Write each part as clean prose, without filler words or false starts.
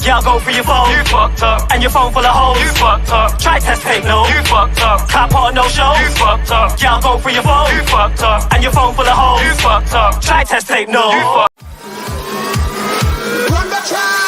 Yeah, I'll go for your phone. You fucked up. And your phone full of hoes. You fucked up. Try test tape, no. You fucked up. Can't put on no show. You fucked up. Yeah, I'll go for your phone. You fucked up. And your phone full of hoes. You fucked up. Try test tape, no. You fucked up. Run the track.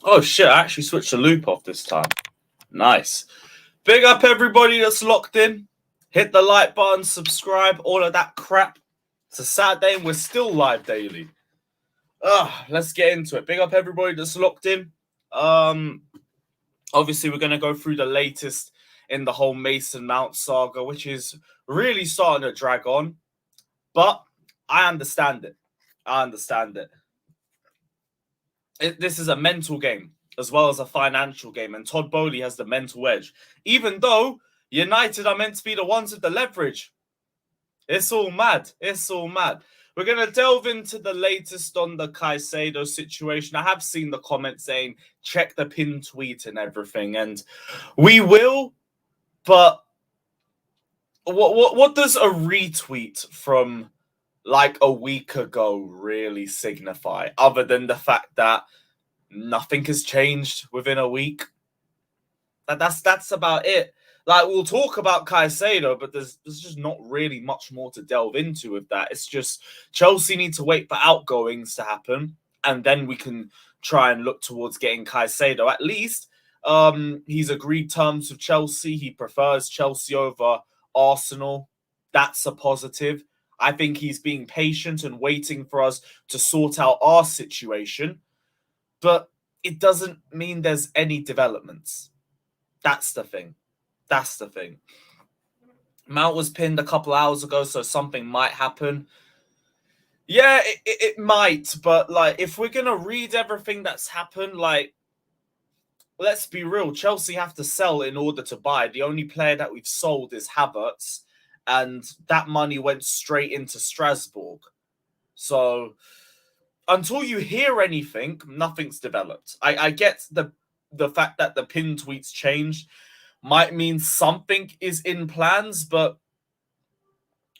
Oh shit, I actually switched the loop off this time. Nice. Big up everybody that's locked in. Hit the like button, subscribe, all of that crap. It's a Saturday and we're still live daily. Let's get into it. Big up everybody that's locked in. Obviously, we're going to go through the latest in the whole Mason Mount saga, which is really starting to drag on. But I understand it. This is a mental game as well as a financial game, and Todd Boehly has the mental edge. Even though United are meant to be the ones with the leverage. It's all mad. We're going to delve into the latest on the Caicedo situation. I have seen the comments saying, check the pin tweet and everything, and we will, but what does a retweet from like a week ago really signify, other than the fact that nothing has changed within a week? That's about it. Like, we'll talk about Caicedo, but there's just not really much more to delve into with that. It's just Chelsea need to wait for outgoings to happen, and then we can try and look towards getting Caicedo. At least he's agreed terms with Chelsea. He prefers Chelsea over Arsenal. That's a positive. I think he's being patient and waiting for us to sort out our situation. But it doesn't mean there's any developments. That's the thing. Mount was pinned a couple hours ago, so something might happen. Yeah, it might. But, like, if we're going to read everything that's happened, like, let's be real. Chelsea have to sell in order to buy. The only player that we've sold is Havertz. And that money went straight into Strasbourg. So until you hear anything, nothing's developed. I get the fact that the pin tweets changed might mean something is in plans, but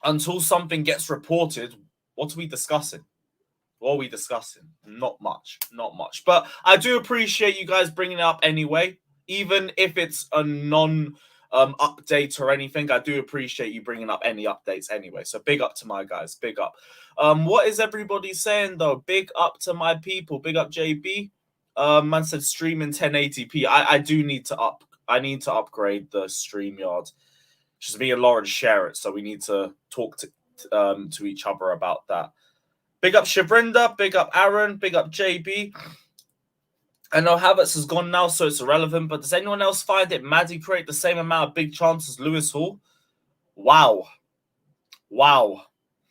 until something gets reported, what are we discussing? Not much. But I do appreciate you guys bringing it up anyway, even if it's a update or anything, I do appreciate you bringing up any updates anyway. So big up to my guys. Big up. What is everybody saying though? Big up to my people. Big up JB. Man said streaming 1080p. I do need to up. I need to upgrade the StreamYard. Just me and Lauren share it, so we need to talk to each other about that. Big up Shabrinda, big up Aaron, big up JB. I know Havertz has gone now, so it's irrelevant, but does anyone else find it mad he create the same amount of big chances as Lewis Hall? Wow. Wow.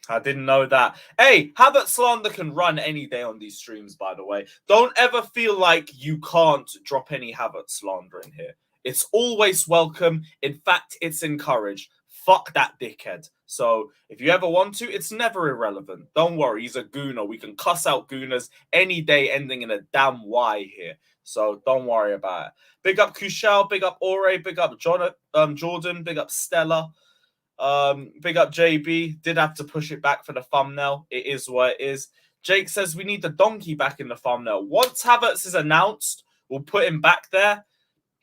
I didn't know that. Hey, Havertz slander can run any day on these streams, by the way. Don't ever feel like you can't drop any Havertz slander in here. It's always welcome. In fact, it's encouraged. Fuck that dickhead. So if you ever want to, it's never irrelevant. Don't worry, he's a gooner. We can cuss out gooners any day ending in a damn Y here. So don't worry about it. Big up Kushal, big up Ore, big up Jordan, big up Stella. Big up JB. Did have to push it back for the thumbnail. It is what it is. Jake says we need the donkey back in the thumbnail. Once Havertz is announced, we'll put him back there.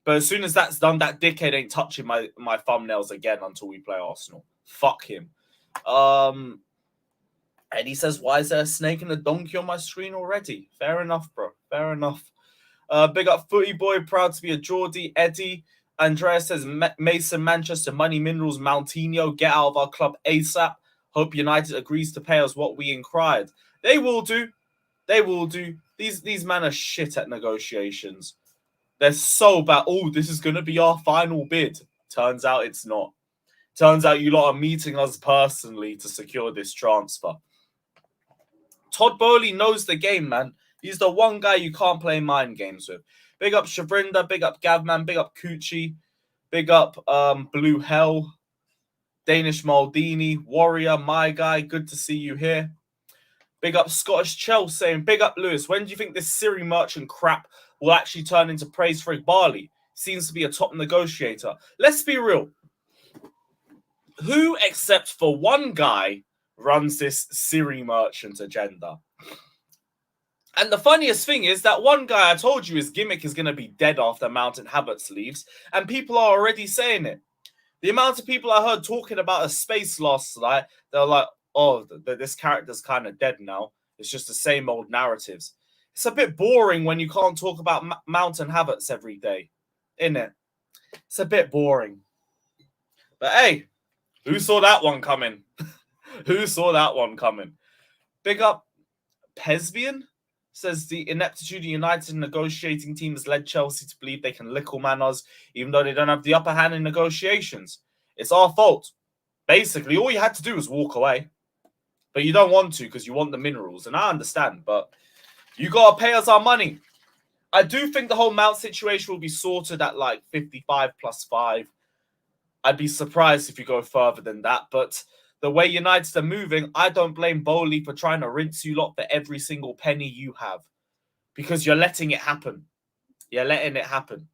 But as soon as that's done, that dickhead ain't touching my thumbnails again until we play Arsenal. Fuck him. And he says, why is there a snake and a donkey on my screen already? Fair enough, bro. Fair enough. Big up Footy Boy. Proud to be a Geordie. Eddie. Andrea says, Mason, Manchester, Money Minerals, Moutinho, get out of our club ASAP. Hope United agrees to pay us what we inquired. They will do. They will do. These men are shit at negotiations. They're so bad. Oh, this is going to be our final bid. Turns out it's not. Turns out you lot are meeting us personally to secure this transfer. Todd Bowley knows the game, man. He's the one guy you can't play mind games with. Big up Shavrinda, big up Gavman, big up Coochie, big up Blue Hell, Danish Maldini, Warrior, my guy, good to see you here. Big up Scottish Chell saying, big up Lewis, when do you think this Siri merchant crap will actually turn into praise for Igbali? Seems to be a top negotiator. Let's be real. Who, except for one guy, runs this Siri merchant agenda? And the funniest thing is that one guy, I told you, his gimmick is going to be dead after Mount and Havertz leaves, and people are already saying it. The amount of people I heard talking about a space last night, they're like, oh, this character's kind of dead now. It's just the same old narratives. It's a bit boring when you can't talk about Mount and Havertz every day, isn't it? It's a bit boring. But hey, who saw that one coming? Who saw that one coming? Big up Pesvian. Says the ineptitude of United negotiating team has led Chelsea to believe they can lickle-man us, even though they don't have the upper hand in negotiations. It's our fault. Basically, all you had to do was walk away. But you don't want to because you want the minerals. And I understand, but you got to pay us our money. I do think the whole Mount situation will be sorted at like 55 plus 5. I'd be surprised if you go further than that, but the way United are moving, I don't blame Bowley for trying to rinse you lot for every single penny you have. Because you're letting it happen. You're letting it happen.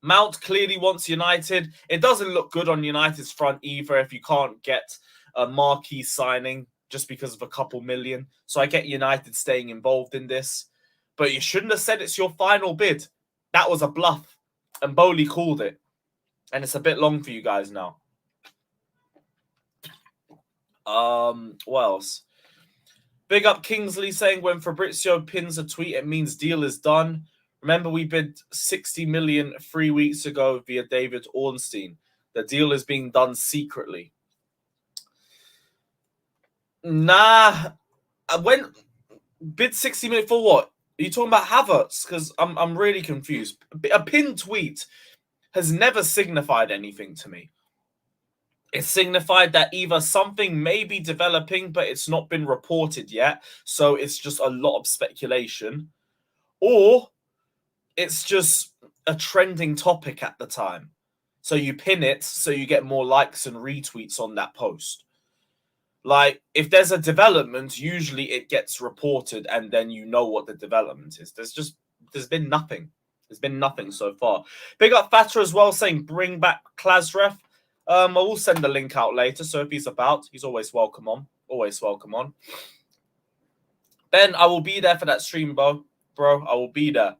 Mount clearly wants United. It doesn't look good on United's front either if you can't get a marquee signing just because of a couple million. So I get United staying involved in this. But you shouldn't have said it's your final bid. That was a bluff. And Bowley called it. And it's a bit long for you guys now. What else? Big up Kingsley saying when Fabrizio pins a tweet, it means deal is done. Remember, we bid 60 million 3 weeks ago via David Ornstein. The deal is being done secretly. Nah. When bid 60 million for what? Are you talking about Havertz? Because I'm really confused. A pinned tweet has never signified anything to me. It signified that either something may be developing, but it's not been reported yet, so it's just a lot of speculation, or it's just a trending topic at the time. So you pin it so you get more likes and retweets on that post. Like, if there's a development, usually it gets reported and then you know what the development is. There's been nothing. There's been nothing so far. Big up Fatter as well, saying bring back Klasref. I will send the link out later, so if he's about, he's always welcome on. Always welcome on. Ben, I will be there for that stream, bro. I will be there.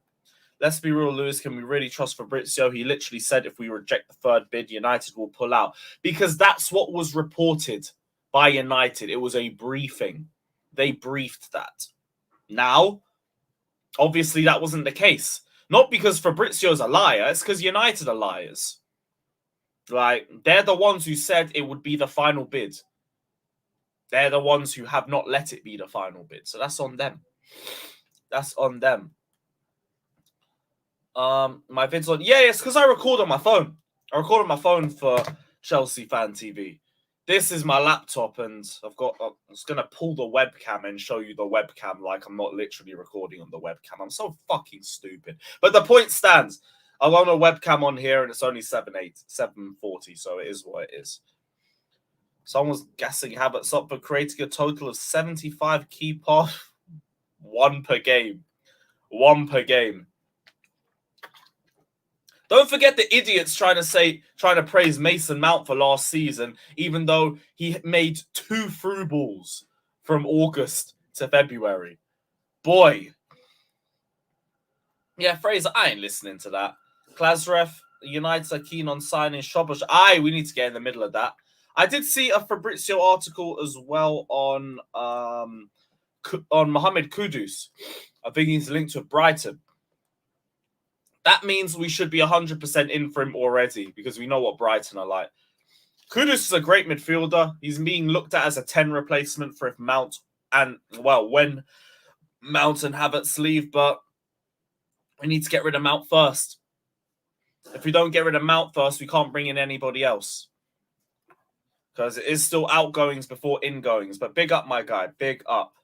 Let's be real, Lewis. Can we really trust Fabrizio? He literally said if we reject the third bid, United will pull out. Because that's what was reported by United. It was a briefing. They briefed that. Now, obviously, that wasn't the case. Not because Fabrizio's a liar. It's because United are liars. Like, they're the ones who said it would be the final bid. They're the ones who have not let it be the final bid. So that's on them. That's on them. My vid's on. Yeah, it's because I record on my phone. I record on my phone for Chelsea Fan TV. This is my laptop, and I'm just gonna pull the webcam and show you the webcam like I'm not literally recording on the webcam. I'm so fucking stupid. But the point stands. I've got a webcam on here, and it's only 740, so it is what it is. Someone's gassing Havertz up for creating a total of 75 key pass. One per game. Don't forget the idiots trying to praise Mason Mount for last season, even though he made 2 through balls from August to February. Boy. Yeah, Fraser, I ain't listening to that. Klasrev, United are keen on signing Shobosh. We need to get in the middle of that. I did see a Fabrizio article as well on Mohamed Kudus. I think he's linked to Brighton. That means we should be 100% in for him already because we know what Brighton are like. Kudus is a great midfielder. He's being looked at as a 10 replacement for if Mount when Mount and Havertz leave, but we need to get rid of Mount first. If we don't get rid of Mount first, we can't bring in anybody else. Because it is still outgoings before ingoings. But big up, my guy. Big up.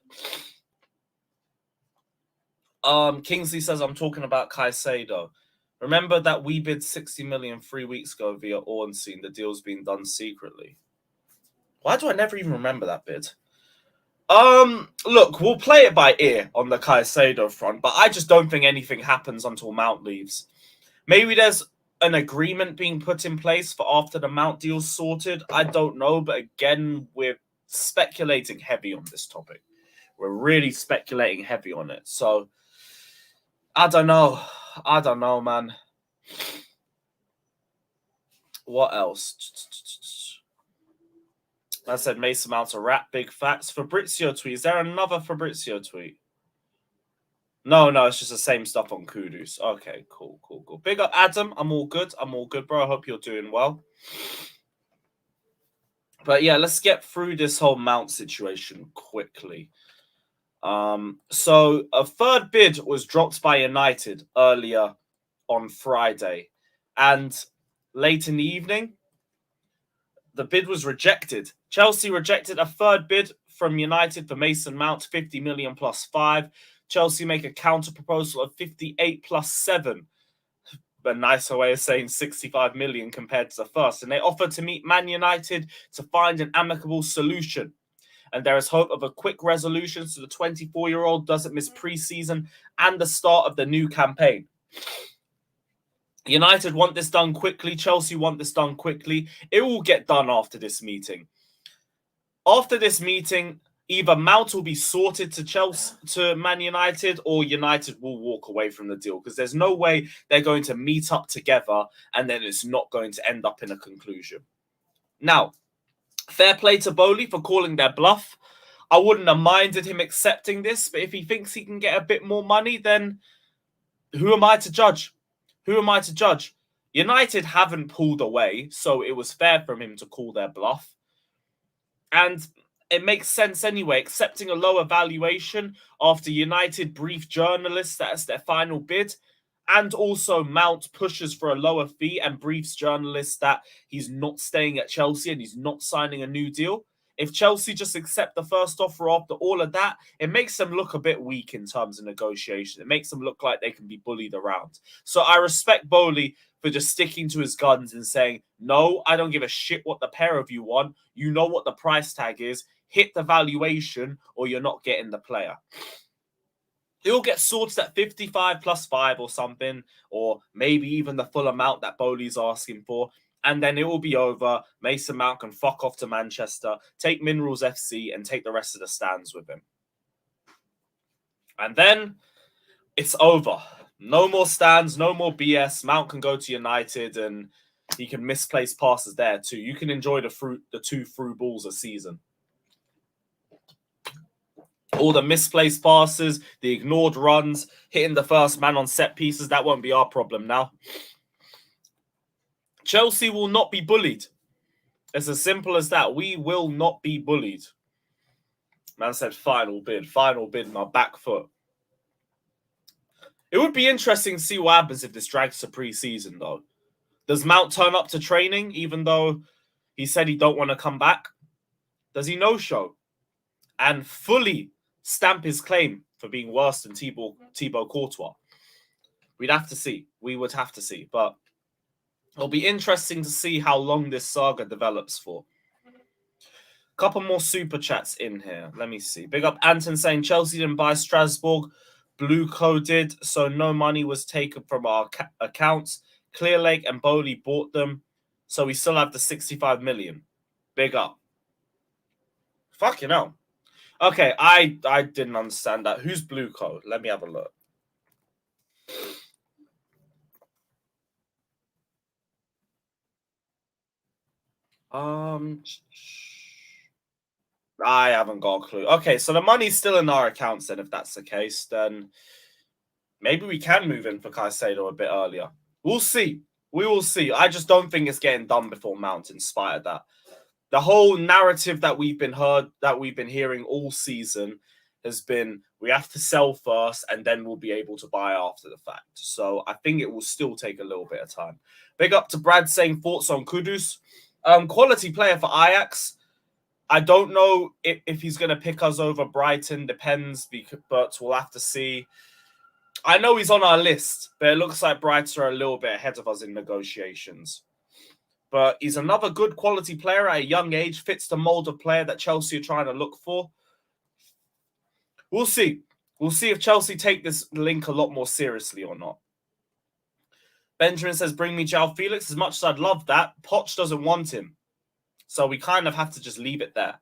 Kingsley says, I'm talking about Caicedo. Remember that we bid 60 million 3 weeks ago via Ornstein. The deal's being done secretly. Why do I never even remember that bid? Look, we'll play it by ear on the Caicedo front, but I just don't think anything happens until Mount leaves. Maybe there's an agreement being put in place for after the Mount deal's sorted. I don't know, but again, we're speculating heavy on this topic. We're really speculating heavy on it. So, I don't know. Man. What else? I said Mason Mount's a rat, big facts. Fabrizio tweet. Is there another Fabrizio tweet? No, it's just the same stuff on Kudus. Okay, cool. Big up, Adam. I'm all good, bro. I hope you're doing well. But yeah, let's get through this whole Mount situation quickly. So a third bid was dropped by United earlier on Friday. And late in the evening, the bid was rejected. Chelsea rejected a third bid from United for Mason Mount, 50 million plus 5. Chelsea make a counter proposal of 58 plus 7. A nicer way of saying 65 million compared to the first. And they offer to meet Man United to find an amicable solution. And there is hope of a quick resolution so the 24-year-old doesn't miss pre-season and the start of the new campaign. United want this done quickly. Chelsea want this done quickly. It will get done after this meeting. After this meeting, either Mount will be sorted to Man United or United will walk away from the deal because there's no way they're going to meet up together and then it's not going to end up in a conclusion. Now, fair play to Bowley for calling their bluff. I wouldn't have minded him accepting this, but if he thinks he can get a bit more money, then who am I to judge? United haven't pulled away, so it was fair from him to call their bluff. And it makes sense anyway, accepting a lower valuation after United brief journalists that it's their final bid. And also Mount pushes for a lower fee and briefs journalists that he's not staying at Chelsea and he's not signing a new deal. If Chelsea just accept the first offer after all of that, it makes them look a bit weak in terms of negotiation. It makes them look like they can be bullied around. So I respect Bowley for just sticking to his guns and saying, no, I don't give a shit what the pair of you want. You know what the price tag is. Hit the valuation or you're not getting the player. It'll get sorted at 55 plus 5 or something, or maybe even the full amount that Bowley's asking for. And then it will be over. Mason Mount can fuck off to Manchester, take Minerals FC, and take the rest of the stands with him. And then it's over. No more stands, no more BS. Mount can go to United and he can misplace passes there too. You can enjoy the 2 through balls a season. All the misplaced passes, the ignored runs, hitting the first man on set pieces, that won't be our problem now. Chelsea will not be bullied. It's as simple as that. We will not be bullied. Man said final bid my back foot. It would be interesting to see what happens if this drags to pre-season, though. Does Mount turn up to training, even though he said he don't want to come back? Does he no-show and fully stamp his claim for being worse than Thibaut Courtois? We'd have to see. We would have to see. But it'll be interesting to see how long this saga develops for. Couple more super chats in here. Let me see. Big up Anton saying Chelsea didn't buy Strasbourg. Blueco did, so no money was taken from our accounts. Clearlake and Bowley bought them, so we still have the 65 million. Big up. Fucking hell. Okay, I didn't understand that. Who's Blueco? Let me have a look. I haven't got a clue. Okay, so the money's still in our accounts then, if that's the case. Then maybe we can move in for Caicedo a bit earlier. We'll see. We will see. I just don't think it's getting done before Mount, in spite of that. The whole narrative that we've been hearing all season has been we have to sell first and then we'll be able to buy after the fact. So I think it will still take a little bit of time. Big up to Brad saying thoughts on Kudus. Quality player for Ajax. I don't know if he's going to pick us over Brighton. Depends, but we'll have to see. I know he's on our list, but it looks like Brighton are a little bit ahead of us in negotiations. But he's another good quality player at a young age, fits the mold of player that Chelsea are trying to look for. We'll see. We'll see if Chelsea take this link a lot more seriously or not. Benjamin says, bring me João Felix. As much as I'd love that, Poch doesn't want him. So we kind of have to just leave it there.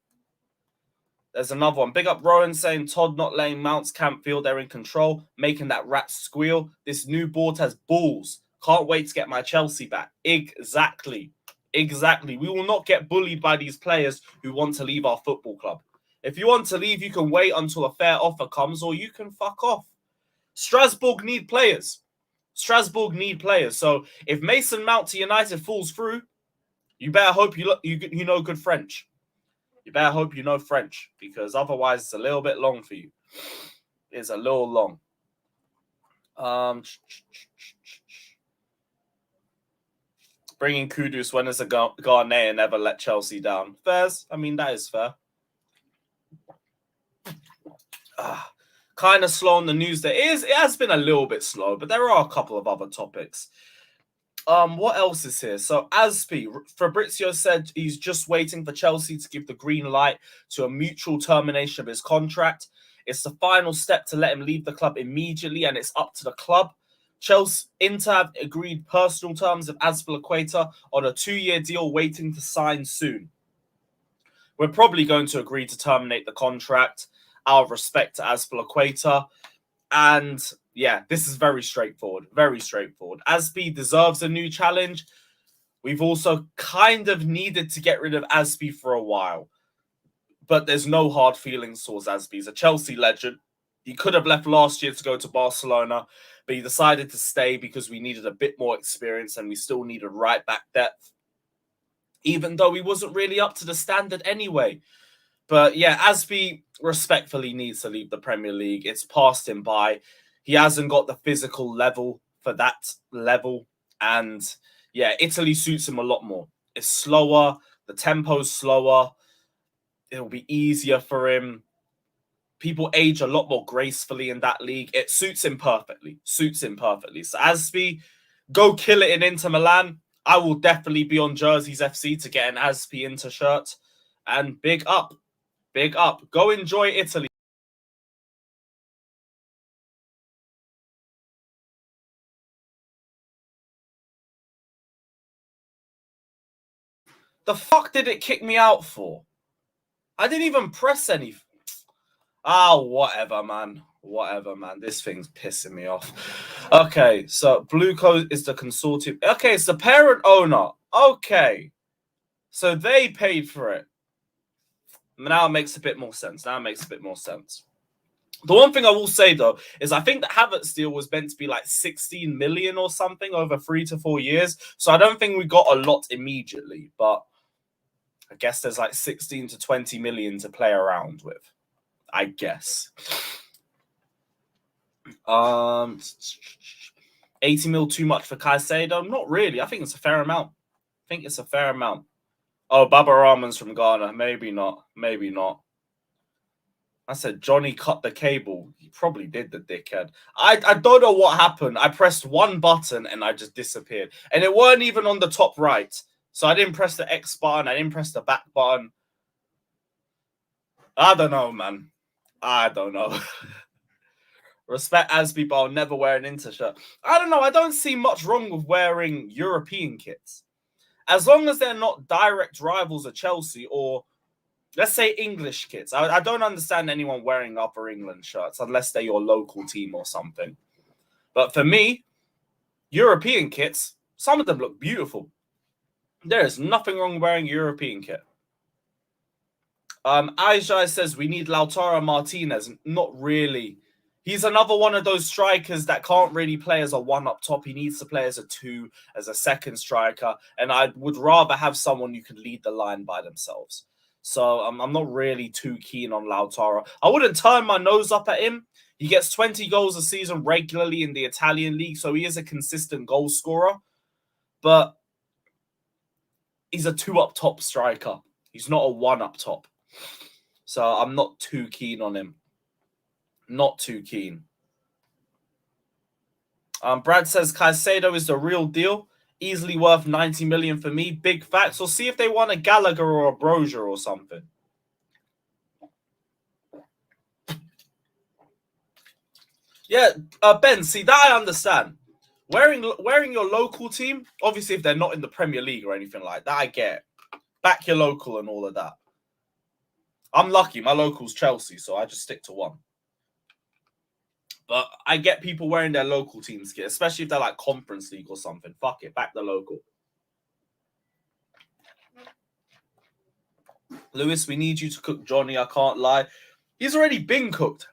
There's another one. Big up Rowan saying Todd not letting Mounts camp feel they're in control, making that rat squeal. This new board has balls. Can't wait to get my Chelsea back. Exactly. Exactly. We will not get bullied by these players who want to leave our football club. If you want to leave, you can wait until a fair offer comes or you can fuck off. Strasbourg need players. Strasbourg need players. So if Mason Mount to United falls through, you better hope you know good French. You better hope you know French because otherwise it's a little bit long for you. It's a little long. Bringing Kudus when it's a Ghanaian never let Chelsea down. Fairs. I mean, that is fair. Kind of slow on the news there. It has been a little bit slow, but there are a couple of other topics. What else is here? So Aspi, Fabrizio said he's just waiting for Chelsea to give the green light to a mutual termination of his contract. It's the final step to let him leave the club immediately, and it's up to the club. Chelsea Inter have agreed personal terms of Azpilicueta on a 2-year deal waiting to sign soon. We're probably going to agree to terminate the contract out of respect to Azpilicueta. And yeah, this is very straightforward. Very straightforward. Aspi deserves a new challenge. We've also kind of needed to get rid of Aspi for a while. But there's no hard feelings towards Aspi. He's a Chelsea legend. He could have left last year to go to Barcelona, but he decided to stay because we needed a bit more experience and we still needed right back depth. Even though he wasn't really up to the standard anyway. But yeah, Aspi respectfully needs to leave the Premier League. It's passed him by. He hasn't got the physical level for that level. And yeah, Italy suits him a lot more. It's slower. The tempo's slower. It'll be easier for him. People age a lot more gracefully in that league. It suits him perfectly. Suits him perfectly. So Aspi, go kill it in Inter Milan. I will definitely be on Jerseys FC to get an Aspi Inter shirt. And big up. Big up. Go enjoy Italy. The fuck did it kick me out for? I didn't even press anything. Whatever, man. Whatever, man. This thing's pissing me off. Okay, so Blueco is the consortium. Okay, it's the parent owner. Okay. So they paid for it. Now it makes a bit more sense. The one thing I will say, though, is I think the Havertz deal was meant to be like 16 million or something over 3 to 4 years. So I don't think we got a lot immediately, but I guess there's like 16 to 20 million to play around with, I guess. 80 mil too much for Caicedo? Not really. I think it's a fair amount. Oh, Baba Rahman's from Ghana. Maybe not. I said Johnny cut the cable. He probably did, the dickhead. I don't know what happened. I pressed one button and I just disappeared. And it weren't even on the top right. So I didn't press the X button. I didn't press the back button. I don't know, man. I don't know. Respect Asby, but I'll never wear an Inter shirt. I don't know. I don't see much wrong with wearing European kits. As long as they're not direct rivals of Chelsea or, let's say, English kits. I don't understand anyone wearing Upper England shirts unless they're your local team or something. But for me, European kits, some of them look beautiful. There is nothing wrong wearing a European kit. Aijai says we need Lautaro Martinez. Not really. He's another one of those strikers that can't really play as a one up top. He needs to play as a two, as a second striker. And I would rather have someone who can lead the line by themselves. So I'm not really too keen on Lautaro. I wouldn't turn my nose up at him. He gets 20 goals a season regularly in the Italian league. So he is a consistent goal scorer. But he's a two up top striker. He's not a one up top. So I'm not too keen on him. Not too keen. Brad says Caicedo is the real deal. Easily worth 90 million for me. Big facts. We'll see if they want a Gallagher or a Brozier or something. Yeah, Ben, see, that I understand. Wearing your local team, obviously if they're not in the Premier League or anything like that, I get it. Back your local and all of that. I'm lucky. My local's Chelsea, so I just stick to one. But I get people wearing their local team's kit, especially if they're like Conference League or something. Fuck it, back the local. Lewis, we need you to cook Johnny. I can't lie. He's already been cooked.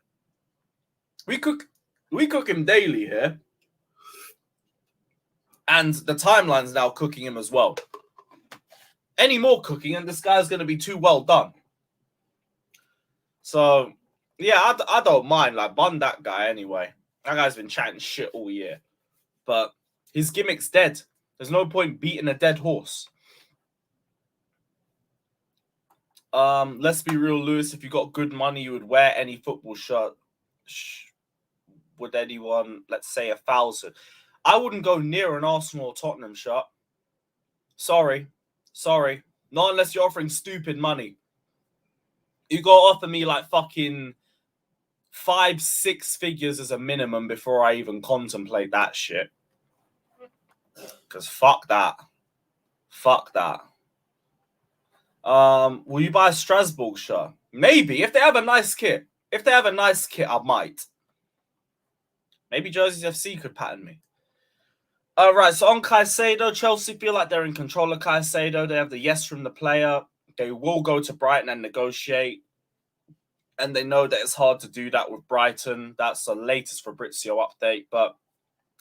We cook him daily here. And the timeline's now cooking him as well. Any more cooking and this guy's going to be too well done. So, yeah, I don't mind. Like, bun that guy anyway. That guy's been chatting shit all year. But his gimmick's dead. There's no point beating a dead horse. Let's be real, Lewis. If you got good money, you would wear any football shirt. Would anyone, let's say, 1,000? I wouldn't go near an Arsenal or Tottenham shirt. Sorry. Not unless you're offering stupid money. You got to offer me like fucking 5-6 figures as a minimum before I even contemplate that shit. Because fuck that. Will you buy a Strasbourg shirt? Maybe. If they have a nice kit. I might. Maybe Jerseys FC could pattern me. Right, so on Caicedo, Chelsea feel like they're in control of Caicedo. They have the yes from the player. They will go to Brighton and negotiate. And they know that it's hard to do that with Brighton. That's the latest Fabrizio update. But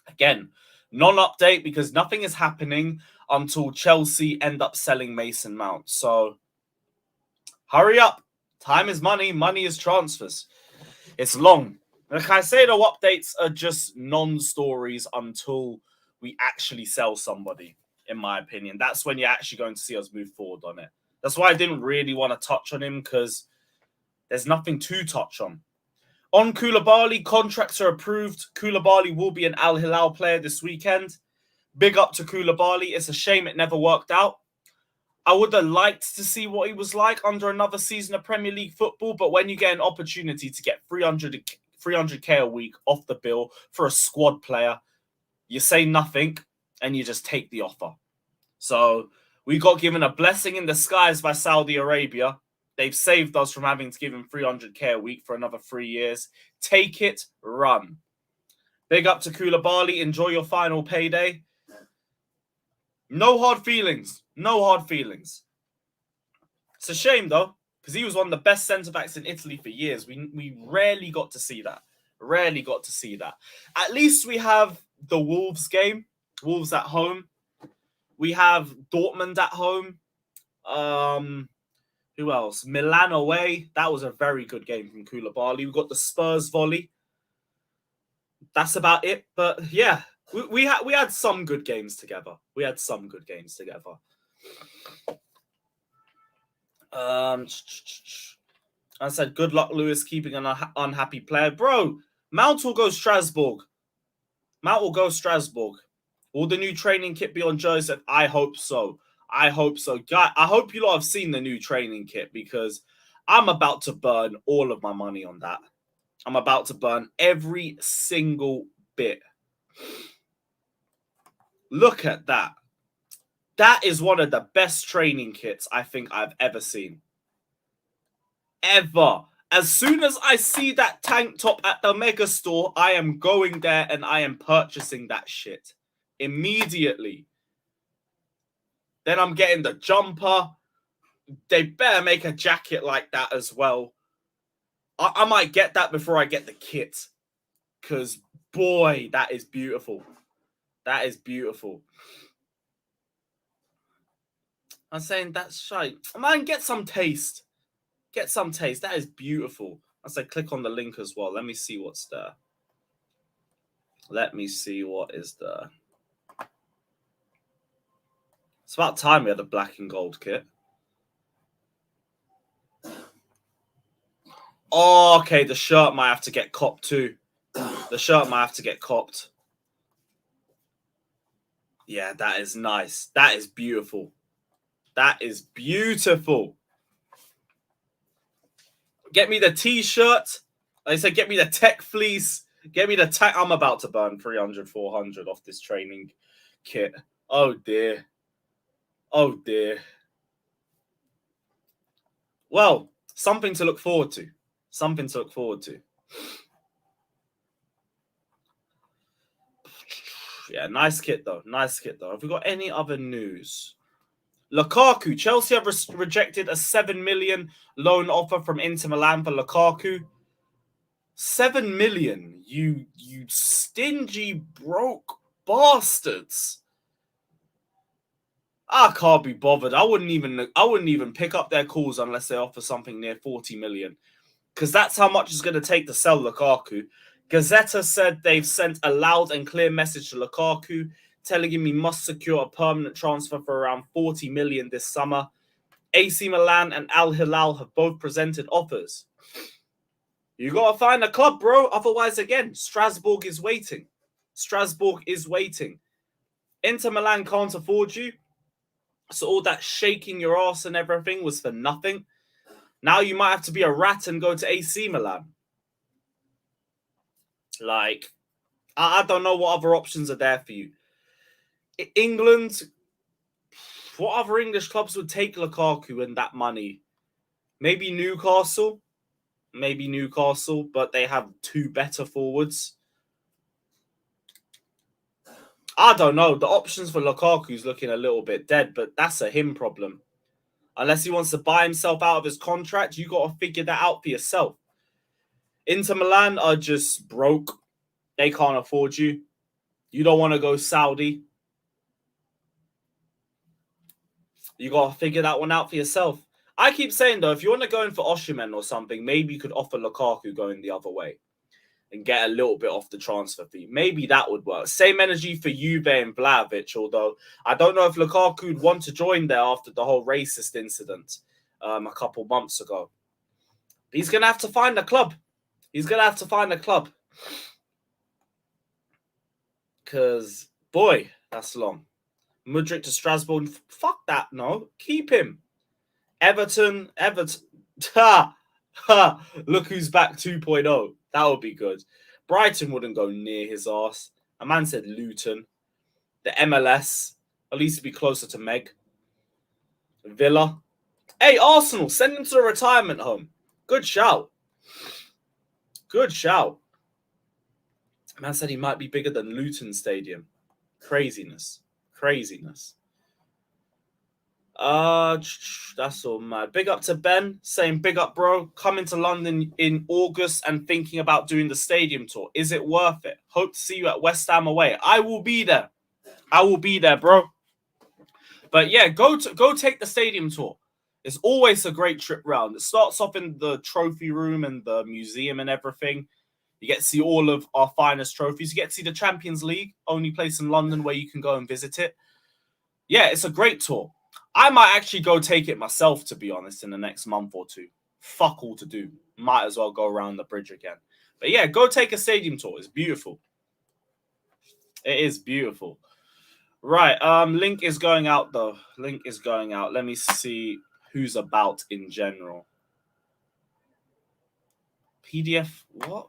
again, non-update because nothing is happening until Chelsea end up selling Mason Mount. So hurry up. Time is money. Money is transfers. It's long. The Caicedo updates are just non-stories until we actually sell somebody, in my opinion. That's when you're actually going to see us move forward on it. That's why I didn't really want to touch on him because there's nothing to touch on. On Koulibaly, contracts are approved. Koulibaly will be an Al Hilal player this weekend. Big up to Koulibaly. It's a shame it never worked out. I would have liked to see what he was like under another season of Premier League football, but when you get an opportunity to get 300k a week off the bill for a squad player, you say nothing and you just take the offer. So we got given a blessing in disguise by Saudi Arabia. They've saved us from having to give him 300k a week for another 3 years. Take it, run. Big up to Koulibaly. Enjoy your final payday. No hard feelings. No hard feelings. It's a shame, though, because he was one of the best centre-backs in Italy for years. We rarely got to see that. Rarely got to see that. At least we have the Wolves game. Wolves at home. We have Dortmund at home. Who else? Milan away. That was a very good game from Koulibaly. We got the Spurs volley. That's about it. But yeah, we had some good games together. We had some good games together. I said, good luck, Lewis, keeping an unhappy player. Bro, Mount will go Strasbourg. Mount will go Strasbourg. Will the new training kit be on Joseph? I hope so. I hope so. Guy, I hope you lot have seen the new training kit because I'm about to burn all of my money on that. I'm about to burn every single bit. Look at that. That is one of the best training kits I think I've ever seen. Ever. As soon as I see that tank top at the mega store, I am going there and I am purchasing that shit. Immediately. Then I'm getting the jumper. They better make a jacket like that as well. I might get that before I get the kit. Because, boy, that is beautiful. That is beautiful. I'm saying that's right. Man, get some taste. Get some taste. That is beautiful. I say click on the link as well. Let me see what's there. Let me see what is there. It's about time we had a black and gold kit. Oh, okay. The shirt might have to get copped too. The shirt might have to get copped. Yeah, that is nice. That is beautiful. That is beautiful. Get me the t-shirt. Like I said, get me the tech fleece. Get me the tech. I'm about to burn 300, 400 off this training kit. Oh, dear. Oh, dear. Well, something to look forward to. Something to look forward to. Yeah, nice kit, though. Nice kit, though. Have we got any other news? Lukaku. Chelsea have rejected a 7 million loan offer from Inter Milan for Lukaku. 7 million, you stingy, broke bastards. I can't be bothered. I wouldn't even pick up their calls unless they offer something near 40 million. Because that's how much it's going to take to sell Lukaku. Gazzetta said they've sent a loud and clear message to Lukaku, telling him he must secure a permanent transfer for around 40 million this summer. AC Milan and Al Hilal have both presented offers. You got to find a club, bro. Otherwise, again, Strasbourg is waiting. Strasbourg is waiting. Inter Milan can't afford you. So all that shaking your ass and everything was for nothing. Now you might have to be a rat and go to AC Milan. Like, I don't know what other options are there for you. England, what other English clubs would take Lukaku and that money? Maybe Newcastle. Maybe Newcastle, but they have two better forwards. I don't know. The options for Lukaku's looking a little bit dead, but that's a him problem. Unless he wants to buy himself out of his contract, you got to figure that out for yourself. Inter Milan are just broke. They can't afford you. You don't want to go Saudi. You got to figure that one out for yourself. I keep saying, though, if you want to go in for Osimhen or something, maybe you could offer Lukaku going the other way and get a little bit off the transfer fee. Maybe that would work. Same energy for Juve and Vlahovic, although I don't know if Lukaku would want to join there after the whole racist incident a couple months ago. But he's going to have to find a club. He's going to have to find a club. Because, boy, that's long. Mudryk to Strasbourg. Fuck that, no. Keep him. Everton. Ha! Ha! Look who's back 2.0. That would be good. Brighton wouldn't go near his ass. A man said Luton. The MLS. At least be closer to Meg. Villa. Hey, Arsenal, send him to the retirement home. Good shout. Good shout. Man said he might be bigger than Luton Stadium. Craziness. Craziness. That's all mad. Big up to Ben, saying big up, bro. Coming to London in August and thinking about doing the stadium tour. Is it worth it? Hope to see you at West Ham away. I will be there. I will be there, bro. But yeah, go take the stadium tour. It's always a great trip round. It starts off in the trophy room and the museum and everything. You get to see all of our finest trophies. You get to see the Champions League, only place in London where you can go and visit it. Yeah, it's a great tour. I might actually go take it myself, to be honest, in the next month or two. Fuck all to do. Might as well go around the bridge again. But yeah, go take a stadium tour. It's beautiful. It is beautiful. Right, link is going out, though. Link is going out. Let me see who's about in general. PDF, what?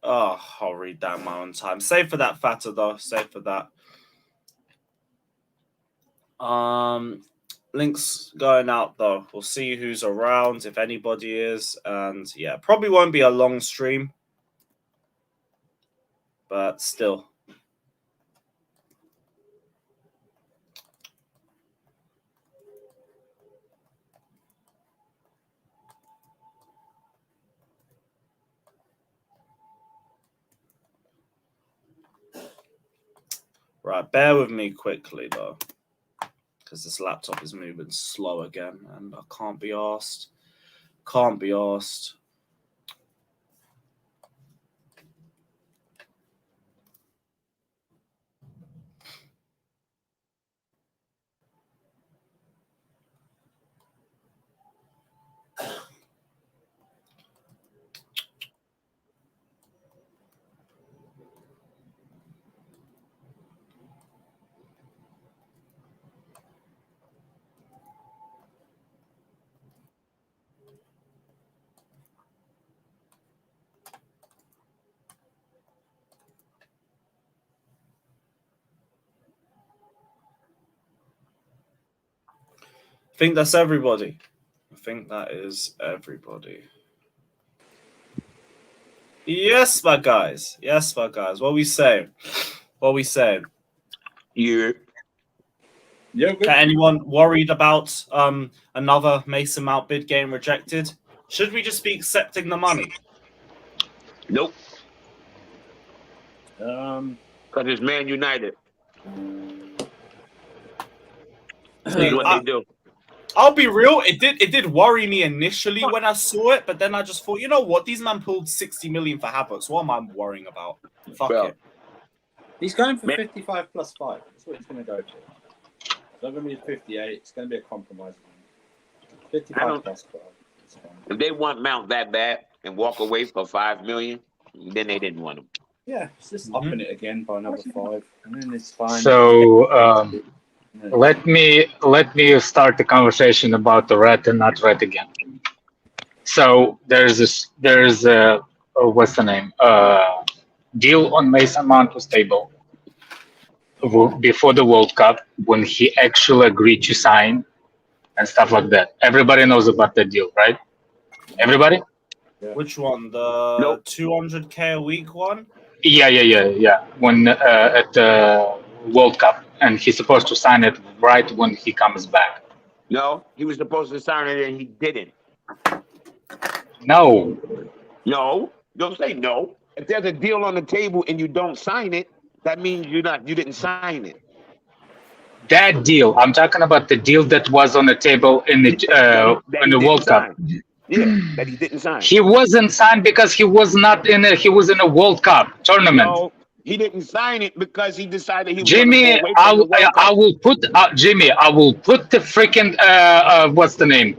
Oh, I'll read that in my own time. Save for that, Fata, though. Save for that. Links going out, though. We'll see who's around, if anybody is. And, yeah, probably won't be a long stream. But still. Right, bear with me quickly, though. Because this laptop is moving slow again. And I can't be arsed. Can't be arsed. I think that's everybody. I think that is everybody. Yes, my guys. Yes, my guys. What we saying? What we saying? Yeah. Anyone worried about another Mason Mount bid getting rejected? Should we just be accepting the money? Nope. Um, Because it's Man United. See, That's what they do. I'll be real. It did worry me initially when I saw it, but then I just thought, you know what? These man pulled 60 million for Havertz. What am I worrying about? Fuck Well, it. he's going for Man- 55 plus 5. That's what he's going to go to. It's not going to be 58. It's going to be a compromise. 55 plus 5. It's fine. If they want Mount that bad and walk away for $5 million, then they didn't want him. Yeah, it's just upping it again by another 5. And then it's fine. So let me start the conversation about the red and not red again. So there's a what's the name? Deal on Mason Mount was table before the World Cup when he actually agreed to sign and stuff like that. Everybody knows about that deal, right? Everybody? Which one? The Nope. 200K a week one? Yeah. When at the World Cup, and he's supposed to sign it right when he comes back. No, he was supposed to sign it and he didn't. No, No, don't say no. If there's a deal on the table and you don't sign it, that means you didn't sign it. that deal. I'm talking about the deal that was on the table in the That in he the didn't World Cup. sign. Yeah, that he didn't sign. He wasn't signed because he was not in a. He was in a World Cup tournament. No, he didn't sign it because he decided he was Jimmy, going to go away from the World Cup. I will put Jimmy. I will put the freaking what's the name?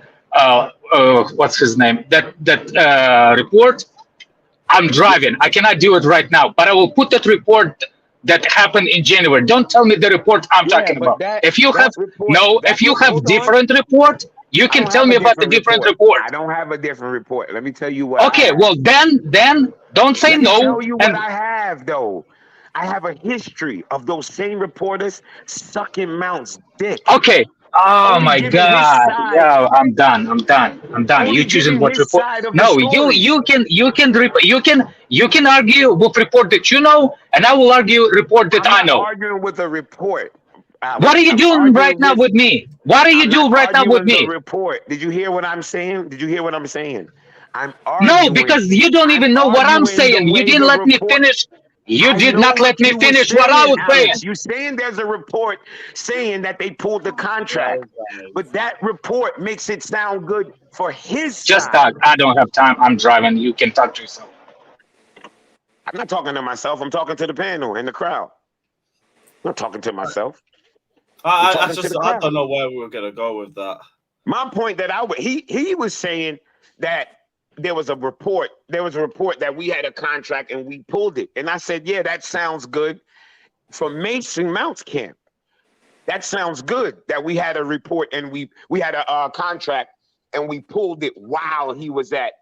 What's his name? That report. I'm driving. I cannot do it right now, but I will put that report that happened in January. Don't tell me the report I'm Yeah, talking but about. that- If you that have report- that if you report- have hold on. different report, you I can don't tell have me a about the different report. I don't have a different report. Let me tell you what. I Okay, have. well then don't say Let me no. tell you what And I have though. I have a history of those same reporters sucking Mount's dick. Okay. Oh Only my giving his God. side. Yeah, I'm done. Only You choosing giving what his report? side of the No, story. you can argue with report that you know, and I will argue report that I'm I not know. arguing with a report. Alex. What are you I'm doing right arguing now with me? What are you I'm doing not right now with arguing the me? report. Did you hear what I'm saying? Did you hear what I'm saying? I'm No, arguing. because you don't I'm even know what I'm arguing the saying. You way didn't the let me report. finish. You I did know not let what me you were finish what I saying, was saying. Alex. You saying there's a report saying that they pulled the contract, but that report makes it sound good for his Just side. talk. I don't have time. I'm driving. You can talk to yourself. I'm not talking to myself. I'm talking to the panel and the crowd. I'm not talking to myself. I talking to the crowd. don't know where we were gonna go with that. My point that he was saying that there was a report that we had a contract and we pulled it. And I said, yeah, that sounds good for Mason Mount's camp. That sounds good that we had a report and we had a contract and we pulled it while he was at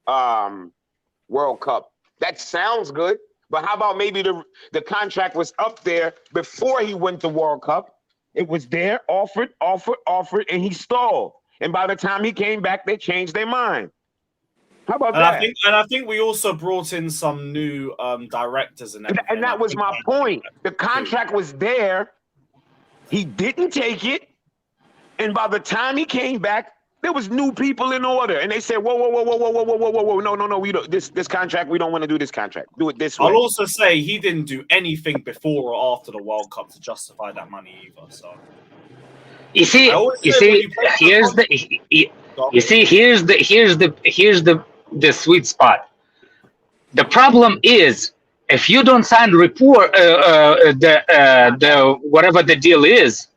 World Cup. That sounds good. But how about maybe the contract was up there before he went to World Cup? It was there, offered, and he stalled. And by the time he came back, they changed their mind. How about that? I think we also brought in some new directors and everything. And that was my point. The contract was there. He didn't take it. And by the time he came back, there was new people in order. And they said, whoa. No, we don't this contract, we don't want to do this contract. Do it this way. I'll also say he didn't do anything before or after the World Cup to justify that money either. So here's the sweet spot. The problem is if you don't sign the report, the whatever the deal is,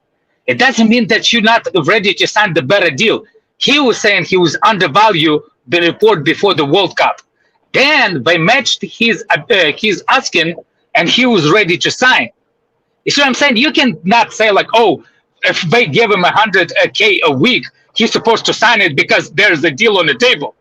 it doesn't mean that you're not ready to sign the better deal. He was saying he was undervalued the report before the World Cup. Then they matched his asking, and he was ready to sign. You see what I'm saying? You can not say like, oh, if they give him 100K a week, he's supposed to sign it because there's a deal on the table.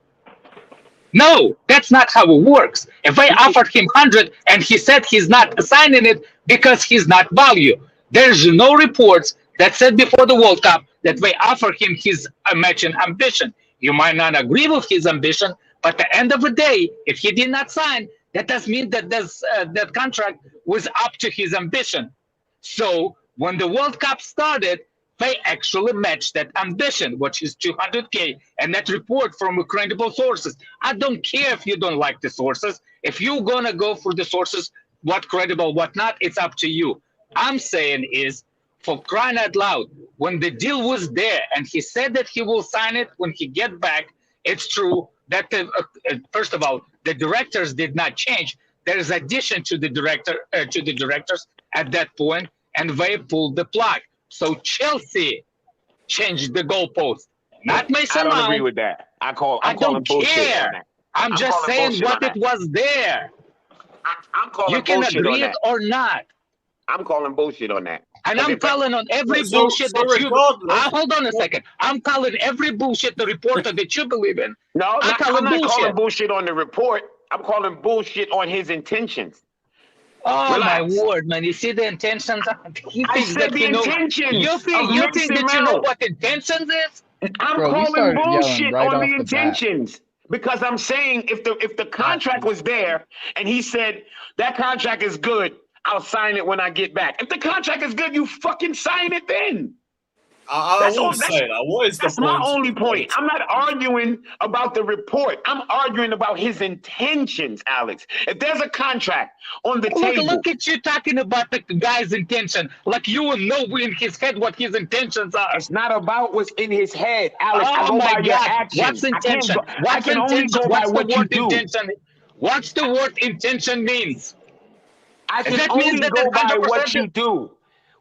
No, that's not how it works. If they offered him 100 and he said he's not signing it because he's not value, there's no reports that said before the World Cup that they offer him his matching ambition. You might not agree with his ambition, but at the end of the day, if he did not sign, that does mean that that contract was up to his ambition. So when the World Cup started, they actually matched that ambition, which is 200K, and that report from credible sources. I don't care if you don't like the sources. If you're gonna go for the sources, what credible, what not, it's up to you. I'm saying is, for crying out loud, when the deal was there and he said that he will sign it when he get back, it's true that first of all, the directors did not change. There is addition to the directors at that point, and they pulled the plug. So Chelsea changed the goalpost, not Mason Mount. I don't agree with that. I don't care. I'm just saying what it was there. I'm calling you can bullshit agree on that. it or not. I'm calling bullshit on that. And I'm calling on every bullshit that you. Hold on a second. I'm calling every bullshit the reporter that you believe in. No, I'm not calling bullshit on the report. I'm calling bullshit on his intentions. Oh, relax. My word, man! You see the intentions. I said the intentions. You think that you know what intentions is? I'm calling bullshit on the intentions because I'm saying if the contract was there and he said that contract is good, I'll sign it when I get back. If the contract is good, you fucking sign it then. I won't say that. What is the point? That's my only point. I'm not arguing about the report. I'm arguing about his intentions, Alex. If there's a contract on the table. Look at you talking about the guy's intention. Like you will know in his head what his intentions are. It's not about what's in his head, Alex. Oh I go my by your actions. What's intention? I can only go by what you do. What's the word intention means? I can only go by what you do.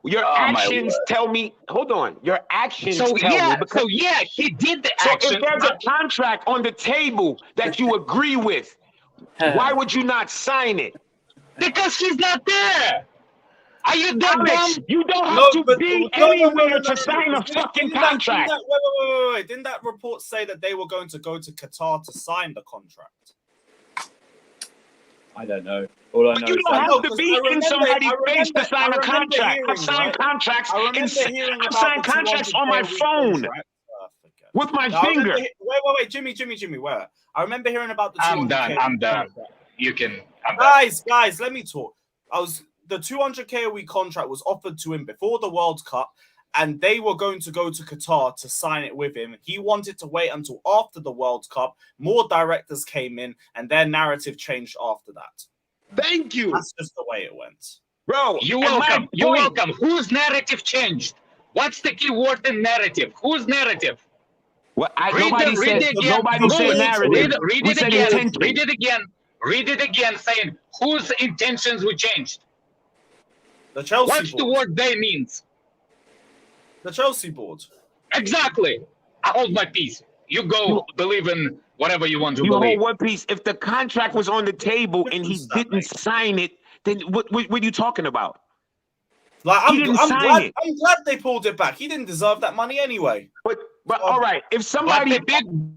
Your actions tell me. Hold on. Your actions tell me. He did the action. So if there's a contract on the table that you agree with, why would you not sign it? Because he's not there. Are you that dumb? You don't have to be anywhere to sign a fucking contract. Wait. Didn't that report say that they were going to go to Qatar to sign the contract? I don't know. All I know You is don't that have to be in somebody's face to sign a contract. I've signed contracts. I've signed contracts on my phone with my finger. Wait, Jimmy, wait. I remember hearing about the 200K. I'm done. You can. Guys, let me talk. The 200K a week contract was offered to him before the World Cup, and they were going to go to Qatar to sign it with him. He wanted to wait until after the World Cup. More directors came in, and their narrative changed after that. Thank you. That's just the way it went. Bro, You're welcome. You're welcome. Whose narrative changed? What's the key word in narrative? Whose narrative? Well, nobody said narrative. Read it again, saying whose intentions were changed. The Chelsea What's board. the word they means? The Chelsea board. Exactly. I hold my peace. You go believe in whatever you want to You believe. hold one piece. If the contract was on the table and he didn't sign it, then what are you talking about? Like He didn't sign it. I'm glad they pulled it back. He didn't deserve that money anyway. But all right, if somebody,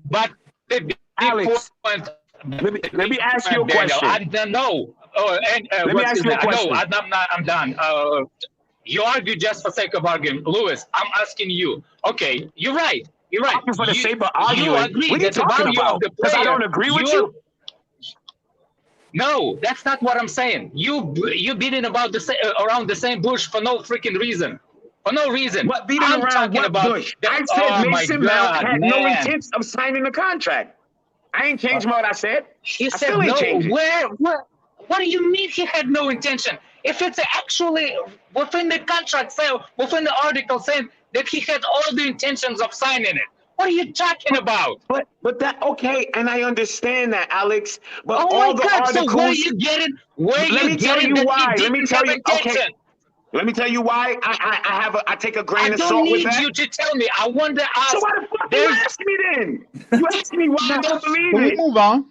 But the big Alex, point. let me ask you a question. I don't know. Let me ask you a question. No, I'm done. You argue just for sake of arguing. Lewis, I'm asking you. Okay, you're right. You're right. For the sake of arguing. You agree What are you that the talking value about? of the Because player. I don't agree with you. No, that's not what I'm saying. You beating about around the same bush for no freaking reason. For no reason. What beating around what bush? I said Mason Mount had no intent of signing the contract. I ain't changed what I said. He said no. What do you mean he had no intention? If it's actually within the contract, within the article saying that he had all the intentions of signing it. What are you talking about? But that okay, and I understand that, Alex. But oh all my the God, articles. So where you getting? Let me tell you why. Let me tell you. Okay. Let me tell you why I take a grain of salt with that. I don't need you to tell me. I want to ask. So why the fuck you ask me then? You asked me why I don't believe Can it. we move on?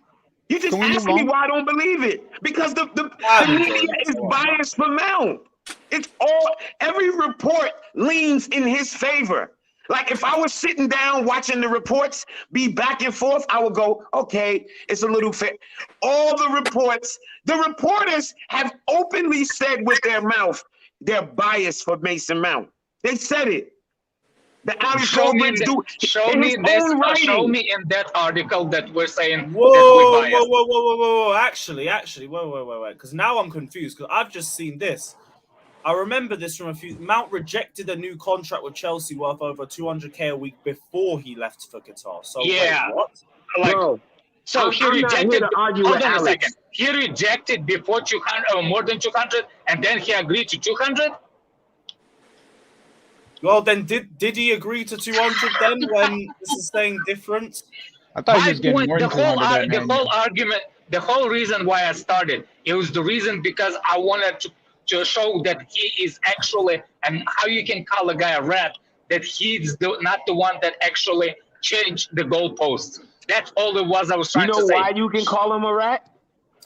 You just asked me why I don't believe it. Because the media is biased for Mount. It's every report leans in his favor. Like if I was sitting down watching the reports be back and forth, I would go, okay, it's a little fair. All the reporters have openly said with their mouth, they're biased for Mason Mount. They said it. The Alex show me in that article that we're saying that we're biased. Whoa. Actually, wait. Because now I'm confused because I've just seen this. I remember this from Mount rejected a new contract with Chelsea worth over 200K a week before he left for Qatar. So yeah, wait, what? Bro, so he rejected. Hold on a second. He rejected before 200 or more than 200, and then he agreed to 200. Well, then did he agree to 200 then when this is saying different? I thought he was getting more than 200. The whole argument, the whole reason why I started, it was the reason because I wanted to show that he is actually, and how you can call a guy a rat, that he's not the one that actually changed the goalposts. That's all it was I was trying to say. You know why you can call him a rat?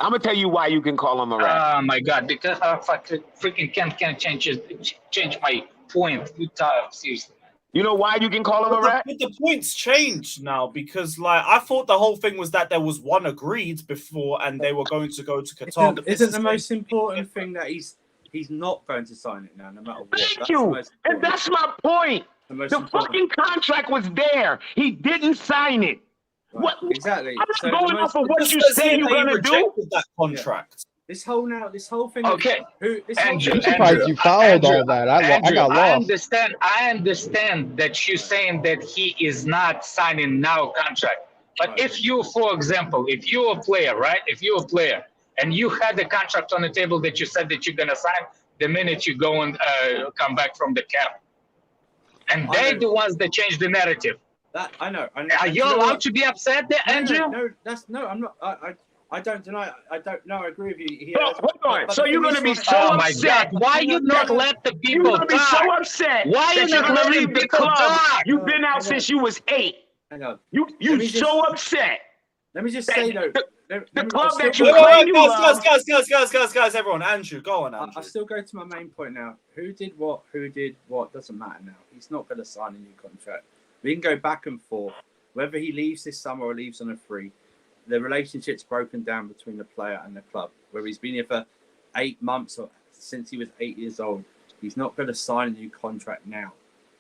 I'm going to tell you why you can call him a rat. Oh, my God, because I freaking can't change my point. Seriously. You know why you can call him a rat? But the points changed now because, like, I thought the whole thing was that there was one agreed before and they were going to go to Qatar. Isn't the most important thing that he's not going to sign it now, no matter what? Thank you. And that's my point. The fucking contract was there. He didn't sign it. Right. What? Exactly. I'm not going off of what you say you're going to do. That contract. Yeah. This whole thing. Okay. I'm surprised you followed all that. I got lost. I understand that you're saying that he is not signing now contract. But if you, for example, if you're a player, right? If you're a player and you had the contract on the table that you said that you're going to sign the minute you go and come back from the camp. And they're the ones that change the narrative. That I know. Are you allowed to be upset there, Andrew? No, I'm not. I don't deny. I don't know. I agree with you. Hold on. So you're going to be so upset. Why you not let the people You're going to be so upset. Why you not going to letting leave the people club? talk? You've been out since you was 8. Hang on. You so upset. Let me just say though. The club that you claim you love. Guys, everyone. Andrew, go on, Andrew. I still go to my main point now. Who did what? Doesn't matter now. He's not going to sign a new contract. We can go back and forth. Whether he leaves this summer or leaves on a free, the relationship's broken down between the player and the club, where he's been here for 8 months or since he was 8 years old. He's not going to sign a new contract now.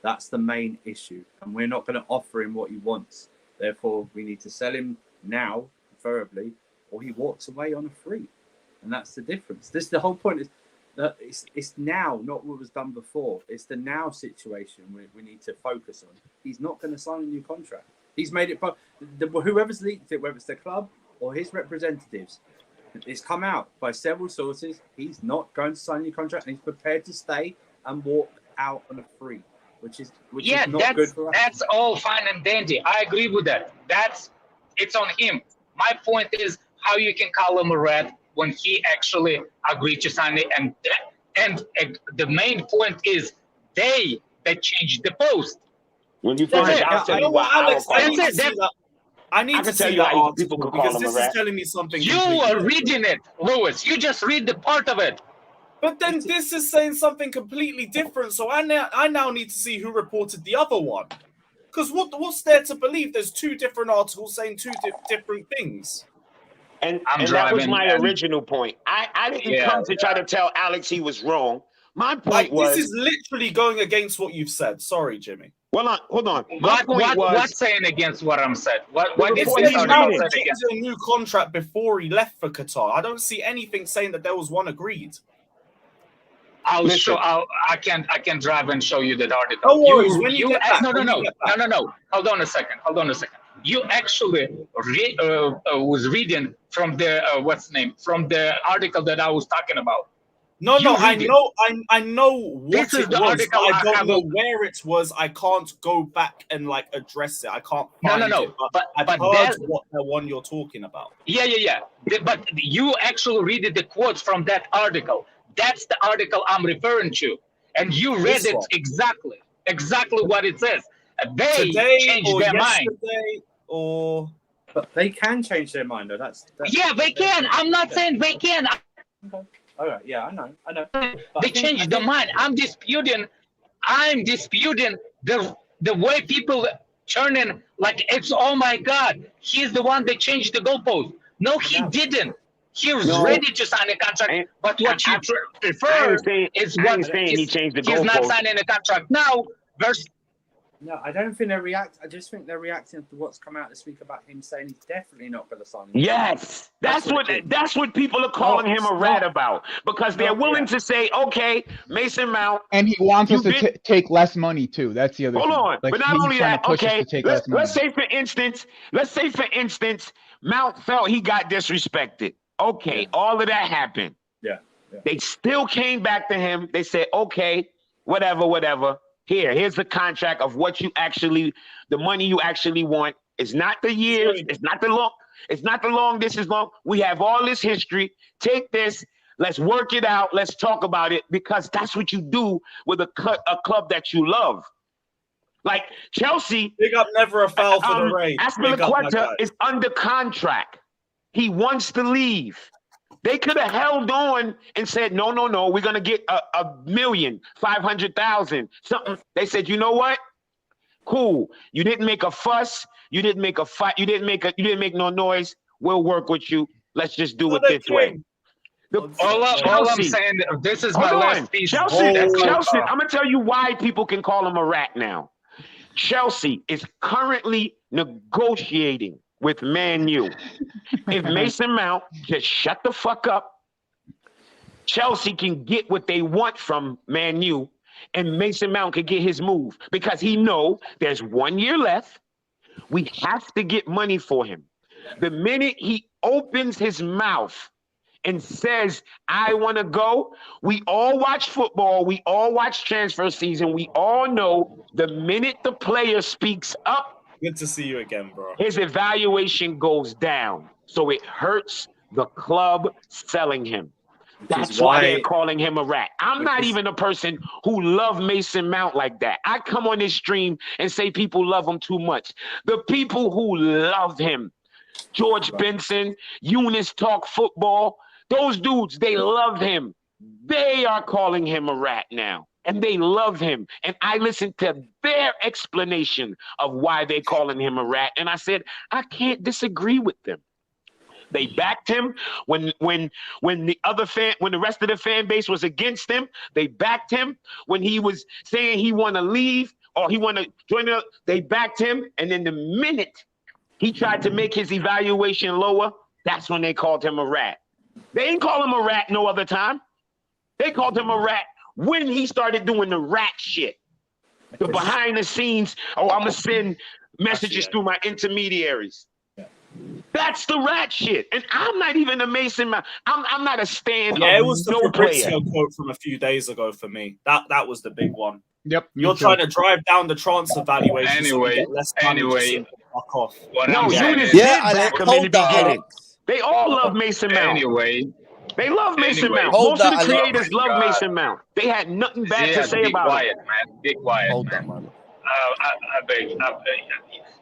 That's the main issue. And we're not going to offer him what he wants. Therefore, we need to sell him now, preferably, or he walks away on a free. And that's the difference. The whole point is that it's now, not what was done before. It's the now situation we need to focus on. He's not going to sign a new contract. He's made it, whoever's leaked it, whether it's the club or his representatives, it's come out by several sources. He's not going to sign a new contract, and he's prepared to stay and walk out on a free, which is not good for us. That's all fine and dandy. I agree with that. It's on him. My point is how you can call him a rat when he actually agreed to sign it, and the main point is that changed the post. When you finish, I'll tell you what. Alex, I need to see that article because this is telling me something. You are reading it, Lewis. You just read the part of it. But then this is saying something completely different. So I now need to see who reported the other one. Because what's there to believe? There's 2 different articles saying 2 different things. And that was my original point. I didn't come to try to tell Alex he was wrong. My point was... This is literally going against what you've said. Sorry, Jimmy. Well, hold on. What's saying against what I'm saying? What is a new contract before he left for Qatar? I don't see anything saying that there was one agreed. I can drive and show you that article. No worries. No. Hold on a second. You actually was reading from the from the article that I was talking about. No, I know what it was. I don't know where it was. I can't go back and address it. I can't find it. But I've heard what the one you're talking about. Yeah. But you actually read the quotes from that article. That's the article I'm referring to, and you read it exactly what it says. They changed their mind. But they can change their mind, though. They can. I'm not saying they can. Okay. All right. Yeah, I know. They changed their mind. I'm disputing the way people turning like it's, oh my God, he's the one that changed the goalpost. No, he didn't. He was ready to sign a contract, but what you prefer is what he changed the goalpost. He's not signing a contract now. No, I don't think they're reacting. I just think they're reacting to what's come out this week about him saying he's definitely not going to sign. Yes, that's what people are calling him a rat about, because they're willing to say, okay, Mason Mount, and he wants us to take less money too. That's the other. Hold on, but not only that. Okay, let's say for instance, Mount felt he got disrespected. Okay, all of that happened. Yeah. They still came back to him. They said, okay, whatever. Here's the contract of what you actually, the money you actually want. It's not the years. It's not the long. This is long. We have all this history. Take this. Let's work it out. Let's talk about it, because that's what you do with a club that you love. Like Chelsea. Big up, never a foul for the Rays. Aspilicueta is under contract. He wants to leave. They could have held on and said, no, we're going to get $1,500,000, something. They said, you know what? Cool. You didn't make a fuss. You didn't make a fight. You didn't make no noise. We'll work with you. Let's just do it this way. All I'm saying, this is my last piece. Chelsea, I'm going to tell you why people can call him a rat now. Chelsea is currently negotiating with Man U. If Mason Mount just shut the fuck up, Chelsea can get what they want from Man U, and Mason Mount can get his move, because he know there's 1 year left. We have to get money for him. The minute he opens his mouth and says, I want to go, we all watch football. We all watch transfer season. We all know the minute the player speaks up, good to see you again, bro. his evaluation goes down. So it hurts the club selling him. That's why they're calling him a rat. I'm not even a person who love Mason Mount like that. I come on this stream and say people love him too much. The people who love him, George Benson, Eunice Talk Football, those dudes, they love him. They are calling him a rat now. And they love him. And I listened to their explanation of why they're calling him a rat. And I said, I can't disagree with them. They backed him when the rest of the fan base was against him. They backed him when he was saying he want to leave or he want to join up. They backed him, and then the minute he tried to make his evaluation lower, that's when they called him a rat. They didn't call him a rat no other time. They called him a rat when he started doing the rat shit. The behind the scenes, I'm going to send messages through my intermediaries. That's the rat shit. And I'm not even a Mason Mount. I'm not a stand Yeah, of it was the no player. Fabrizio quote from a few days ago for me. That was the big one. Yep. You're trying to drive down the transfer valuation. Anyway, fuck off. No, Eunice Yeah, did Alex, back him in the hold that, beginning. Alex. They all love Mason Mount. Anyway, They love Mason Anyway, Mount. hold Most of that, the Alex. creators love Mason Mount. They had nothing bad to Ziad, say be about quiet, him. man. Be quiet, Hold man. that, man. I beg.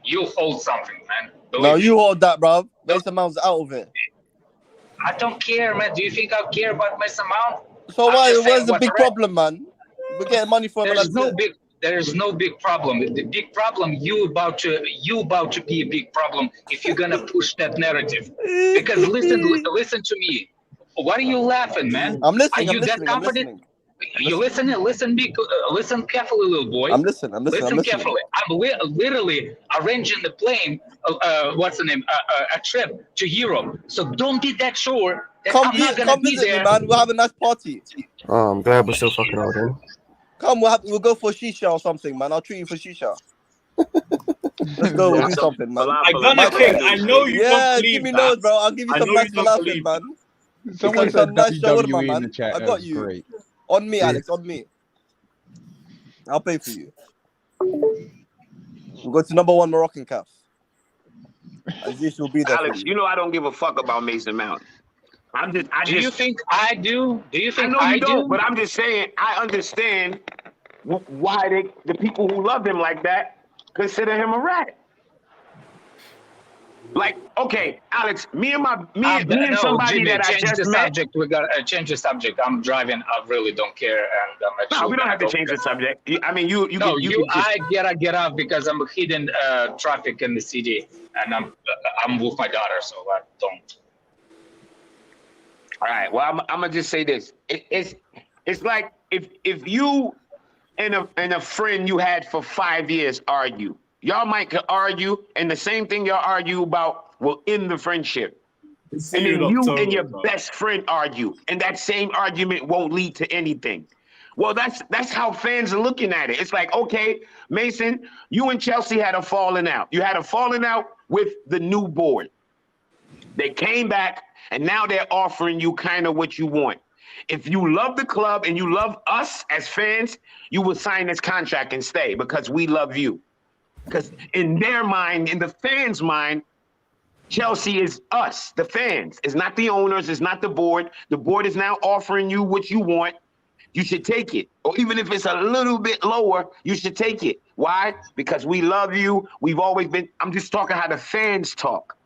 You hold something, man. Believe No, me. you hold that, bro. Mason Mount's out of it. I don't care, man. Do you think I care about Mason Mount? So I'm why? just saying Where's the what's big right. problem, man? We're getting money for him. There's no big problem. The big problem you about to be a big problem if you're gonna push that narrative. Because listen to me. What are you laughing, man? I'm listening. Are I'm you that listening. I'm confident? listening. You listen carefully, little boy. I'm listening. I'm listening. I'm listening. Carefully. I'm literally arranging the plane. What's the name? A trip to Europe. So don't be that sure that I'm not gonna be visit there. me, man. We'll have a nice party. Oh, I'm glad we're still fucking holding. Come, we'll go for shisha or something, man. I'll treat you for shisha. Let's go. We'll do something, man. I Gunner King, I know you don't Yeah, believe give me that. loads, bro. I'll give you I some know nice you don't falafel, believe man. Someone Some said nice shawarma, WWE in man. the chat. I That got was you. great. On me, Alex. On me. I'll pay for you. We'll go to number 1 Moroccan calf. Aziz will be there. Alex, for you know I don't give a fuck about Mason Mount. Do you think I do? Do you I think know I you do? don't, but I'm just saying I understand why the people who love him like that consider him a rat. Like, okay, Alex, me and somebody Jimmy, that I change just the met. subject. We got to change the subject. I'm driving. I really don't care, and I'm actually. No, we don't have to gonna change go the subject. I mean, you No, can just, I gotta get off because I'm hidden traffic in the city, and I'm with my daughter, so I don't. all right. Well, I'm gonna just say this. It's like if you and a friend you had for 5 years argue. Y'all might argue, and the same thing y'all argue about will end the friendship. And then you and your best friend argue, and that same argument won't lead to anything. Well, that's how fans are looking at it. It's like, okay, Mason, you and Chelsea had a falling out. You had a falling out with the new board. They came back, and now they're offering you kind of what you want. If you love the club and you love us as fans, you will sign this contract and stay because we love you. Because in their mind, in the fans' mind, Chelsea is us, the fans. It's not the owners. It's not the board. The board is now offering you what you want. You should take it. Or even if it's a little bit lower, you should take it. Why? Because we love you. We've always been, I'm just talking how the fans talk.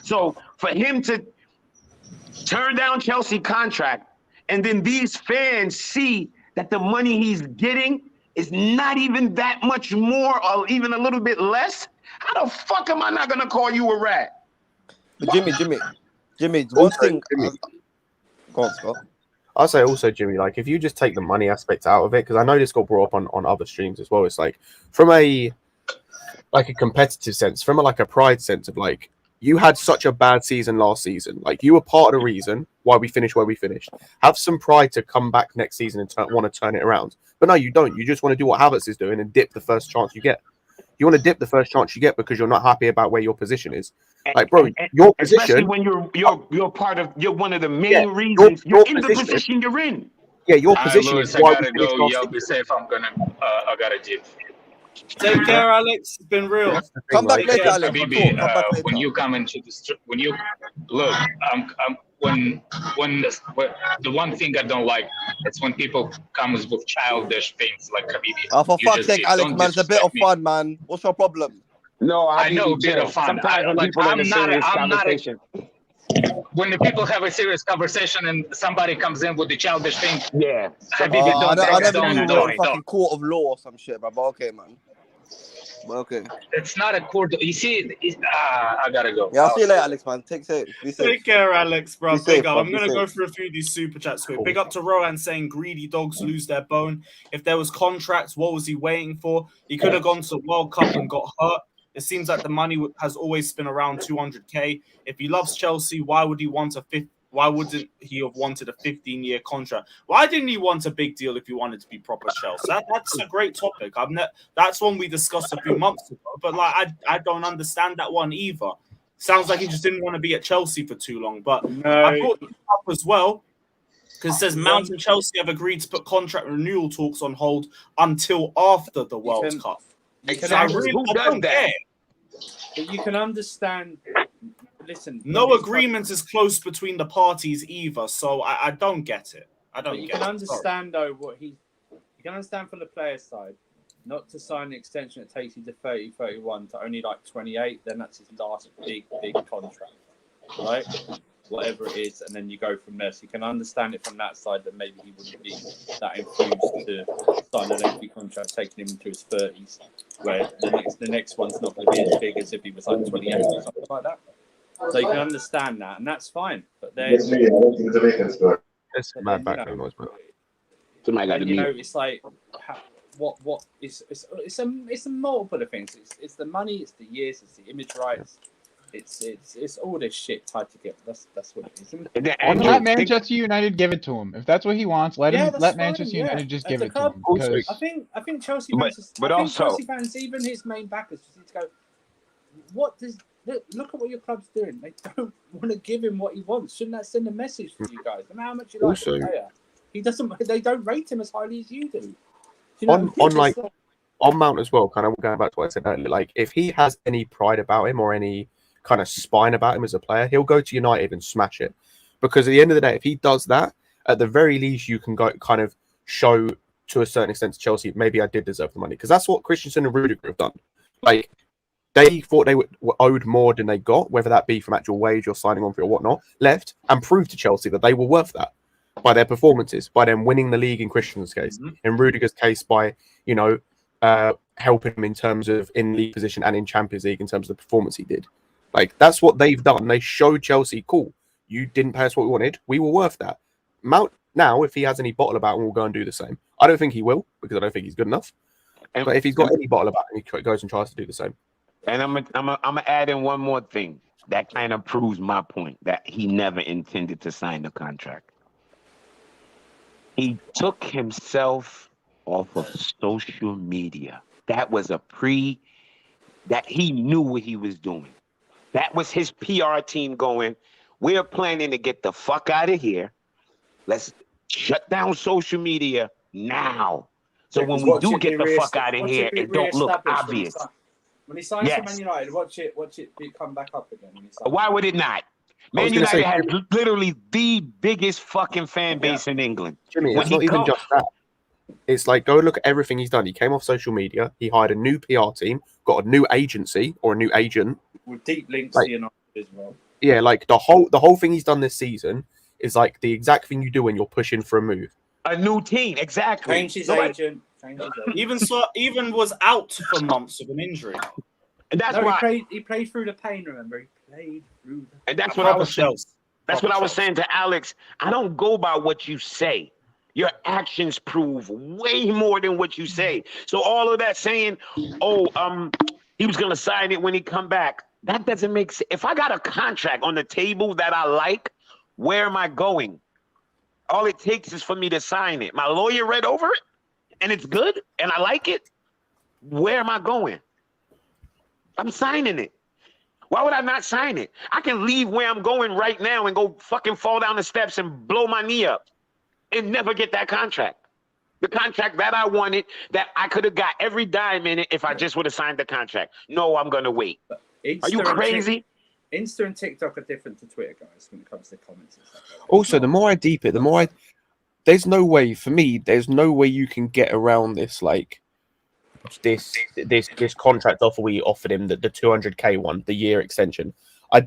So for him to turn down Chelsea contract, and then these fans see that the money he's getting is not even that much more or even a little bit less, how the fuck am I not going to call you a rat? But Jimmy, one thing. Jimmy. Go on, Scott. I'll say also, Jimmy, like if you just take the money aspect out of it, because I know this got brought up on other streams as well. It's like from a competitive sense, from a pride sense of like, you had such a bad season last season. Like you were part of the reason why we finished where we finished. Have some pride to come back next season and want to turn it around. But no, you don't. You just want to do what Havertz is doing and dip the first chance you get. You want to dip the first chance you get because you're not happy about where your position is. Like, bro, your position. Especially when you're one of the main reasons you're in the position you're in. Yeah, your position is why I gotta go. Y'all be safe. I gotta dip. Take care, Alex. It's been real. Come back later, Alex. Habibi, Come back later. when you come into when you look, when the one thing I don't like is when people comes with childish things like Habibi. Oh, for fuck's sake, Alex, man, it's a bit of fun, man. What's your problem? No, I know a bit of fun. Sometimes when people in a serious conversation. When the people have a serious conversation and somebody comes in with the childish thing, Yeah. Habibi, I never knew you were a don't. fucking court of law or some shit, bro. But okay, man. Okay. It's not a quarter. You see, I gotta go. Yeah, I'll see you later, Alex, man. Take safe. Be safe. Take care, Alex, bro. Be Big safe, up. bro. I'm Be going to go safe. through a few of these super chats quick. Big up to Rohan saying greedy dogs lose their bone. If there was contracts, what was he waiting for? He could have gone to World Cup and got hurt. It seems like the money has always been around 200K. If he loves Chelsea, why wouldn't he have wanted a 15-year contract? Why didn't he want a big deal if he wanted to be proper Chelsea? That's a great topic. That's one we discussed a few months ago, but like I don't understand that one either. Sounds like he just didn't want to be at Chelsea for too long. But I brought this up as well because it says Mount and Chelsea have agreed to put contract renewal talks on hold until after the World Cup. Exactly. Who does that? But you can understand. Listen, no agreement is close between the parties either, so I don't get it. You can understand though you can understand from the player side, not to sign an extension that takes you to 30, 31 to only like 28. Then that's his last big contract, right? Whatever it is, and then you go from there. So you can understand it from that side that maybe he wouldn't be that enthused to sign a lengthy contract taking him into his 30s, where the next one's not going to be as big as if he was like 28 or something like that. So you can understand that, and that's fine. But then It's mad background noise, man. Somebody got to you know, it's like what is it's a multiple of things. It's the money, it's the years, it's the image rights. It's all this shit tied together. That's what it is. And let Manchester United give it to him. If that's what he wants, let Manchester United just give it to him. I think Chelsea fans, Chelsea fans, even his main backers, just need to go. What does look at what your club's doing? They don't want to give him what he wants. Shouldn't that send a message to you guys? No matter how much you like the player, he doesn't. They don't rate him as highly as you do. You know, on Mount as well. Kind of going back to what I said earlier. Like if he has any pride about him or any kind of spine about him as a player, he'll go to United and smash it. Because at the end of the day, if he does that, at the very least, you can go kind of show to a certain extent to Chelsea, maybe I did deserve the money. Because that's what Christensen and Rudiger have done. Like they thought they were owed more than they got, whether that be from actual wage or signing on for or whatnot, left and proved to Chelsea that they were worth that by their performances, by them winning the league in Christensen's case, in Rudiger's case by, helping him in terms of in league position and in Champions League in terms of the performance he did. Like, that's what they've done. They showed Chelsea, cool, you didn't pay us what we wanted. We were worth that. Mount, now, if he has any bottle about him, we'll go and do the same. I don't think he will, because I don't think he's good enough. But if he's got any bottle about him, he goes and tries to do the same. And I'm gonna add in one more thing that kind of proves my point that he never intended to sign the contract. He took himself off of social media. That was that he knew what he was doing. That was his PR team going, we're planning to get the fuck out of here. Let's shut down social media now. So when we do get the fuck out of here, it don't look obvious. When he signs for Man United, watch it come back up again. Why would it not? Man United has literally the biggest fucking fan base in England. Jimmy, it's not even just that. It's like, go look at everything he's done. He came off social media. He hired a new PR team, got a new agency or a new agent. With deep links to United as well. Yeah, like the whole thing he's done this season is like the exact thing you do when you're pushing for a move. A new team, exactly. Change his agent. Even was out for months of an injury. And that's why he played through the pain. Remember, he played through. And that's what I was saying. That's what I was saying to Alex. I don't go by what you say. Your actions prove way more than what you say. So all of that saying, he was gonna sign it when he come back. That doesn't make sense. If I got a contract on the table that I like, where am I going? All it takes is for me to sign it. My lawyer read over it, and it's good, and I like it. Where am I going? I'm signing it. Why would I not sign it? I can leave where I'm going right now and go fucking fall down the steps and blow my knee up and never get that contract. The contract that I wanted, that I could have got every dime in it if I just would have signed the contract. No, I'm going to wait. Are you crazy? Insta and TikTok are different to Twitter, guys, when it comes to comments and stuff. Also, the more I deep it, there's no way, for me, there's no way you can get around this, like, this contract offer we offered him, the 200K one, the year extension. I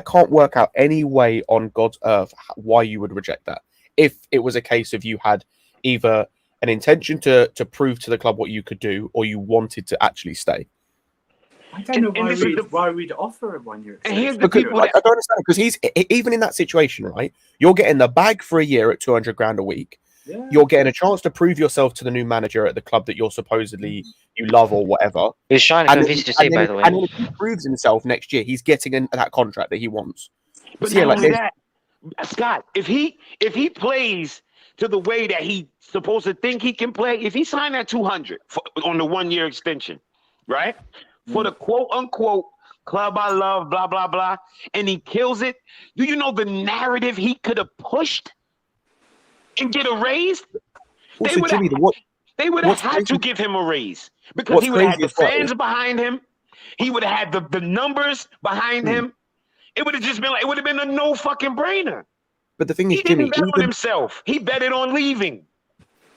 can't work out any way on God's earth why you would reject that. If it was a case of you had either an intention to prove to the club what you could do, or you wanted to actually stay. I don't know why we'd offer a 1 year extension. And here's the people I don't understand, because he's even in that situation, right? You're getting the bag for a year at 200 grand a week. Yeah. You're getting a chance to prove yourself to the new manager at the club that you're supposedly you love or whatever. He's trying to convince you to stay, by the way. And then if he proves himself next year, he's getting that contract that he wants. But So, not only that, Scott, if he plays to the way that he's supposed to think he can play, if he signed that 200 on the 1 year extension, right? For the quote unquote club I love, blah, blah, blah, and he kills it, do you know the narrative he could have pushed and get a raise? Also, They would have had to give him a raise because he would have had the fans behind him. He would have had the numbers behind him. It would have just been it would have been a no fucking brainer. But the thing is, he didn't bet on himself. He betted on leaving.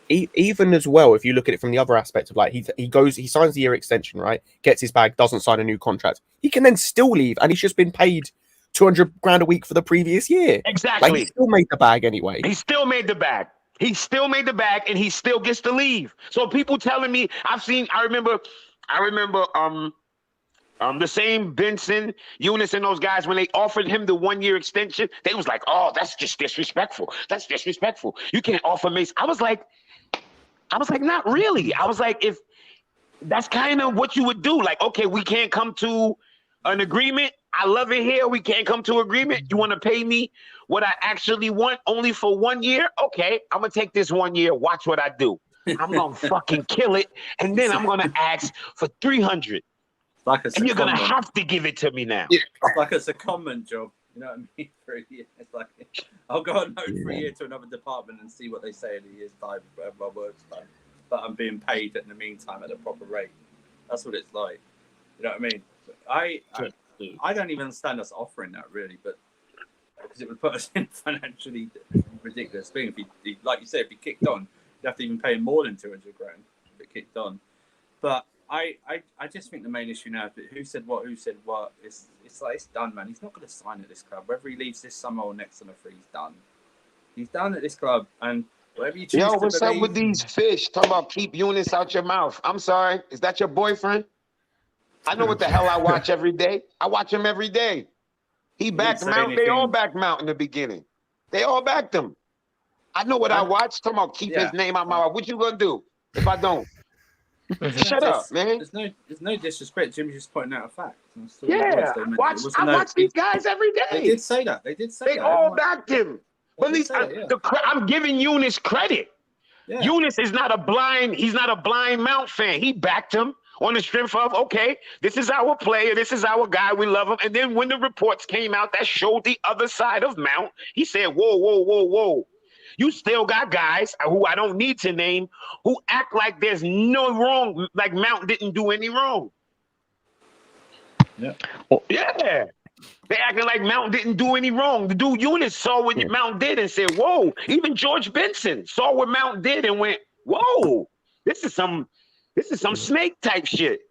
Even as well, if you look at it from the other aspect of he signs the year extension, right? Gets his bag, doesn't sign a new contract. He can then still leave, and he's just been paid 200 grand a week for the previous year. Exactly. He still made the bag anyway. He still made the bag. He still made the bag, and he still gets to leave. So people telling me, I remember the same Benson, Eunice, and those guys, when they offered him the 1 year extension, they was like, "Oh, that's just disrespectful. That's disrespectful. You can't offer Mason." I was like, not really. I was like, if that's kind of what you would do, okay, we can't come to an agreement. I love it here. We can't come to agreement. You want to pay me what I actually want only for 1 year? Okay, I'm going to take this 1 year. Watch what I do. I'm going to fucking kill it. And then I'm going to ask for 300. And you're going to have to give it to me now. Yeah. It's like a secondment job. You know what I mean? For a year. It's like, I'll go on note for a year to another department and see what they say in a year's time, whatever my work's done. But I'm being paid in the meantime at a proper rate. That's what it's like. You know what I mean? I don't even understand us offering that really, but because it would put us in financially ridiculous thing. If he, like you said, if he kicked on, you'd have to even pay him more than 200 grand if it kicked on. But I just think the main issue now is that who said what. It's like, it's done, man. He's not going to sign at this club. Whether he leaves this summer or next summer free, he's done. He's done at this club, and whatever you choose. Yo, what's up with these fish? Talking about keep Eunice out your mouth. I'm sorry. Is that your boyfriend? I know what the hell I watch every day. I watch him every day. He backed Mount. They all backed Mount in the beginning. They all backed him. I know what I watch. Talking about keep his name out my mouth. What you gonna do if I don't? Shut up, man. There's no disrespect. Jimmy's just pointing out a fact. Yeah, I watch these guys every day. They did say that. They all backed him. But at least I'm giving Eunice credit. Yeah. Eunice is not a blind. He's not a blind Mount fan. He backed him on the strength of, okay, this is our player, this is our guy, we love him. And then when the reports came out that showed the other side of Mount, he said, whoa. You still got guys who I don't need to name who act like there's no wrong, like Mount didn't do any wrong. Yeah. Yeah. They acting like Mount didn't do any wrong. The dude Eunice saw what Mount did and said, whoa. Even George Benson saw what Mount did and went, whoa, this is some snake type shit.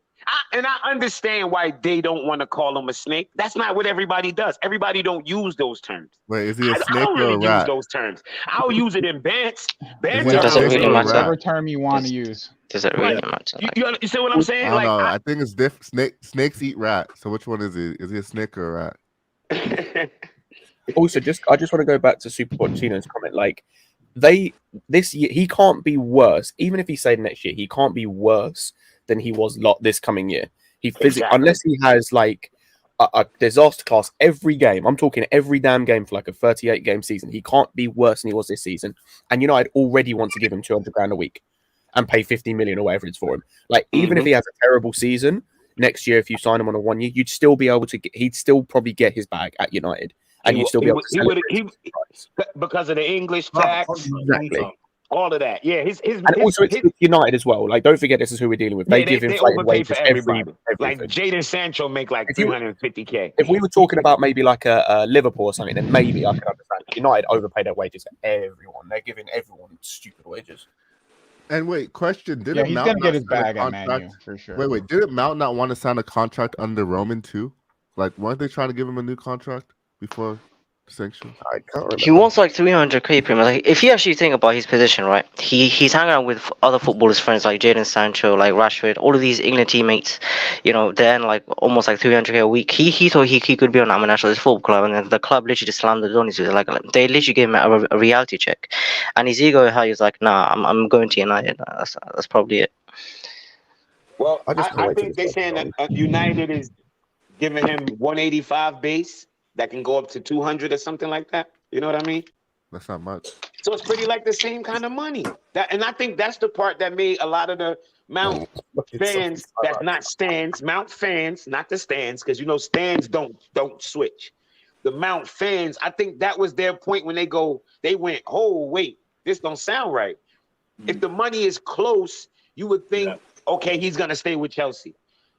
And I understand why they don't want to call him a snake. That's not what everybody does. Everybody don't use those terms. Wait, is he a snake I don't or really a rat? use those terms. I'll use it in Bant's. It doesn't really matter. Whatever term you want to use. Does it really matter? You see what I'm saying? I don't know. I think it's different. Snakes eat rat. So which one is he? Is he a snake or a rat? Also, I just want to go back to Super Pochettino's comment. This year he can't be worse. Even if he stayed next year, he can't be worse than he was this coming year. He unless he has a disaster class every game. I'm talking every damn game for a 38 game season. He can't be worse than he was this season. And I'd already want to give him 200 grand a week and pay 50 million or whatever it's for him. Even if he has a terrible season next year, if you sign him on a 1 year, you'd still be able to. He'd still probably get his bag at United, and you'd still be able to. Because of the English tax, exactly. All of that, yeah. Also it's United as well. Don't forget this is who we're dealing with. They give him wages for everybody. Jadon Sancho make 350K. If we were talking about maybe a Liverpool or something, then maybe I could understand. United overpay their wages for everyone. They're giving everyone stupid wages. And wait, question: he's gonna get his bag at Man U for sure. Wait, didn't Mount not want to sign a contract under Roman too? Weren't they trying to give him a new contract before Sanction. I can't remember. He wants like 300k premium. Like, if you actually think about his position, right? He's hanging out with other footballers' friends like Jadon Sancho, like Rashford, all of these England teammates. You know, they're in like almost like 300k a week. He thought he could be on a nationalist football club, and then the club literally just slammed the door into it. Like they literally gave him a reality check, and his ego, how he's like, nah, I'm going to United. That's probably it. Well, I just can't I wait till think this they're saying goes that United is giving him 185 base that can go up to 200 or something like that. You know what I mean? That's not much. So it's pretty like the same kind of money. And I think that's the part that made a lot of the Mount fans that's not stands, Mount fans, not the stands, because you know stands don't switch. The Mount fans, I think that was their point when they went, oh wait, this don't sound right. If the money is close, you would think, okay, he's gonna stay with Chelsea.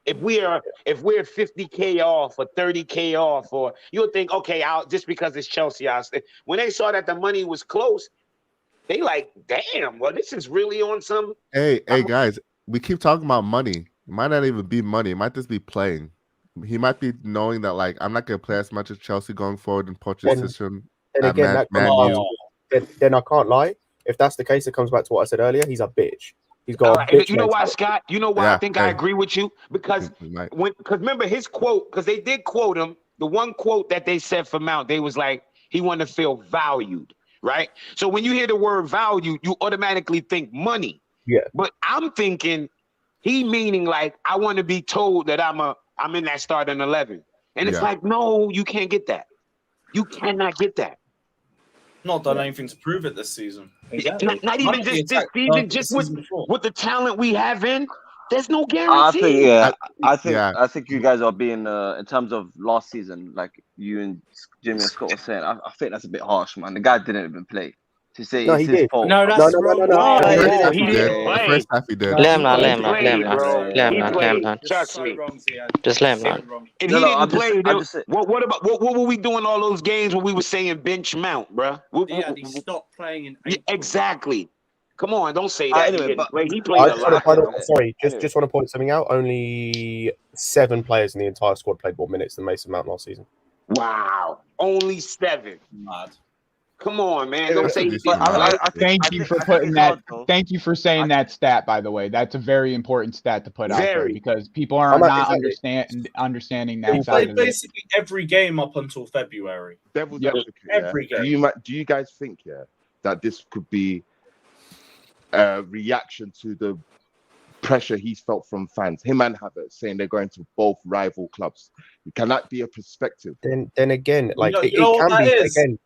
If we're 50k off or 30k off, or you'll think, okay, just because it's Chelsea, I'll stay. When they saw that the money was close, they like, damn, well, this is really on some. Hey, guys, we keep talking about money. It might not even be money. It might just be playing. He might be knowing that, like, I'm not going to play as much as Chelsea going forward in Poch's system. And again, then I can't lie. If that's the case, it comes back to what I said earlier. He's a bitch. He's got. You know why, Scott? You know why I think I agree with you? Because remember his quote, because they did quote him. The one quote that they said for Mount, they was like, he wanted to feel valued, right? So when you hear the word value, you automatically think money. Yeah. But I'm thinking he meaning like, I want to be told that I'm in that starting 11. And it's like, no, you can't get that. You cannot get that. Not done anything to prove it this season. Exactly. Not even just this season, just with the talent we have in. There's no guarantee. I think you guys are being in terms of last season, like you and Jimmy and Scott were saying. I think that's a bit harsh, man. The guy didn't even play. To say it's his fault. No, that's wrong. No, he didn't play. The first half he did. Let him down. Trust me. Just let him down. If he didn't play, what were we doing all those games when we were saying bench Mount, bro? He stopped playing in April. Exactly. Come on, don't say that. Anyway, he played a lot. Sorry, just want to point something out. Only 7 players in the entire squad played more minutes than Mason Mount last season. Wow, only 7. Mad. Come on, man. Don't say Thank you for putting that. Thank you for saying that stat. By the way, that's a very important stat to put out there because people are not understanding that. He played basically every game up until February. Every game. Do you guys think that this could be a reaction to the pressure he's felt from fans? Him and Havertz saying they're going to both rival clubs. Can that be a perspective? Then again, like it can be again.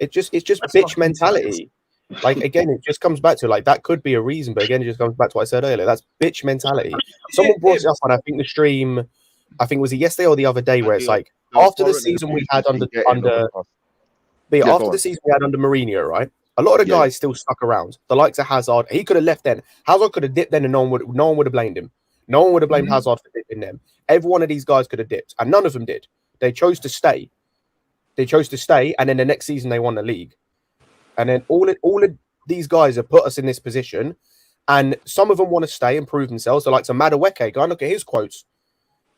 It's just bitch mentality. Like again, it just comes back to like that could be a reason, but again, it just comes back to what I said earlier. That's bitch mentality. Someone brought it up on I think the stream. I think was it yesterday or the other day where it's like after the season we had under Mourinho, right? A lot of the guys still stuck around. The likes of Hazard, he could have left then. Hazard could have dipped then, and no one would have blamed him. No one would have blamed Hazard for dipping them. Every one of these guys could have dipped, and none of them did. They chose to stay. And then the next season they won the league. And then all of these guys have put us in this position, and some of them want to stay and prove themselves. They're like some Madueke. Go and look at his quotes.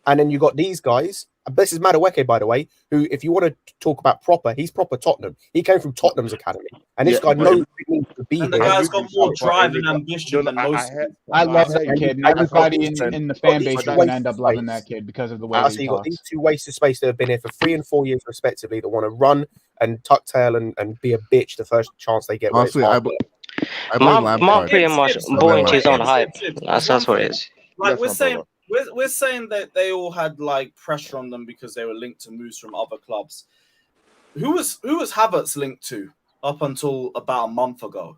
And then you got these guys. This is Madueke, by the way, who, if you want to talk about proper, he's proper Tottenham. He came from Tottenham's academy. And this guy knows what it means to be here. And the guy's got more drive and ambition than most. I love that kid. And everybody in the fan base is going to end up loving that kid because of the way he you talks. got these 2 wastes of space that have been here for 3 and 4 years, respectively, that want to run and tuck tail and be a bitch the first chance they get. Honestly, Mark pretty much bought into his own hype. That's what it is. Like we're saying that they all had like pressure on them because they were linked to moves from other clubs. Who was Havertz linked to up until about a month ago?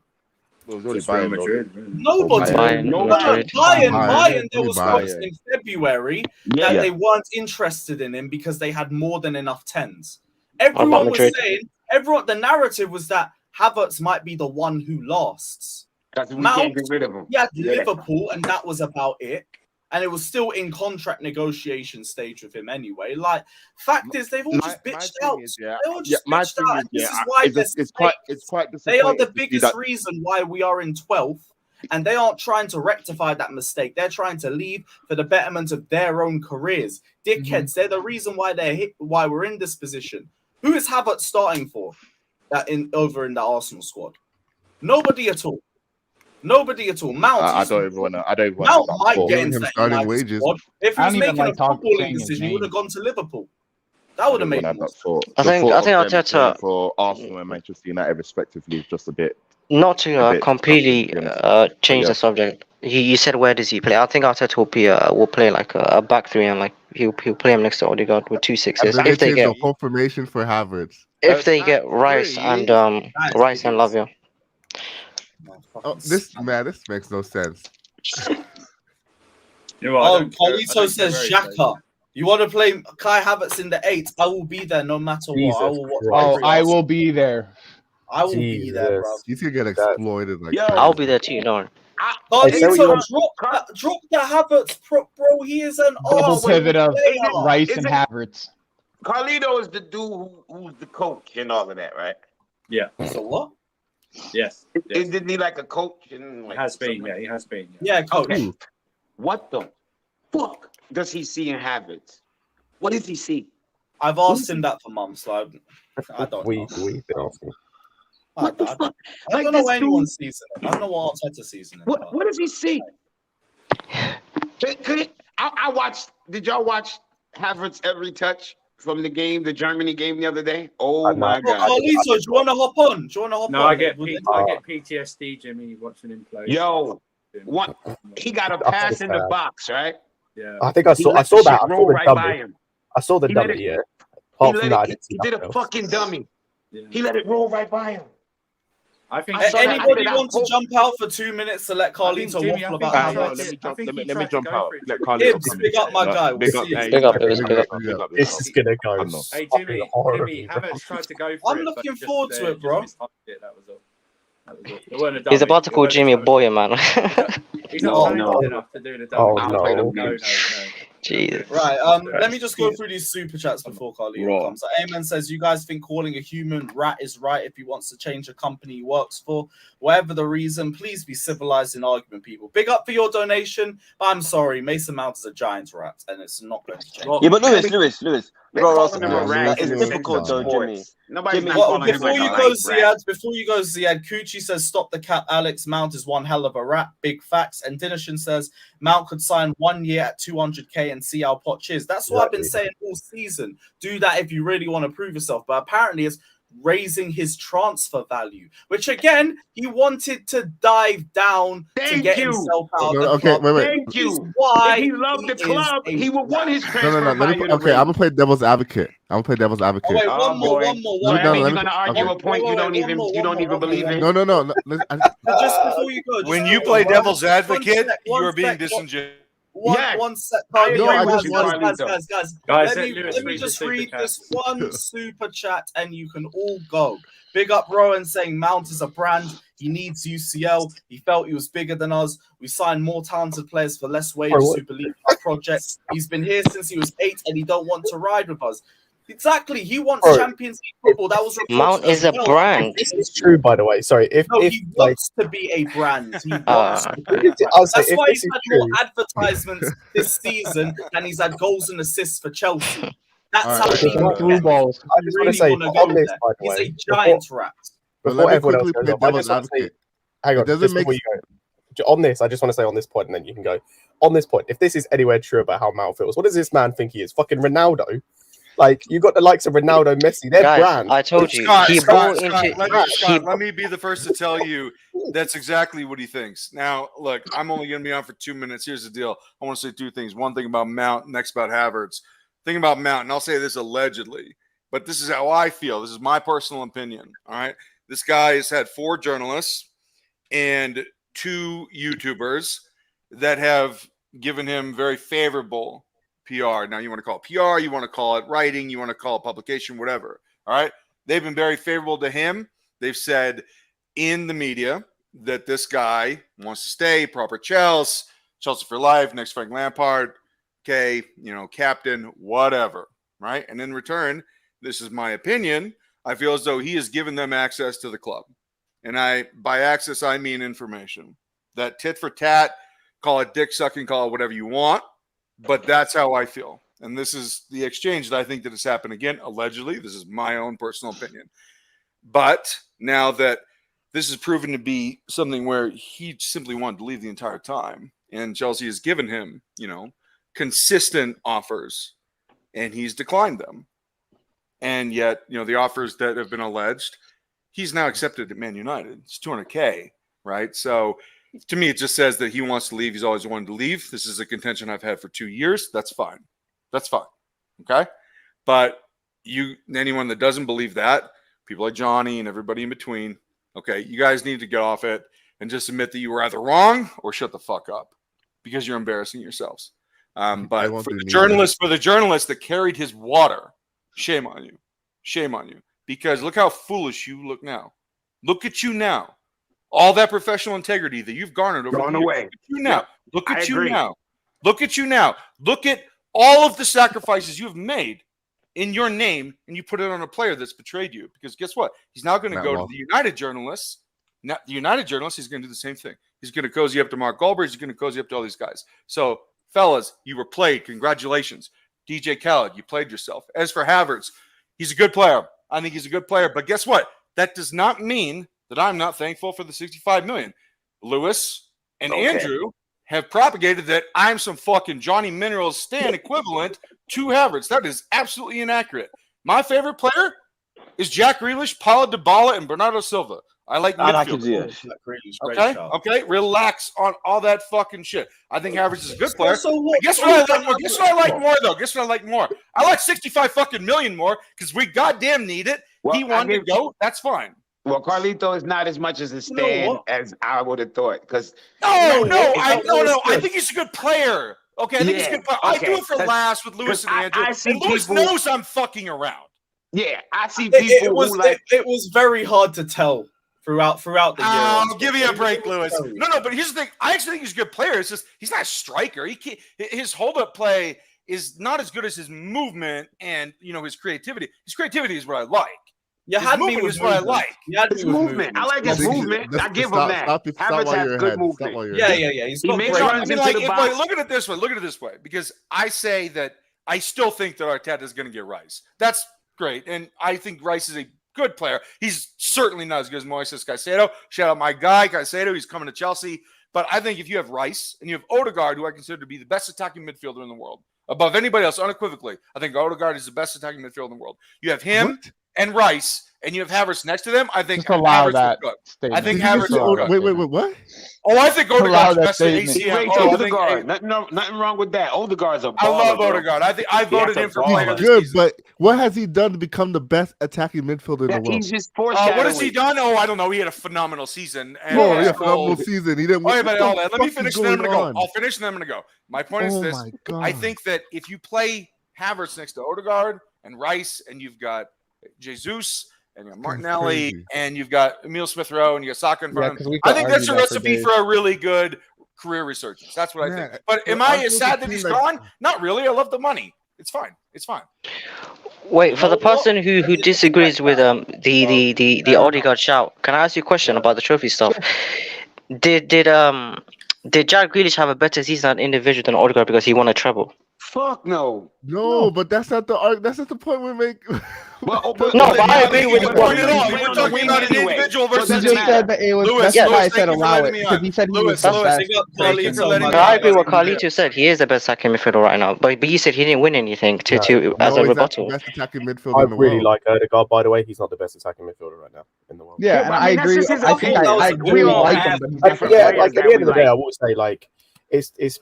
It was already Bayern Madrid. Nobody. Bayern. There was talks in February that they weren't interested in him because they had more than enough 10s. Everyone was saying. The narrative was that Havertz might be the one who lasts. Because we can't get rid of him. He had Liverpool, and that was about it. And it was still in contract negotiation stage with him anyway. Like, fact is, they've all just bitched out. They all just bitched out. And this is why it's quite they are the biggest reason why we are in 12th. And they aren't trying to rectify that mistake. They're trying to leave for the betterment of their own careers. Dickheads, they're the reason why why we're in this position. Who is Havertz starting for? Over in the Arsenal squad? Nobody at all. Nobody at all. Mount. I don't even want to. Mount might get Giving into him that starting United wages. squad. If he I was don't even making a like footballing saying his decision, he would have name. gone to Liverpool. That would have made more sense. I think Arteta for Arsenal and Manchester United respectively is just a bit. Not to completely change yeah. the subject. You said where does he play? I think Arteta will play like a back three and like he'll play him next to Odegaard with 2 6s. And then they change the whole formation for Havertz. If they get Rice and Lavia. Oh, this makes no sense. Carlito says Xhaka. You want to play Kai Havertz in the 8? I will be there no matter what. I will watch. I will be there. I will be there, bro. He's gonna get exploited like crazy. I'll be there too, no. Carlito, drop the Havertz, bro. He is an double pivot of Rice and Havertz. Carlito is the dude who's the coach and all of that, right? Yeah. So what? Yes. Isn't he like a coach? And like has been, yeah, he has been. Yeah, coach. Okay. What the fuck does he see in Havertz? What does he see? I've asked him that for months, so I don't know. We've been asking. I don't know what anyone sees in him. I don't know what Arteta sees in him. What does he see? I watched. Did y'all watch Havertz every touch from the game, the Germany game the other day? Oh my God! Carlito, do you want to hop on? Do you want to hop on? No, I get PTSD, Jimmy, watching him play. Yo, what? He got a pass in the box, right? Yeah. I think I saw that. I saw the dummy. Yeah. He did a fucking dummy. Yeah. He let it roll right by him. I think anybody want to jump out for 2 minutes to let Carlito waffle about Havertz? Let me jump out. Let Carlito come in. Big up my guy. Big up. This is gonna go. Hey Jimmy, Havertz tried to go for I'm looking forward to it, bro. That was all. He's about to call Jimmy a boy, man. He's not talented enough to do the double. No. Jesus. Right, let me just go through these super chats before Carlito comes. Amen says, you guys think calling a human rat is right if he wants to change a company he works for? Whatever the reason, please be civilized in argument, people. Big up for your donation. I'm sorry, Mason Mount is a giant rat, and it's not going to change. Yeah, but Lewis. Bro, it's difficult though, Jimmy. Before you go, Ziad, Coochie says, stop the cap, Alex. Mount is one hell of a rat. Big facts. And Dinishan says, Mount could sign 1 year at 200k and see how Poch is. That's what I've been saying all season. Do that if you really want to prove yourself. But apparently it's raising his transfer value, which again, he wanted to dive down to get himself out of the club. Thank you. Why if he loved the club, he would want his transfer value. I'm gonna play devil's advocate. Oh, wait, one more. You're gonna argue a point you don't even believe in. No. Just before you go, when you play devil's advocate, you are being disingenuous. One sec. Guys, let me just read this one super chat and you can all go. Big up Rowan saying Mount is a brand. He needs UCL. He felt he was bigger than us. We signed more talented players for less wages who believe in our project. He's been here since he was 8 and he don't want to ride with us. Exactly. He wants Champions League football. That was Mount is a brand. This is true, by the way. Sorry. He wants to be a brand. He wants to be That's why he's had more advertisements this season than he's had goals and assists for Chelsea. That's how he through balls. I just want to say on this, by the way, he's a giant rat. Before everyone else goes off, I just want to say, hang on, just before you go. On this, I just want to say on this point, and then you can go. On this point, if this is anywhere true about how Mount feels, what does this man think he is? Fucking Ronaldo? Like, you got the likes of Ronaldo, Messi, they're brand. I told you. Scott, let me be the first to tell you that's exactly what he thinks. Now, look, I'm only going to be on for 2 minutes. Here's the deal. I want to say 2 things. One thing about Mount, next about Havertz. Thing about Mount, and I'll say this allegedly, but this is how I feel. This is my personal opinion, all right? This guy has had 4 journalists and 2 YouTubers that have given him very favorable PR. Now, you want to call it PR, you want to call it writing, you want to call it publication, whatever. All right. They've been very favorable to him. They've said in the media that this guy wants to stay, proper Chelsea for life, next Frank Lampard, okay, captain, whatever. Right. And in return, this is my opinion, I feel as though he has given them access to the club. And by access, I mean information. That tit for tat, call it dick sucking, call it whatever you want. But that's how I feel. and this is the exchange that I think that has happened again, allegedly. This is my own personal opinion. But now that this is proven to be something where he simply wanted to leave the entire time, and Chelsea has given him, consistent offers, and he's declined them. And yet, the offers that have been alleged, he's now accepted at Man United. It's $200K, right? So to me, it just says that he wants to leave. He's always wanted to leave. This is a contention I've had for 2 years. That's fine. That's fine. Okay. But anyone that doesn't believe that, people like Johnny and everybody in between, okay, you guys need to get off it and just admit that you were either wrong or shut the fuck up because you're embarrassing yourselves. But for the journalist that carried his water, shame on you. Shame on you. Because look how foolish you look now. Look at you now. All that professional integrity that you've garnered over the years. Look at you now. Look at you now. Look at all of the sacrifices you've made in your name, and you put it on a player that's betrayed you. Because guess what? He's now going to go to the United journalists. Not the United journalists. He's going to do the same thing. He's going to cozy up to Mark Goldberg. He's going to cozy up to all these guys. So, fellas, you were played. Congratulations. DJ Khaled, you played yourself. As for Havertz, he's a good player. I think he's a good player. But guess what? That does not mean that I'm not thankful for the $65 million. Lewis and Andrew have propagated that I'm some fucking Johnny Minerals Stan equivalent to Havertz. That is absolutely inaccurate. My favorite player is Jack Grealish, Paulo Dybala, and Bernardo Silva. I like midfield. Okay, relax on all that fucking shit. I think Havertz is a good player. Guess what I like more, though? Guess what I like more? I like 65 fucking million more because we goddamn need it. He wanted to go. That's fine. Well, Carlito is not as much as a stand as I would have thought. Because I think he's a good player. Okay, I think he's a good player. I do it for last with Lewis and Andrew. And Lewis knows I'm fucking around. Yeah, I see people it was very hard to tell throughout the year. Oh, give me a break, Lewis. No, but here's the thing. I actually think he's a good player. It's just he's not a striker. His hold-up play is not as good as his movement and his creativity. His creativity is what I like. You had me with what I like. His movement. I like his movement. I give him that. Havertz has good movement. Yeah. He's got great. Look at it this way. Look at it this way. Because I say that I still think that Arteta is going to get Rice. That's great. And I think Rice is a good player. He's certainly not as good as Moises Caicedo. Shout out my guy, Caicedo. He's coming to Chelsea. But I think if you have Rice and you have Odegaard, who I consider to be the best attacking midfielder in the world, above anybody else, unequivocally, I think Odegaard is the best attacking midfielder in the world. You have him and Rice, and you have Havertz next to them. I think Havertz that statement. I think Havertz Wait, what? Oh, I think Odegaard's best at ACM. Odegaard. Nothing wrong with that. Odegaard's a baller. I love Odegaard. I think I voted him for player of the good, season. but what has he done to become the best attacking midfielder in the world? He's just what has he done? Oh, I don't know. He had a phenomenal season. Phenomenal season. He didn't. Wait, but let me finish, and then I'm going to go. I'll finish, and then I'm going to go. My point is this. I think that if you play Havertz next to Odegaard and Rice, and you've got Jesus, and you got Martinelli, and you've got Emile Smith-Rowe, and you got Saka in front of him. I think that's a recipe for a really good career resurgence. That's what I think. But am I sad that he's gone? Not really. I love the money. It's fine. It's fine. Wait, for the person who disagrees with the Odegaard shout, can I ask you a question about the trophy stuff? Did Jack Grealish have a better season as an individual than Odegaard because he won a treble? Fuck no. No, but that's not the point we make. But I agree with the point at all. We're talking about an individual versus he just said that it was. That's why I said allow it because he said he was the best. I agree with what Carlito said. He is the best attacking midfielder right now. But he said he didn't win anything as a rebuttal. Best attacking midfielder in the really world. like Odegaard, by the way. He's not the best attacking midfielder right now in the world. Yeah, and I agree. I think I really like him. Like at the end of the day, I will say it's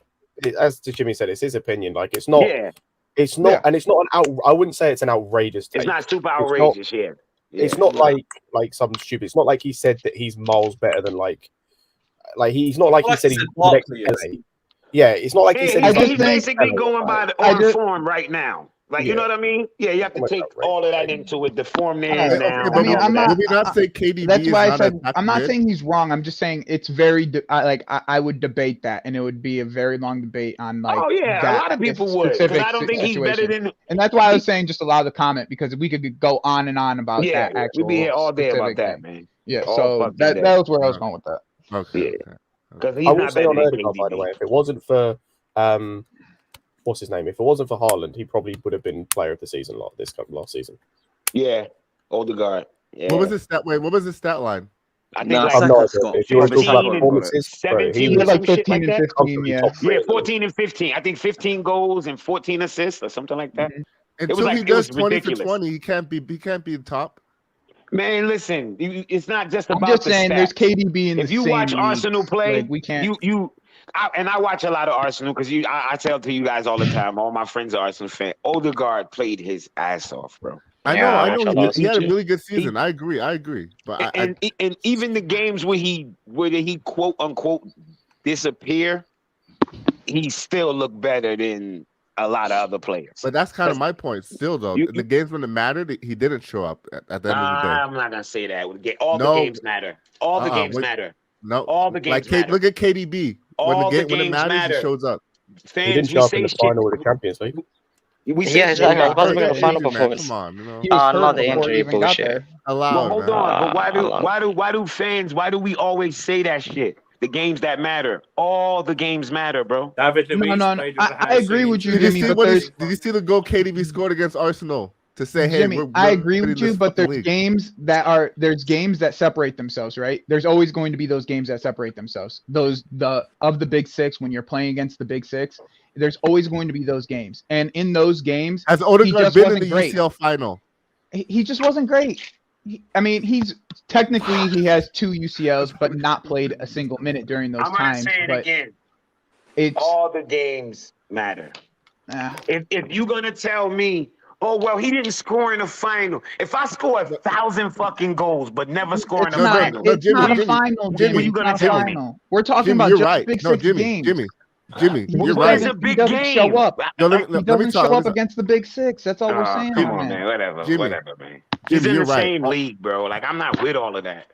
as Jimmy said, it's his opinion. Like it's not. Yeah. It's not, and it's not an I wouldn't say it's an outrageous take. It's not super outrageous, It's not like something stupid. It's not like he said that he's miles better than like he's not like he said he's next to LA. Yeah, it's not like he said he's basically going by the form right now. Like, you know what I mean? Yeah, you have to take all of that into it. The form there is now. I mean, did we not say KDB? That's why I said I'm not saying he's wrong. I'm just saying it's very I would debate that, and it would be a very long debate on like. Oh yeah, a lot of people would. Because I don't think he's better than. And that's why I was saying just allow the comment because we could go on and on about that. Yeah, we'd be here all day about that, man. Yeah, so that was where I was going with that. Okay. Because I would say on Odegaard, by the way, if it wasn't for what's his name? If it wasn't for Haaland, he probably would have been player of the season last season. Yeah, Odegaard. Yeah. What was his stat? Wait, what was his stat line? I think like if you want to talk about performances, 17 he had like some shit 15 and that. 15, yeah. Yeah, 14 and 15. I think 15 goals and 14 assists or something like that. Until he does 20 for 20, he can't be the top. Man, listen, it's not just I'm about just the saying, stats. there's KDB in the If you same watch league, Arsenal play, like, we can't. I watch a lot of Arsenal because I tell to you guys all the time. All my friends are Arsenal fans. Odegaard played his ass off, bro. I know. He had a really good season. I agree. But and even the games where he quote unquote disappear, he still looked better than a lot of other players. But that's kind of my point. Still, though, the games when it mattered, he didn't show up at the end of the day. I'm not gonna say that. All the games matter. All the games matter. No, all the games matter. Look at KDB. When it matters, he shows up. Fans, he didn't show up in the final of the Champions League. Exactly. I was about to bring the final performance. Come on, not the injury bullshit. Well, hold on, but why do fans? Why do we always say that shit? The games that matter, all the games matter, bro. David, no. I agree with you, Jimmy. Did you see the goal KDB scored against Arsenal to say, "Hey, Jimmy, I agree with you, but there's games that separate themselves, right? There's always going to be those games that separate themselves. Of the big six, when you're playing against the big six, there's always going to be those games. And in those games, has Odegaard been in the UCL final? He just wasn't great. He has 2 UCLs, but not played a single minute during those times. I'm gonna say it again. All the games matter. If you're gonna tell me, oh well, he didn't score in the final. If I score 1,000 fucking goals but never score in the final, it's not a final, Jimmy. What are you gonna tell me? We're talking about just big six games. Jimmy, you're right. It's a big game. Show up. No, he doesn't show up against the big six. That's all we're saying. Come on, man. Whatever, man. He's in the same league, bro. Like, I'm not with all of that.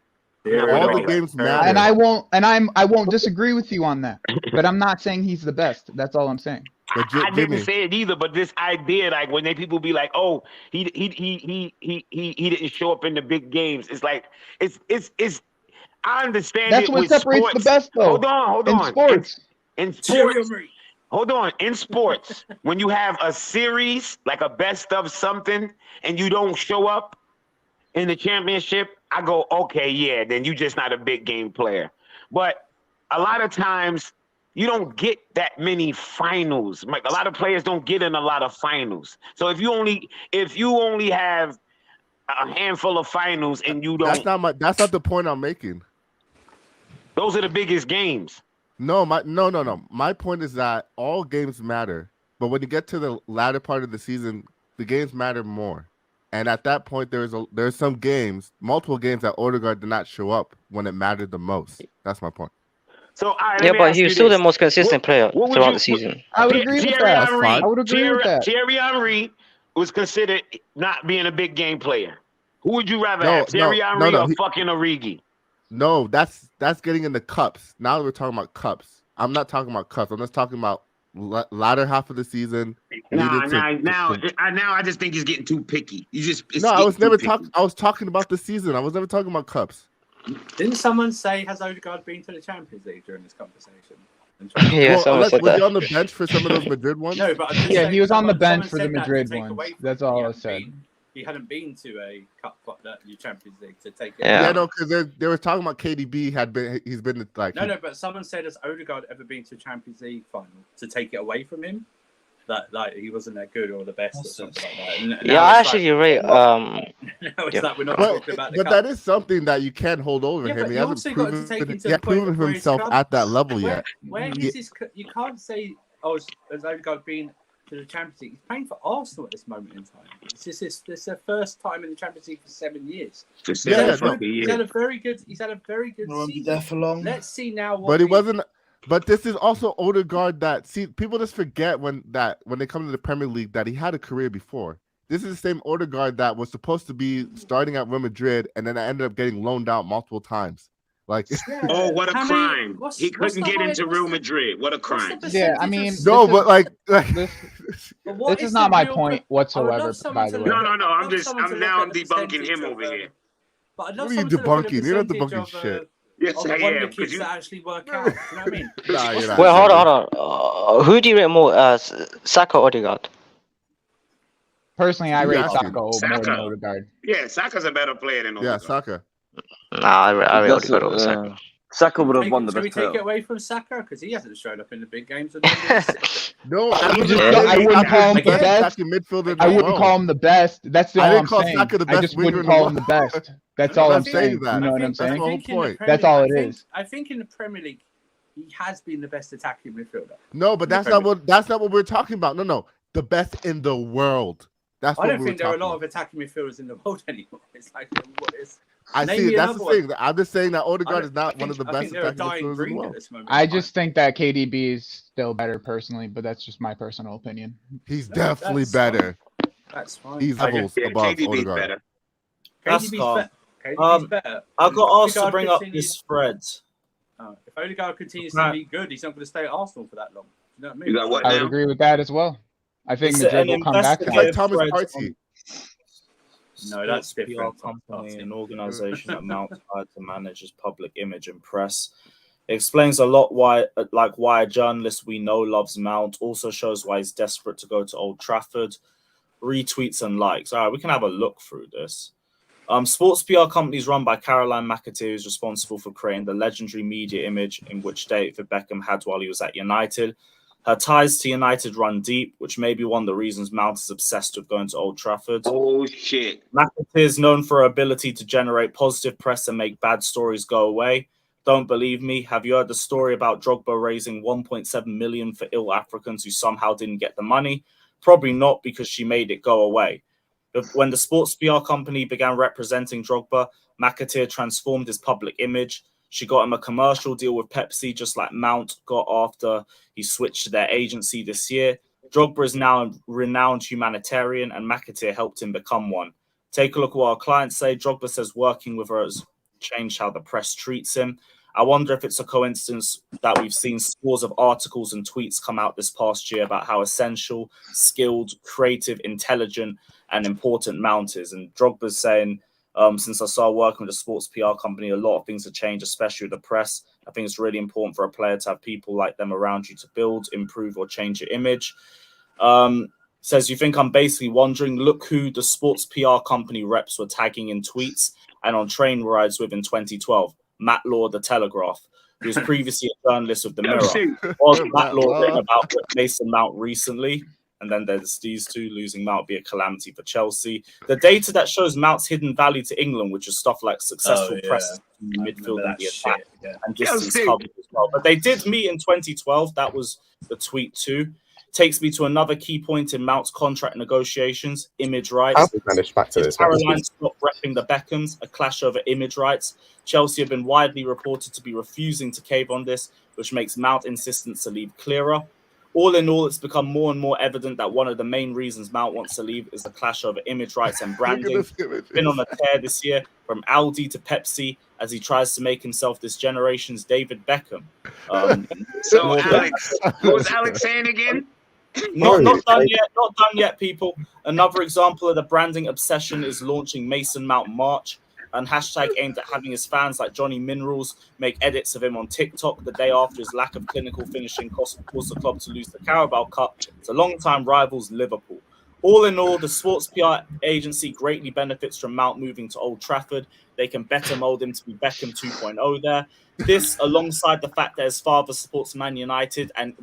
All the games matter. And I won't disagree with you on that. But I'm not saying he's the best. That's all I'm saying. I didn't say it either, but this idea, like when people be like, "Oh, he didn't show up in the big games," it's like it's. I understand. That's what separates the best, though. Hold on. In sports. Hold on. In sports, when you have a series like a best of something, and you don't show up in the championship, I go, okay, yeah, then you just not a big game player. But a lot of times, you don't get that many finals. Like, a lot of players don't get in a lot of finals. So if you only have a handful of finals and you don't, that's not the point I'm making. Those are the biggest games. No. My point is that all games matter, but when you get to the latter part of the season, the games matter more. And at that point, there's some games, multiple games that Odegaard did not show up when it mattered the most. That's my point. So but he was still the most consistent player throughout the season. I would agree with that. I would agree with that. Thierry Henry was considered not being a big game player. Who would you rather have, Thierry Henry or fucking Origi? No, that's getting in the cups. Now we're talking about cups. I'm not talking about cups. I'm just talking about latter half of the season. Now I just think he's getting too picky. I was never talking. I was talking about the season. I was never talking about cups. Didn't someone say, has Odegaard been to the Champions League during this conversation? Yeah, someone said was that. he on the bench for some of those Madrid ones? No, but he was on the bench for the Madrid ones. That's all I said. He hadn't been to a cup, your Champions League to take it. Yeah, no, because they were talking about KDB he's been like. No, but someone said, has Odegaard ever been to a Champions League final to take it away from him? That like he wasn't that good or the best or something like that. Actually, you're right. Now it's like we're not talking about the but cup. that is something that you can't hold over him. He hasn't proven himself at that level yet. Where is his? You can't say, "Oh, has Odegaard been to the Champions League?" He's playing for Arsenal at this moment in time. It's their first time in the Champions League for 7 years. He's had a very good season. There for long. Let's see now. But it wasn't. But this is also Odegaard that people just forget when they come to the Premier League that he had a career before. This is the same Odegaard that was supposed to be starting at Real Madrid and then I ended up getting loaned out multiple times. Like, oh, what a crime! He couldn't get into Real Madrid. What a crime! Yeah, I mean, no, but this is not my point whatsoever. By the way, no. I'm debunking him over here. But what are you debunking? You're not debunking shit. Yes, of I one am. of the kids that actually work out. You know what I mean? Wait, hold on. Who do you rate more, Saka or Odegaard? Personally, I rate asking. Saka more than Saka. Odegaard. Yeah, Saka's a better player than Odegaard. Yeah, Saka. Nah, I rate Odegaard over Saka. Saka would have won the Can we best take player. it away from Saka because he hasn't showed up in the big games? No, I wouldn't call him the best. Midfielder I wouldn't call him the best. That's I all didn't I'm call saying. Saka the I best just winger wouldn't in the call him the best. That's all I'm saying. You know what I'm saying? That's all it is. I think in the Premier League, he has been the best attacking midfielder. No, but that's not what we're talking about. No, the best in the world. That's I what don't we think were there are a talking lot of attacking midfielders in the world anymore. It's like, what is? I Name see. me That's the another thing. one. I'm just saying that Odegaard I is not think- one of the I best think they're a attacking dying midfielders in the breed world. at this moment. I just think that KDB is still better personally, but that's just my personal opinion. He's definitely better. That's fine. He's levels above KDB's Odegaard. better. That's KDB's calm. KDB's better. I And got if asked to Odegaard bring up continues- this spread. If Odegaard continues to Right. be good, he's not going to stay at Arsenal for that long. You know what I mean? You got what I would now? agree with that as well. I think It's Madrid an will come back to investigative him. Thomas spread Partey. on No, that's sports PR different. company, an organization that Mount hired to manage his public image and press. It explains a lot why a journalist we know loves Mount. Also shows why he's desperate to go to Old Trafford. Retweets and likes. All right, we can have a look through this. Sports PR companies run by Caroline McAteer is responsible for creating the legendary media image in which David Beckham had while he was at United. Her ties to United run deep, which may be one of the reasons Mount is obsessed with going to Old Trafford. Oh, shit. McAteer is known for her ability to generate positive press and make bad stories go away. Don't believe me? Have you heard the story about Drogba raising 1.7 million for ill Africans who somehow didn't get the money? Probably not, because she made it go away. When the sports PR company began representing Drogba, McAteer transformed his public image. She got him a commercial deal with Pepsi, just like Mount got after he switched to their agency this year. Drogba is now a renowned humanitarian, and McAteer helped him become one. Take a look at what our clients say. Drogba says working with her has changed how the press treats him. I wonder if it's a coincidence that we've seen scores of articles and tweets come out this past year about how essential, skilled, creative, intelligent, and important Mount is. And Drogba's saying, since I started working with a sports PR company, a lot of things have changed, especially with the press. I think it's really important for a player to have people like them around you to build, improve, or change your image. Says, you think I'm basically wondering, look who the sports PR company reps were tagging in tweets and on train rides with in 2012. Matt Law, The Telegraph, who was previously a journalist with The Mirror. Was Matt Law written about Mason Mount recently? And then there's these two. Losing Mount be a calamity for Chelsea. The data that shows Mount's hidden value to England, which is stuff like successful press in the midfield and the attack, and distance coverage as well. But they did meet in 2012. That was the tweet too. Takes me to another key point in Mount's contract negotiations: image rights. How we managed back to this? Caroline stopped repping the Beckhams, a clash over image rights. Chelsea have been widely reported to be refusing to cave on this, which makes Mount insistence to leave clearer. All in all, it's become more and more evident that one of the main reasons Mount wants to leave is the clash over image rights and branding. Been on a tear this year, from Aldi to Pepsi, as he tries to make himself this generation's David Beckham. So, Alex, what was Alex saying again? Not done yet. Not done yet, people. Another example of the branding obsession is launching Mason Mount March, and hashtag aimed at having his fans like Johnny Minerals make edits of him on TikTok the day after his lack of clinical finishing caused the club to lose the Carabao Cup to longtime rivals Liverpool. All in all, the sports PR agency greatly benefits from Mount moving to Old Trafford. They can better mould him to be Beckham 2.0 there. This, alongside the fact that his father supports Man United, and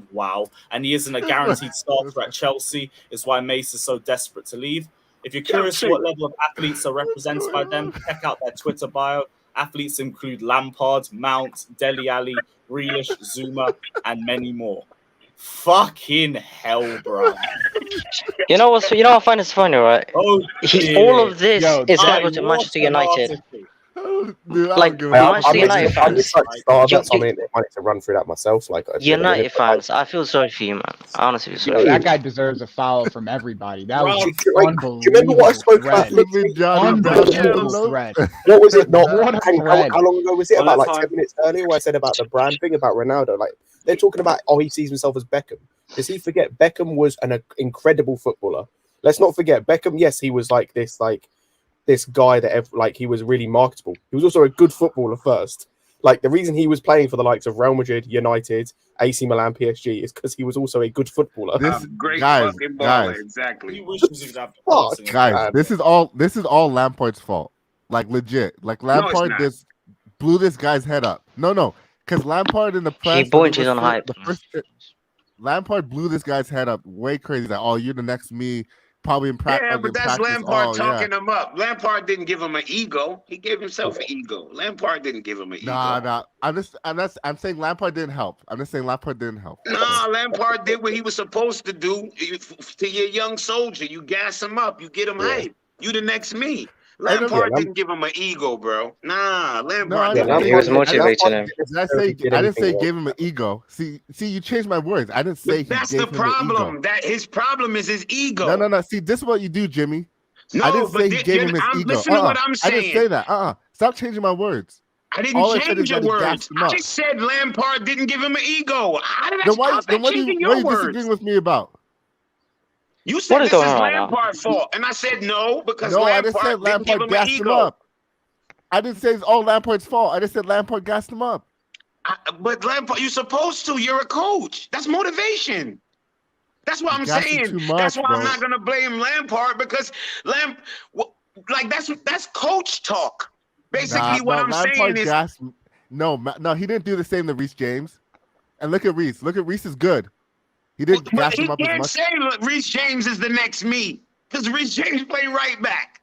he isn't a guaranteed starter at Chelsea, is why Mace is so desperate to leave. If you're curious what level of athletes are represented by them, check out their Twitter bio. Athletes include Lampard, Mount, Dele Alli, Grealish, Zuma, and many more. Fucking hell, bro. You know what I find is funny, right? Oh, all of this is going to go to Manchester United. Like Manchester United fans, to run through that myself. Like United fans, I feel sorry for you, man. I honestly feel sorry. That guy deserves a foul from everybody. That was unbelievable. Do you remember what I spoke about? What was it? How long ago was it? About like 10 minutes earlier, where I said about the brand thing about Ronaldo. Like they're talking about, he sees himself as Beckham. Does he forget Beckham was an incredible footballer? Let's not forget Beckham. Yes, he was this guy that he was really marketable. He was also a good footballer first. Like the reason he was playing for the likes of Real Madrid, United, AC Milan, PSG is because he was also a good footballer. This Great guys, fucking baller, guys, exactly. guys, this is all Lampard's fault. Like legit. Like Lampard not. just blew this guy's head up. No, because Lampard in the press. He bought his own hype. Lampard blew this guy's head up way crazy. Like, oh, you're the next me. Probably in practice. Yeah, but that's Lampard talking him up. Lampard didn't give him an ego. He gave himself an ego. Lampard didn't give him an ego. Nah. I'm saying Lampard didn't help. I'm just saying Lampard didn't help. Nah, Lampard did what he was supposed to do to your young soldier. You gas him up. You get him hype. You the next me. Lampard didn't give him an ego, bro. Nah, Lampard. He was motivating him. I didn't say gave him an ego. See, you changed my words. I didn't say that's the problem. That his problem is his ego. No. See, this is what you do, Jimmy. No, I didn't say he gave him his ego. Listen to what I'm saying. I didn't say that. Stop changing my words. I didn't change your words. I just said Lampard didn't give him an ego. How did I stop changing your words? What are you disagreeing with me about? You said this is Lampard's fault, and I said no because Lampard didn't give him an ego. I didn't say it's all Lampard's fault. I just said Lampard gassed him up. But Lampard, you're supposed to. You're a coach. That's motivation. That's what I'm saying. That's why I'm not gonna blame Lampard because that's coach talk. Basically, what I'm saying is no, he didn't do the same to Reece James. And look at Reece. Look at Reece is good. He didn't gas him up as much. He can't say Reece James is the next me because Reece James played right back.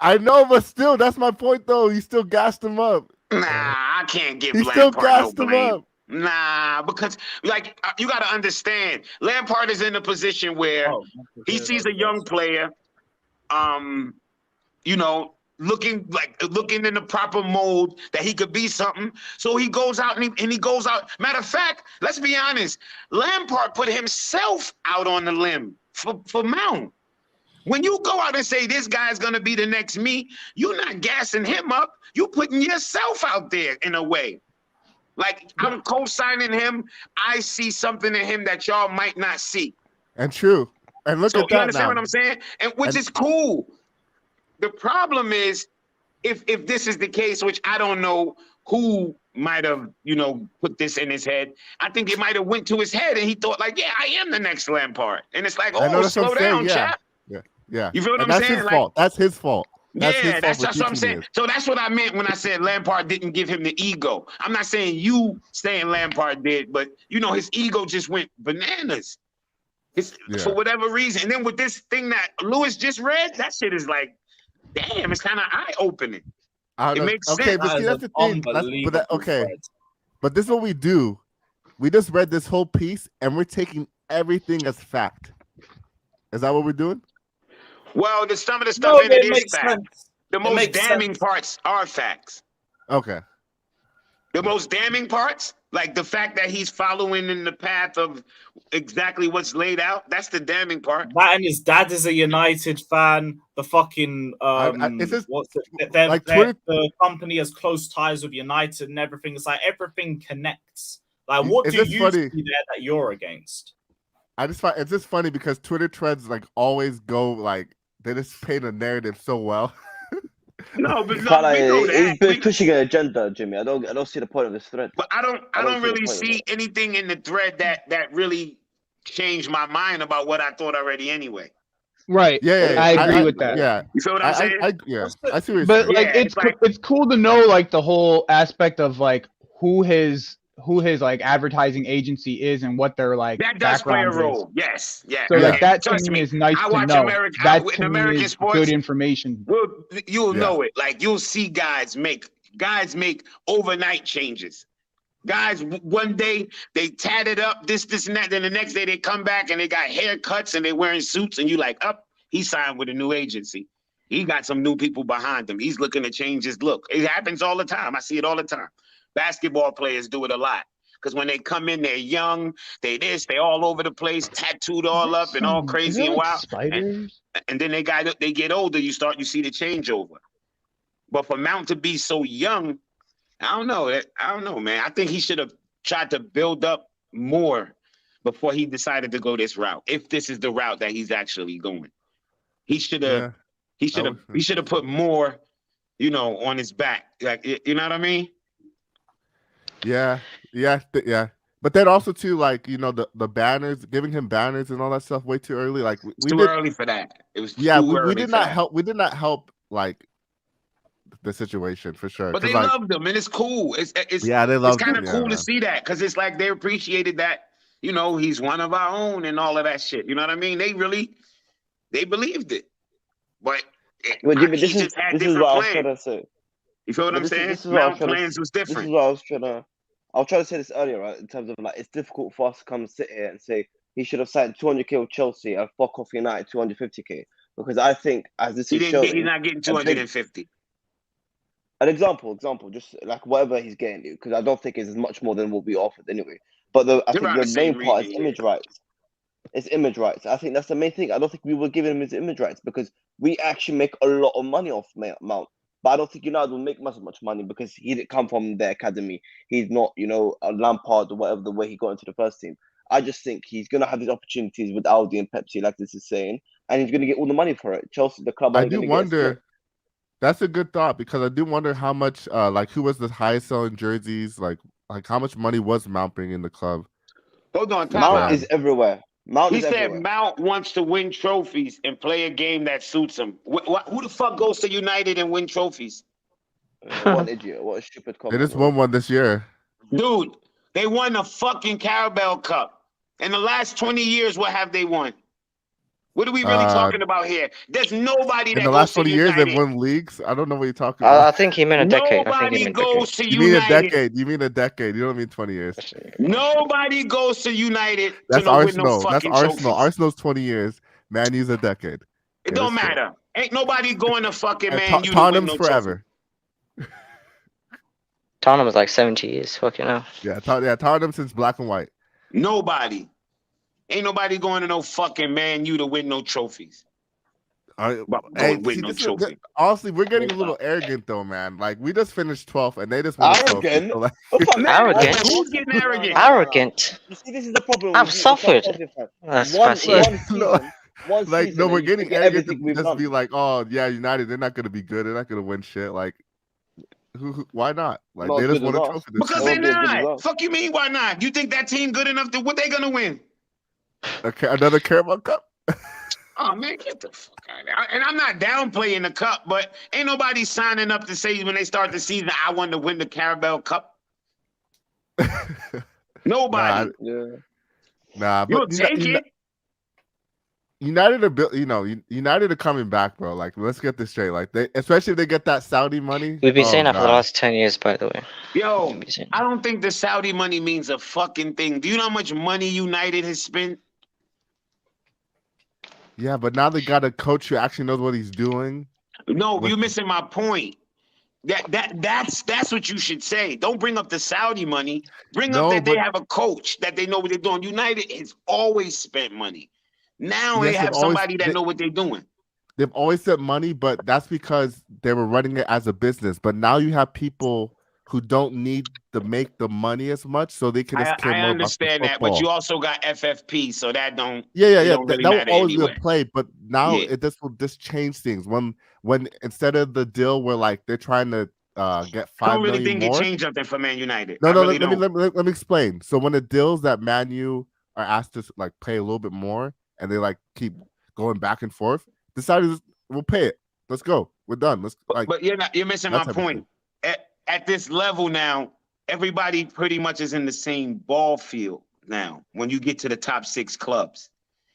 I know, but still, that's my point, though. He still gassed him up. Nah, I can't give Lampard still gassed him up. Nah, because you got to understand, Lampard is in a position where he sees a young player, looking in the proper mold that he could be something. So he goes out and he goes out. Matter of fact, let's be honest, Lampard put himself out on the limb for Mount. When you go out and say this guy's gonna be the next me, you're not gassing him up. You're putting yourself out there in a way. Like I'm co-signing him. I see something in him that y'all might not see. And true. And look at that. You understand what I'm saying? And which is cool. The problem is, if this is the case, which I don't know who might have, put this in his head. I think it might have went to his head and he thought like, yeah, I am the next Lampard. And it's like, slow down, chap. Yeah. You feel what I'm that's saying? His fault. That's his fault. That's what I'm saying. So that's what I meant when I said Lampard didn't give him the ego. I'm not saying you saying Lampard did, but his ego just went bananas. For whatever reason. And then with this thing that Lewis just read, that shit is like, damn, it's kind of eye-opening. It makes sense. Okay, but see, that's the thing. But this is what we do. We just read this whole piece, and we're taking everything as fact. Is that what we're doing? Well, there's some of the stuff in it is fact. The most damning parts are facts. Okay. The most damning parts, like the fact that he's following in the path of exactly what's laid out, that's the damning part. That and his dad is a United fan. The fucking the company has close ties with United and everything. It's like everything connects. Like, what do you see there that you're against? It's just funny because Twitter threads always go they just paint a narrative so well. No, but he's pushing an agenda, Jimmy. I don't see the point of this thread. But I don't really see anything in the thread that really changed my mind about what I thought already anyway. Right. Yeah. I agree with that. Yeah. You feel what I'm saying? I see what you're saying. But it's cool to know the whole aspect of who his advertising agency is and what their that does play a role. Yes. So that to me is nice to know. That to me is good information. Well, you'll know it. You'll see guys make overnight changes. Guys, one day they tatted up this and that. Then the next day they come back and they got haircuts and they wearing suits and you he signed with a new agency. He got some new people behind him. He's looking to change his look. It happens all the time. I see it all the time. Basketball players do it a lot because when they come in, they're young, they all over the place, tattooed all up and all crazy and wild. And then they get older, you see the changeover. But for Mount to be so young, I don't know, man. I think he should have tried to build up more before he decided to go this route. If this is the route that he's actually going, he should have. He should have put more, on his back. You know what I mean? Yeah. But then also too, like, you know, the banners, giving him banners and all that stuff way too early. Like It's we too did. early for that. It was Yeah, too we early did for not that. help. We did not help like the situation for sure. But they like, loved him, and it's cool. It's yeah, they it's loved kind him. of Yeah, cool to man. see that because it's like they appreciated that. You know, he's one of our own and all of that shit. You know what I mean? They believed it. But Jimmy, he just had this is different what I was plans. trying to say. You feel what I'm saying? This is what I was Mount trying plans was This is different. what I was trying to say this earlier, right? In terms of like, it's difficult for us to come sit here and say he should have signed 200k with Chelsea and fuck off United 250k, because I think as this is showing, He's not getting 250. An example, just like whatever he's getting, because I don't think it's as much more than what we offered anyway. But I think the main part is image rights. It's image rights. I think that's the main thing. I don't think we were giving him his image rights because we actually make a lot of money off Mount. But I don't think United will make as much money because he didn't come from the academy. He's not, you know, a Lampard or whatever the way he got into the first team. I just think he's going to have these opportunities with Audi and Pepsi, like this is saying, and he's going to get all the money for it. Chelsea, the club, I do wonder. That's a good thought because I do wonder how much, like, who was the highest selling jerseys, like how much money was Mount bringing in the club? Hold on, Mount is everywhere. He said Mount wants to win trophies and play a game that suits him. Who the fuck goes to United and win trophies? What an idiot! What a stupid comment. They just won one this year, dude. They won the fucking Carabao Cup. In the last 20 years, what have they won? What are we really talking about here? There's nobody that in the last 20 years they've won leagues. I don't know what you're talking about. I think he meant a decade. Nobody goes to You mean United. a decade? You mean a decade? You don't mean 20 years. Nobody goes to United. That's to Arsenal. Win no That's fucking Arsenal. trophies. Arsenal's 20 years. Man U's a decade. It don't matter. Ain't nobody going to fucking Man U to win Tottenham's no forever. Tottenham is like 70 years. Fucking hell. Yeah, Tottenham since black and white. Nobody. Ain't nobody going to no fucking Man U to win no trophies. Honestly, we're getting a little arrogant though, man. Like we just finished 12th and they just won arrogant. Arrogant. Who's getting arrogant? Arrogant. You see, this is the problem. I've suffered. One season. No, we're getting arrogant to just be like, oh yeah, United, they're not gonna be good. They're not gonna win shit. Like, why not? Like they just won a trophy. Because they're not. Fuck you mean why not? You think that team good enough to what they gonna win? Okay, another Carabao Cup. Oh man, get the fuck out of there. And I'm not downplaying the cup, but ain't nobody signing up to say when they start the season, I want to win the Carabao Cup. Nobody. Nah, you'll but take it. United are United are coming back, bro. Like, let's get this straight. Like, especially if they get that Saudi money. We've been saying that for the last 10 years, by the way. Yo, I don't think the Saudi money means a fucking thing. Do you know how much money United has spent? Yeah, but now they got a coach who actually knows what he's doing. No, you're missing my point. That's what you should say. Don't bring up the Saudi money. Bring up that they have a coach that they know what they're doing. United has always spent money. Now they have somebody that know what they're doing. They've always spent money, but that's because they were running it as a business. But now you have people who don't need to make the money as much, so they can just care more about the football. I understand that, but you also got FFP, so that don't. Yeah. Don't really that will always anyway. be a play, but now this will just change things. When instead of the deal where like they're trying to get 5 million more. I don't really think it changed something for Man United. No, let me explain. So when the deals that Man U are asked to like pay a little bit more, and they like keep going back and forth, decided we'll pay it. Let's go. We're done. But you're missing my point. At this level now, everybody pretty much is in the same ball field now. When you get to the top 6 clubs,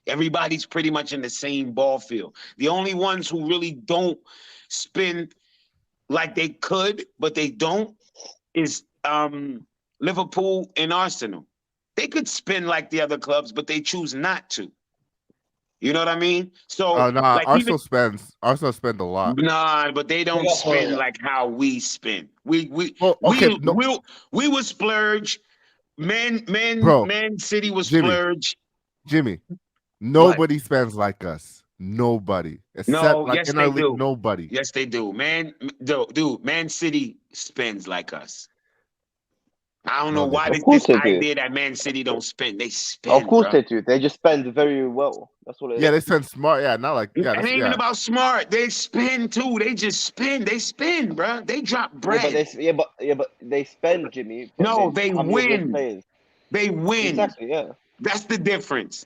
everybody's pretty much in the same ball field. The only ones who really don't spend like they could, but they don't, is Liverpool and Arsenal. They could spend like the other clubs, but they choose not to. You know what I mean? So like Arsenal spends a lot. Nah, but they don't spend like how we spend. We would splurge. Man City was splurge. Jimmy, nobody spends like us. Nobody. Except yes, in our they do. league, nobody. Yes, they do. Man City spends like us. I don't know why Of course this they do. idea that Man City don't spend. They spend. Of course bro. they do. They just spend very well. That's what it is. Yeah, they spend smart. Yeah, not like It ain't even about smart. They spend too. They just spend. They spend, bro. They drop bread. But they spend, Jimmy. No, they how many of those win. players? They win. Exactly. Yeah. That's the difference.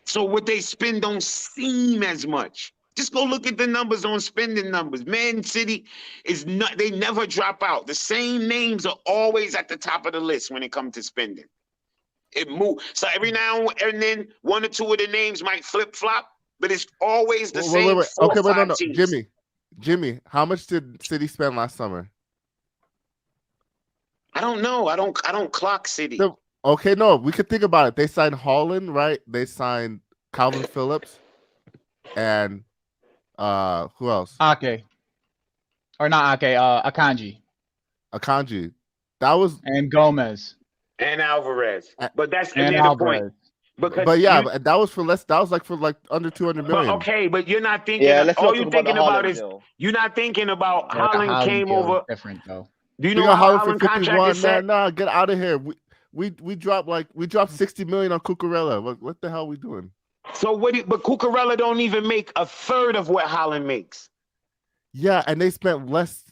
So what they spend don't seem as much. Just go look at the numbers on spending numbers. Man City is not. They never drop out. The same names are always at the top of the list when it comes to spending. It moves. So every now and then, one or two of the names might flip flop, but it's always the same. Wait. Okay, but no, Jimmy, how much did City spend last summer? I don't know. I don't clock City. Okay, no, we could think about it. They signed Haaland, right? They signed Calvin Phillips, and who else? Ake. Or not Ake, Akanji. Akanji. That was and Gomez. And Alvarez. But that's and the point. But yeah, that was for less. That was like under 200 million. But okay, but you're not thinking. All you're thinking about is you're not thinking about Haaland came over. Different though. Do you know how Haaland contract is set? Nah, get out of here. We dropped 60 million on Cucurella. What the hell are we doing? So but Cucurella don't even make a third of what Haaland makes. Yeah, and they spent less.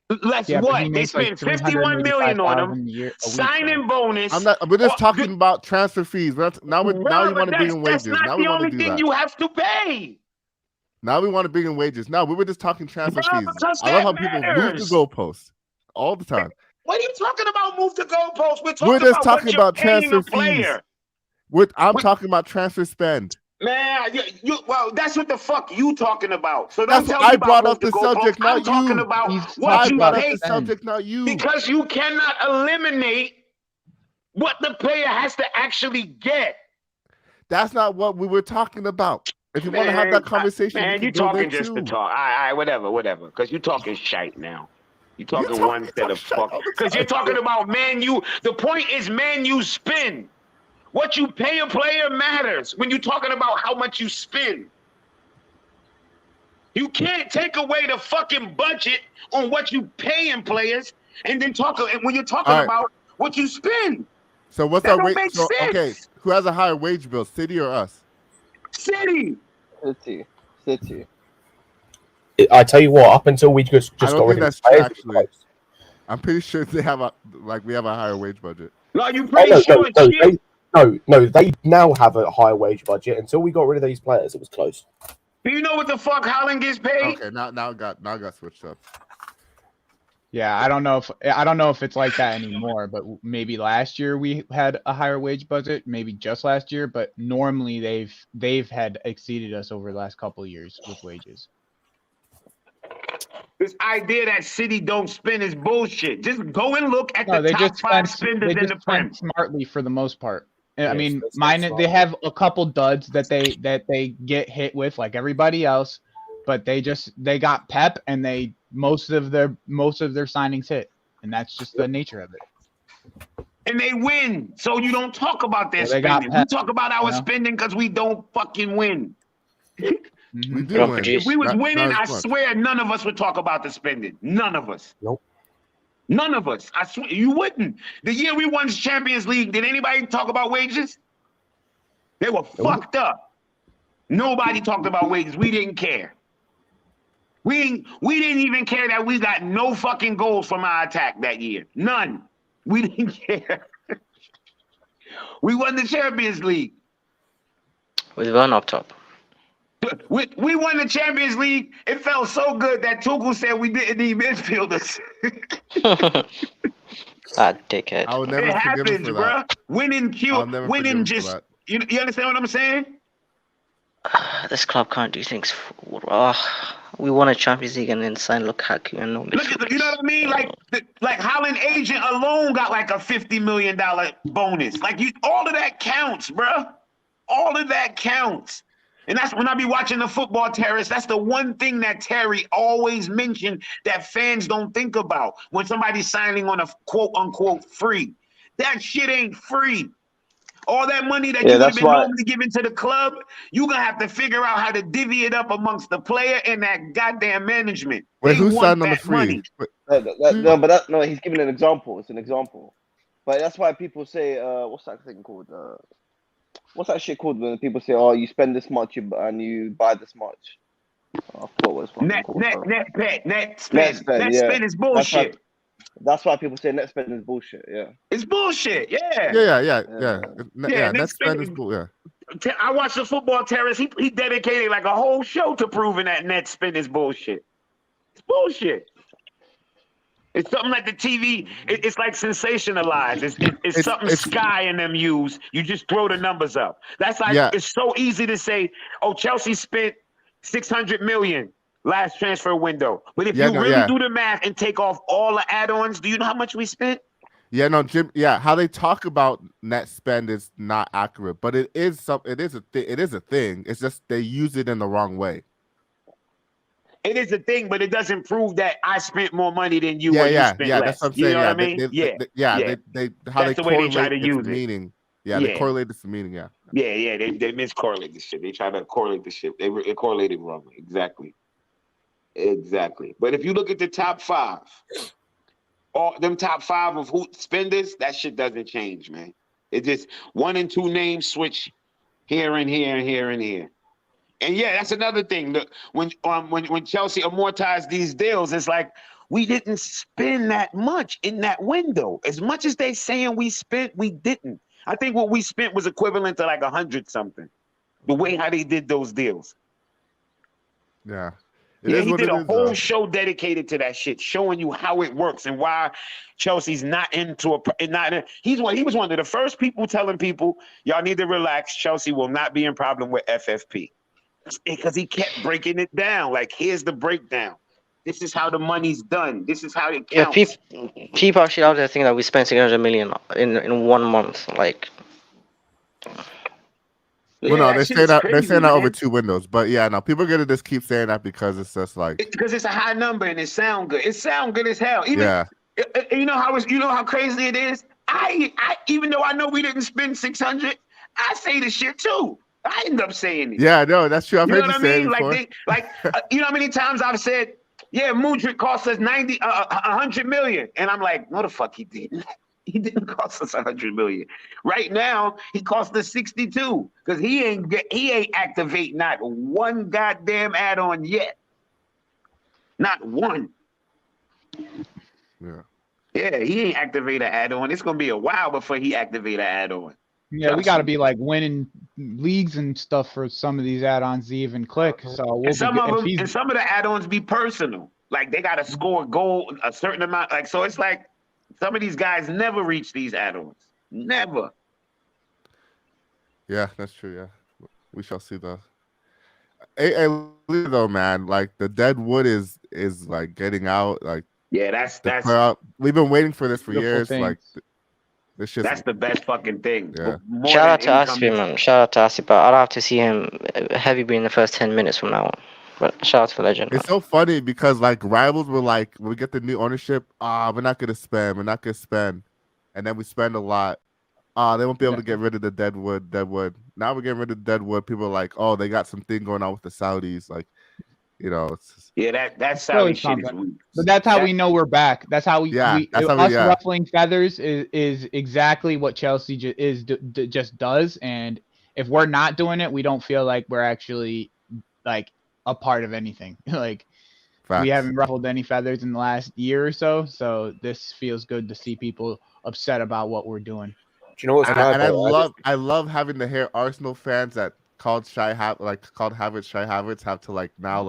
What? They spent 51 million on him. Signing bonus. We're just talking about transfer fees. Now you want to bring in wages. That's not the only thing you have to pay. Now we want to bring in wages. No, we were just talking transfer fees. I love how people move the goalposts all the time. What are you talking about? Move the goalposts. We're just talking about transfer fees. I'm talking about transfer spend. Man, well, that's what the fuck you talking about. So that's don't what tell me I brought about up the subject, not you. Talking about what you pay. The subject, not you. Because you cannot eliminate what the player has to actually get. That's not what we were talking about. If you want to have that conversation, man, you talking just to talk. All right, whatever. Because you talking shite now. You talking one set of fuck. Because you're talking about Man U. The point is Man U spend. What you pay a player matters when you're talking about how much you spend. You can't take away the fucking budget on what you paying players and then when you're talking about what you spend. So what's our wage? Okay, who has a higher wage bill, City or us? City. I tell you what, up until we just got rid of true, actually. I'm pretty sure we have a higher wage budget. No, you pretty sure No, they now have a higher wage budget. Until we got rid of these players, it was close. Do you know what the fuck Haaland gets paid? Okay, now it got switched up. Yeah, I don't know if it's like that anymore, but maybe last year we had a higher wage budget, maybe just last year, but normally they've had exceeded us over the last couple of years with wages. This idea that City don't spend is bullshit. Just go and look at the top 5 spenders in the Prem. Smartly for the most part. I mean, they have a couple duds that they get hit with like everybody else, but they got Pep and most of their signings hit, and that's just the nature of it. And they win, so you don't talk about their spending. We talk about our spending because we don't fucking win. We do win. If we was winning, I swear none of us would talk about the spending. None of us. Nope. None of us. I swear you wouldn't. The year we won the Champions League, did anybody talk about wages? They were fucked up. Nobody talked about wages. We didn't care. We didn't even care that we got no fucking goals from our attack that year. None. We didn't care. We won the Champions League. We won up top. We won the Champions League. It felt so good that Tuchel said we didn't need midfielders. Dickhead. I would never it happens, bro. Winning just. You understand what I'm saying? This club can't do things. We won a Champions League and then signed Lukaku and no midfielders. You know what I mean? Like Haaland agent alone got like a $50 million bonus. Like all of that counts, bro. All of that counts. And that's when I be watching the football terrorists. That's the one thing that Terry always mentioned that fans don't think about when somebody's signing on a quote unquote free. That shit ain't free. All that money that you would have been normally giving to the club, you're going to have to figure out how to divvy it up amongst the player and that goddamn management. Wait, who signed on the free? No, he's giving an example. It's an example. But that's why people say, what's that thing called? What's that shit called when people say, oh, you spend this much and you buy this much? Oh, I forgot what it's fucking called. Net spend is bullshit. That's why people say net spend is bullshit. Yeah, it's bullshit. Yeah. Net spend is bullshit. Yeah. I watched the football terrorist. He dedicated like a whole show to proving that net spend is bullshit. It's bullshit. It's something like the TV. It's like sensationalized. It's something Sky and them use. You just throw the numbers up. That's like it's so easy to say. Oh, Chelsea spent $600 million last transfer window. But if you really do the math and take off all the add-ons, do you know how much we spent? Yeah, no, Jim. Yeah, how they talk about net spend is not accurate, but it is a thing. It's just they use it in the wrong way. It is a thing, but it doesn't prove that I spent more money than you. You spent less. That's what I'm saying. You know what I mean? They how that's they the way they try correlate to use its it. meaning. Yeah, they correlate its meaning. Yeah. They miscorrelate the shit. They try to correlate the shit. They correlated wrongly. Exactly. But if you look at the top five, all them top five of who spenders, that shit doesn't change, man. It just 1 and 2 names switch here and here and here and here. And that's another thing. Look, when Chelsea amortized these deals, it's like we didn't spend that much in that window. As much as they saying we spent, we didn't. I think what we spent was equivalent to like 100 something. The way how they did those deals. Yeah. He did a whole show dedicated to that shit, showing you how it works and why Chelsea's not into he was one of the first people telling people, y'all need to relax. Chelsea will not be in problem with FFP. Because he kept breaking it down. Like, here's the breakdown. This is how the money's done. This is how it counts. Yeah, people actually out there think that we spent 600 million in 1 month. Like, well, no, they're saying that over 2 windows. But people are gonna just keep saying that because it's just like because it's a high number and it sound good. It sound good as hell. Even you know how crazy it is. I even though I know we didn't spend 600, I say the shit too. I end up saying it. Yeah, no, that's true. I've heard you say it before. Like, you know how many times I've said, Mudryk cost us 100 million, and I'm like, no, the fuck he didn't. He didn't cost us 100 million. Right now, he cost us 62 because he ain't activate not one goddamn add-on yet. Not one. Yeah, he ain't activate an add-on. It's gonna be a while before he activate an add-on. Yeah, we got to be like winning leagues and stuff for some of these add-ons to even click. So some of the add-ons be personal. Like they got to score a goal a certain amount. Like so, it's like some of these guys never reach these add-ons. Never. Yeah, that's true. Yeah, we shall see though. Hey, though, man, like the dead wood is like getting out. Like that's we've been waiting for this for years. Things. Like. That's the best fucking thing. Yeah. Shout out to Aspi, man. Shout out to Aspi, but I'll have to see him heavy be in the first 10 minutes from now on. But shout out to the legend. It's so funny because like rivals were like, when we get the new ownership, we're not gonna spend, and then we spend a lot. They won't be able to get rid of the deadwood. Now we're getting rid of the deadwood. People are like, oh, they got something going on with the Saudis, like. It's just, that's Saudi shit is weak. But that's how we know we're back. That's how ruffling feathers is exactly what Chelsea just does. And if we're not doing it, we don't feel like we're actually like a part of anything. Like we haven't ruffled any feathers in the last year or so. So this feels good to see people upset about what we're doing. Do you know what's I love having to hear Arsenal fans that called Havertz Shy Havertz have to now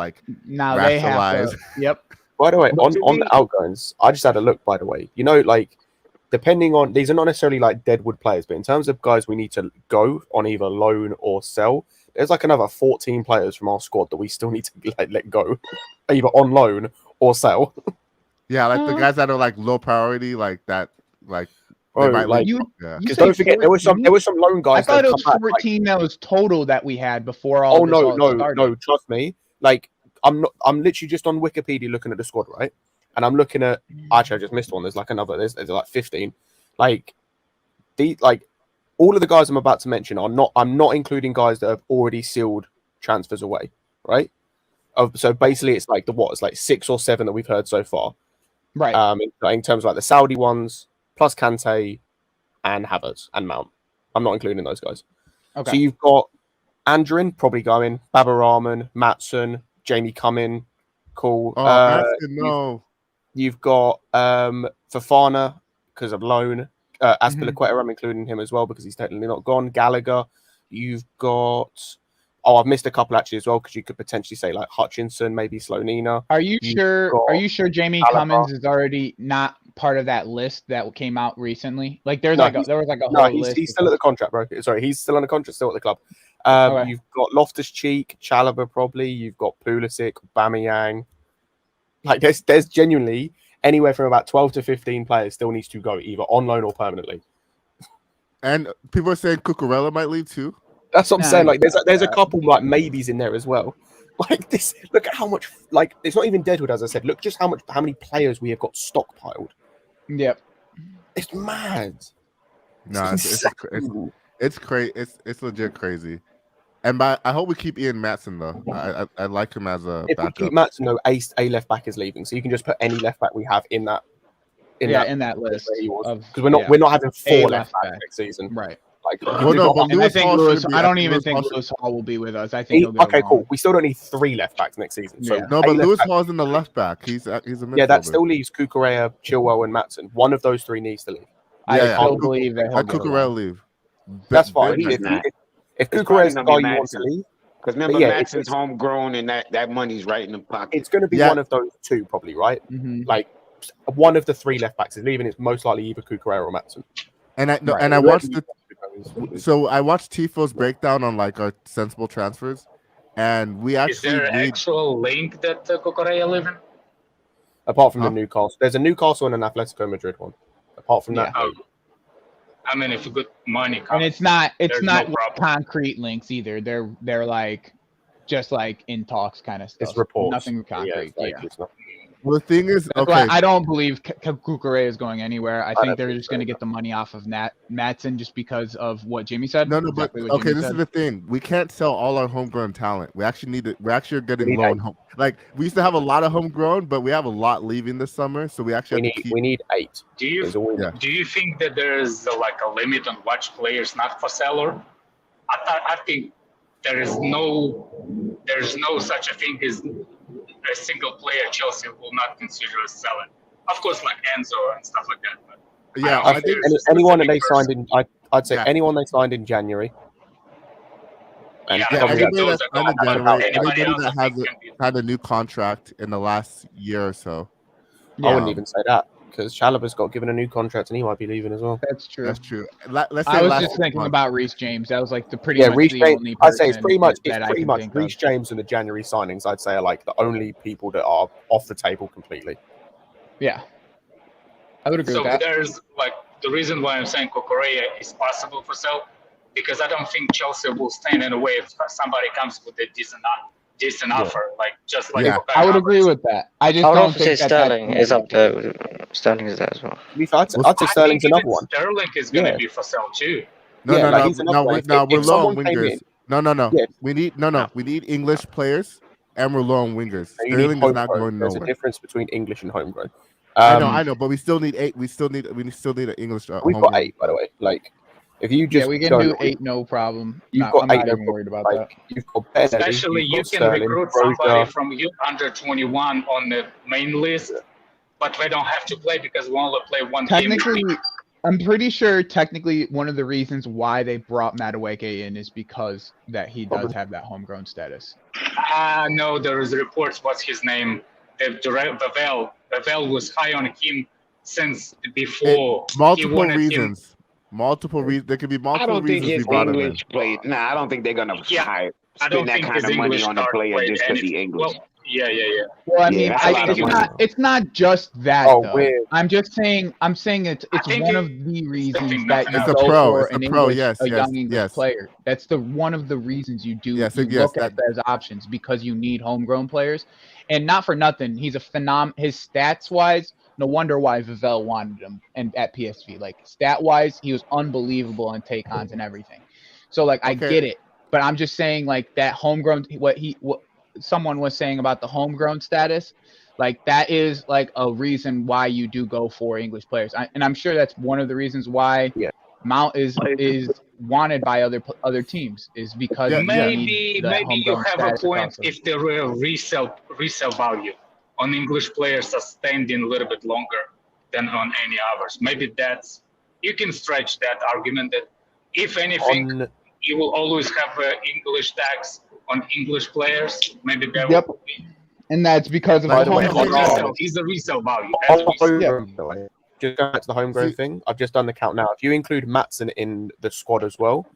now rationalize. They have to, yep. By the way, on the outgoings, I just had a look. By the way, like depending on these are not necessarily like deadwood players, but in terms of guys we need to go on either loan or sell, there's like another 14 players from our squad that we still need to let go, either on loan or sell. Yeah, like the guys that are like low priority, like that, like. Because don't forget, there was some loan guys. I thought it was 14 that was total that we had before all. No, trust me. Like I'm literally just on Wikipedia looking at the squad, right? And I'm looking at actually I just missed one. There's like another. There's like 15. Like all of the guys I'm about to mention are not. I'm not including guys that have already sealed transfers away, right? So basically, it's like it's like 6 or 7 that we've heard so far. Right. In terms of like the Saudi ones, plus Kante and Havertz and Mount. I'm not including those guys. Okay. So you've got Andrin probably going, Baba Rahman, Matson, Jamie Cumming, cool. Oh, Matson, no. You've got Fofana because of loan. Azpilicueta, I'm including him as well because he's technically not gone. Gallagher. You've got... Oh, I've missed a couple actually as well because you could potentially say like Hutchinson, maybe Slonina. Are you sure Jamie Cummins is already not part of that list that came out recently? Like there was like a whole list. He's still at the contract, bro. Sorry, he's still on the contract, still at the club. Okay. You've got Loftus-Cheek, Chalobah probably. You've got Pulisic, Bamiyang. Like there's genuinely anywhere from about 12 to 15 players still needs to go either on loan or permanently. And people are saying Cucurella might leave too. That's what I'm saying. Like there's a couple like maybes in there as well. Like this, look at how much. Like it's not even Deadwood, as I said. Look just how many players we have got stockpiled. Yep, it's mad. No, it's crazy. It's legit crazy. And I hope we keep Ian Matson though. I like him as a backup. If we keep Matson though, a left back is leaving, so you can just put any left back we have in that. In that list because we're not having 4 left backs next season, right? Like, and I think I don't even think Lewis Hall will be with us. I think okay, cool. We still don't need 3 left backs next season. So no, but Lewis Hall's in the left back. He's a midfielder. Yeah, that still leaves Cucurella, Chilwell, and Matson. One of those 3 needs to leave. I still believe that Cucurella leave. That's fine. If Cucurella's the guy you want to leave, because remember Matson's homegrown and that money's right in the pocket. It's going to be one of those 2 probably, right? Like one of the 3 left backs is leaving. It's most likely either Cucurella or Matson. And I watched I watched Tifo's breakdown on like our sensible transfers, and we actually is there an actual link that Cucurella living? Apart from the Newcastle, there's a Newcastle and an Atletico Madrid one. Apart from that, I mean, if you got money, and it's not concrete links either. They're like just like in talks kind of stuff. It's reports. Nothing concrete. It's not. Well, the thing is, I don't believe Cucurella is going anywhere. I think they're just going to get the money off of Matson just because of what Jimmy said. No, but okay, this is the thing. We can't sell all our homegrown talent. We actually need it. We're actually getting low on home. Like we used to have a lot of homegrown, but we have a lot leaving this summer, so we actually we need 8. Do you think that there is like a limit on which players not for seller? I think there's no such a thing as a single player Chelsea will not consider as selling. Of course, like Enzo and stuff like that. But yeah, I think anyone that they signed in, I'd say anyone they signed in January. And anybody that had a new contract in the last year or so. I wouldn't even say that because Chalobah's got given a new contract and he might be leaving as well. That's true. That's true. Let's say I was just thinking about Reece James. That was like the Reece James. only I'd say it's pretty much Reece James and the January signings. I'd say are like the only people that are off the table completely. Yeah, I would agree with that. So there's like the reason why I'm saying Cucurella is possible for sale because I don't think Chelsea will stand in the way if somebody comes with a decent offer, like just like I would agree with that. I just don't think Sterling is up there. Sterling is there as well. I'd say Sterling's another one. Sterling is going to be for sale too. No, we're low on wingers. No. We need English players and we're low on wingers. Sterling is not going nowhere. There's a difference between English and homegrown. I know, but we still need 8. We still need an English. We've got 8, by the way. Like, if you just we can do 8, no problem. You've got 8. I'm not even worried about that. You've got Benny, especially you can recruit somebody from under 21 on the main list, but they don't have to play because we only play one game. I'm pretty sure technically one of the reasons why they brought Madueke in is because that he does have that homegrown status. No, there is reports. What's his name? Pavel was high on him since before. Multiple reasons. There could be multiple reasons. I don't think his English played. I don't think they're gonna spend that kind of money on a player just because he's English. Well, I mean, it's not just that. Though. I'm saying it's one of the reasons that you go for an English, a young English player. That's one of the reasons you do look at those options because you need homegrown players, and not for nothing. He's a his stats wise. No wonder why Vivell wanted him and at PSV. Like stat wise, he was unbelievable on take-ons and everything. So like I get it, but I'm just saying like that homegrown what someone was saying about the homegrown status, Like that is like a reason why you do go for English players, and I'm sure that's one of the reasons why Mount is wanted by other teams is because maybe you have a point if the resale value on English players are standing a little bit longer than on any others. Maybe that's you can stretch that argument that if anything you will always have English tax on English players. Maybe that will be. And that's because of the resale value. Just going back to the homegrown thing, I've just done the count now. If you include Maatsen in the squad as well,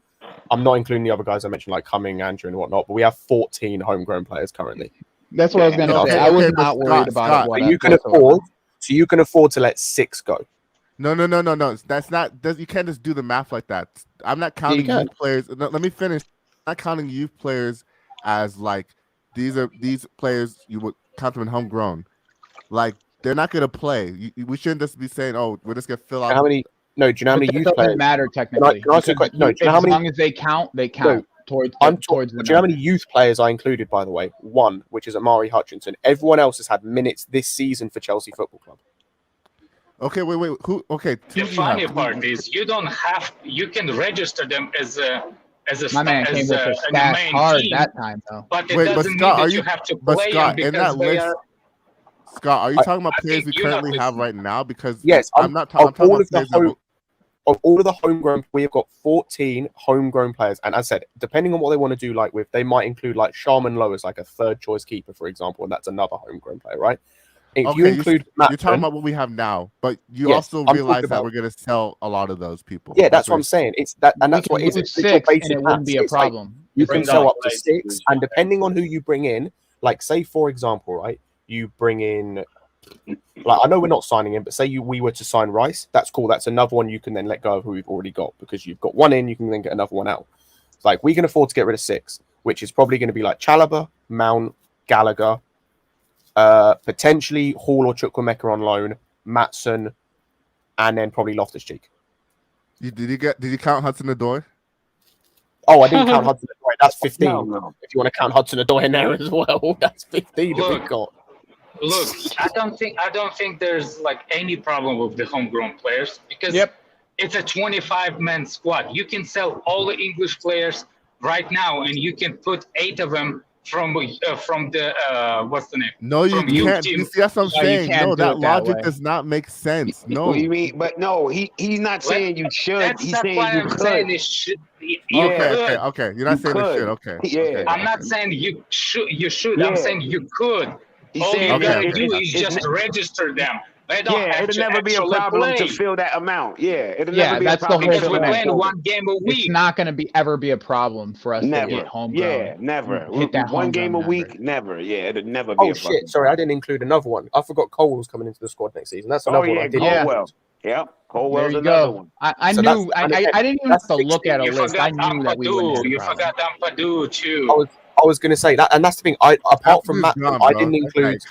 I'm not including the other guys I mentioned, like Cumming, Andrew, and whatnot, but we have 14 homegrown players currently. That's what I was going to say. I was not worried about it. So you can afford to let 6 go. No. That's not. You can't just do the math like that. I'm not counting youth players. No, let me finish. I'm not counting youth players as like these players you would count them in homegrown. Like they're not going to play. We shouldn't just be saying, "Oh, we're just going to fill out." How many? No, do you know how many youth players? Doesn't matter technically. Can I ask you a question? No, do you know how many? As long as they count, they count. Towards do you know how many youth players I included, by the way? 1, which is Amari Hutchinson. Everyone else has had minutes this season for Chelsea Football Club. Okay, wait. Who? Okay. The funny part is you don't have. You can register them as a. My man came with a stat hard that time, though. But it doesn't mean that you have to play them because they are. Scott, are you talking about players we currently have right now? Because yes, I'm not talking about players of all of the homegrown, we have got 14 homegrown players, and as I said, depending on what they want to do, like with, they might include like Sharman Lowe as like a third choice keeper, for example, and that's another homegrown player, right? If you include, you're talking about what we have now, but you also realize that we're going to sell a lot of those people. Yeah, that's what I'm saying. It's that, and that's what it is. 6, and it wouldn't be a problem. You can sell up to 6, and depending on who you bring in, like say for example, right, you bring in. Like I know we're not signing him, but say we were to sign Rice, that's cool. That's another one you can then let go of who we've already got because you've got one in, you can then get another one out. Like we can afford to get rid of 6, which is probably going to be like Chalobah, Mount, Gallagher, potentially Hall or Chukwuemeka on loan, Maatsen, and then probably Loftus-Cheek. Did you count Hudson-Odoi? Oh, I didn't count Hudson-Odoi. That's 15. No. If you want to count Hudson-Odoi in there as well, that's 15 that we got. Look, I don't think there's like any problem with the homegrown players because it's a 25-man squad. You can sell all the English players right now, and you can put 8 of them from the what's the name? No, you can't. You see, that's what I'm saying. No, that logic does not make sense. No, what do you mean? But no, he's not saying you should. He's saying you could. Okay. You're not saying it should. Okay. Yeah. I'm not saying you should. Yeah. I'm saying you could. All you gotta do is just register them. It'll never be a problem to fill that amount. Yeah, it'll never be a problem. Because we're playing one game a week. It's not going to ever be a problem for us to get homegrown. Yeah, never. One game a week, never. Yeah, it'll never be a problem. Oh shit! Sorry, I didn't include another one. I forgot Cole was coming into the squad next season. That's another one. I did. Colwell. Yeah, Colwell's another one. I knew. I didn't even have to look at a list. I knew that we wouldn't. You forgot Ampadu too. I was going to say that, and that's the thing. Apart from that, I didn't include.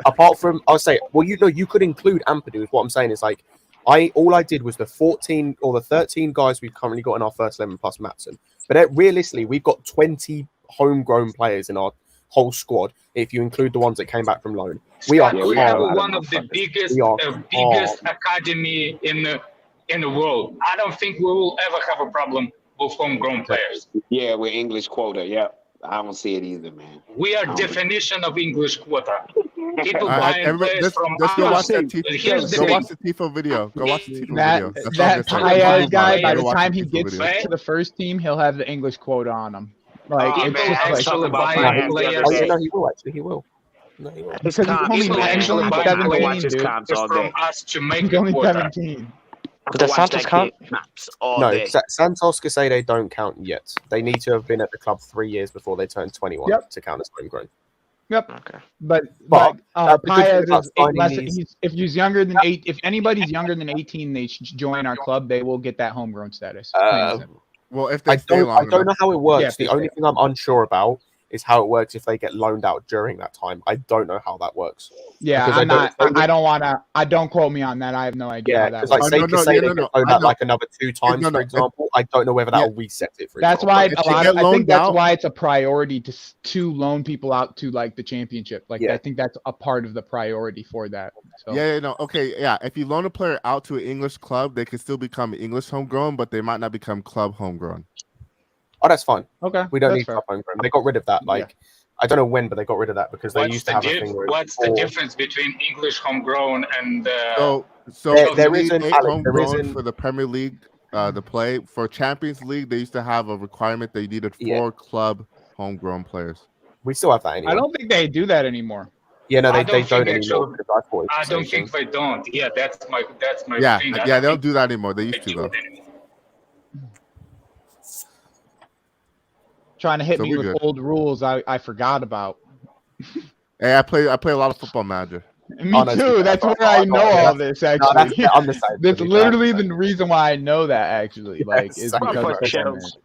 Apart from, I'll say, well, you could include Ampadu. Is what I'm saying is like, all I did was the 14 or the 13 guys we've currently got in our first 11 plus Maatsen. But realistically, we've got 20 homegrown players in our whole squad. If you include the ones that came back from loan, we have one of the biggest academy in the world. I don't think we will ever have a problem with homegrown players. Yeah, with English quota. Yeah. I don't see it either, man. We are definition of English quota. People buying players from us. Go watch the Tifo video. Go watch the Tifo video. That Paez guy, by the time he gets to the first team, he'll have the English quota on him. Like, it's just actually buying players. Oh, no, he will actually. He will. No, he will. Because he's only 17, dude. From us to make he's only 17. Does Santos count? No, Santos Casado don't count yet. They need to have been at the club 3 years before they turn 21 to count as homegrown. Yep. Okay. But Paez is, if he's younger than 8, if anybody's younger than 18, they should join our club. They will get that homegrown status. Well, if they I don't know how it works. The only thing I'm unsure about is how it works if they get loaned out during that time. I don't know how that works. Yeah, don't quote me on that. I have no idea. Yeah, because like say they get loaned out like another 2 times, for example. I don't know whether that'll reset it. That's why I think that's why it's a priority to loan people out to like the championship. Like I think that's a part of the priority for that. So. If you loan a player out to an English club, they can still become English homegrown, but they might not become club homegrown. Oh, that's fine. Okay, we don't need club homegrown. They got rid of that. I don't know when, but they got rid of that because they used to have a thing. What's the difference between English homegrown and? So there isn't homegrown for the Premier League to play. For Champions League, they used to have a requirement they needed 4 club homegrown players. We still have that anyway. I don't think they do that anymore. Yeah, no, they don't anymore. I don't think they don't. Yeah, that's my thing. Yeah, they don't do that anymore. They used to though. Trying to hit me with old rules I forgot about. Hey, I play a lot of Football Manager. Me too. That's where I know all this. Actually, that's literally the reason why I know that. Actually, is because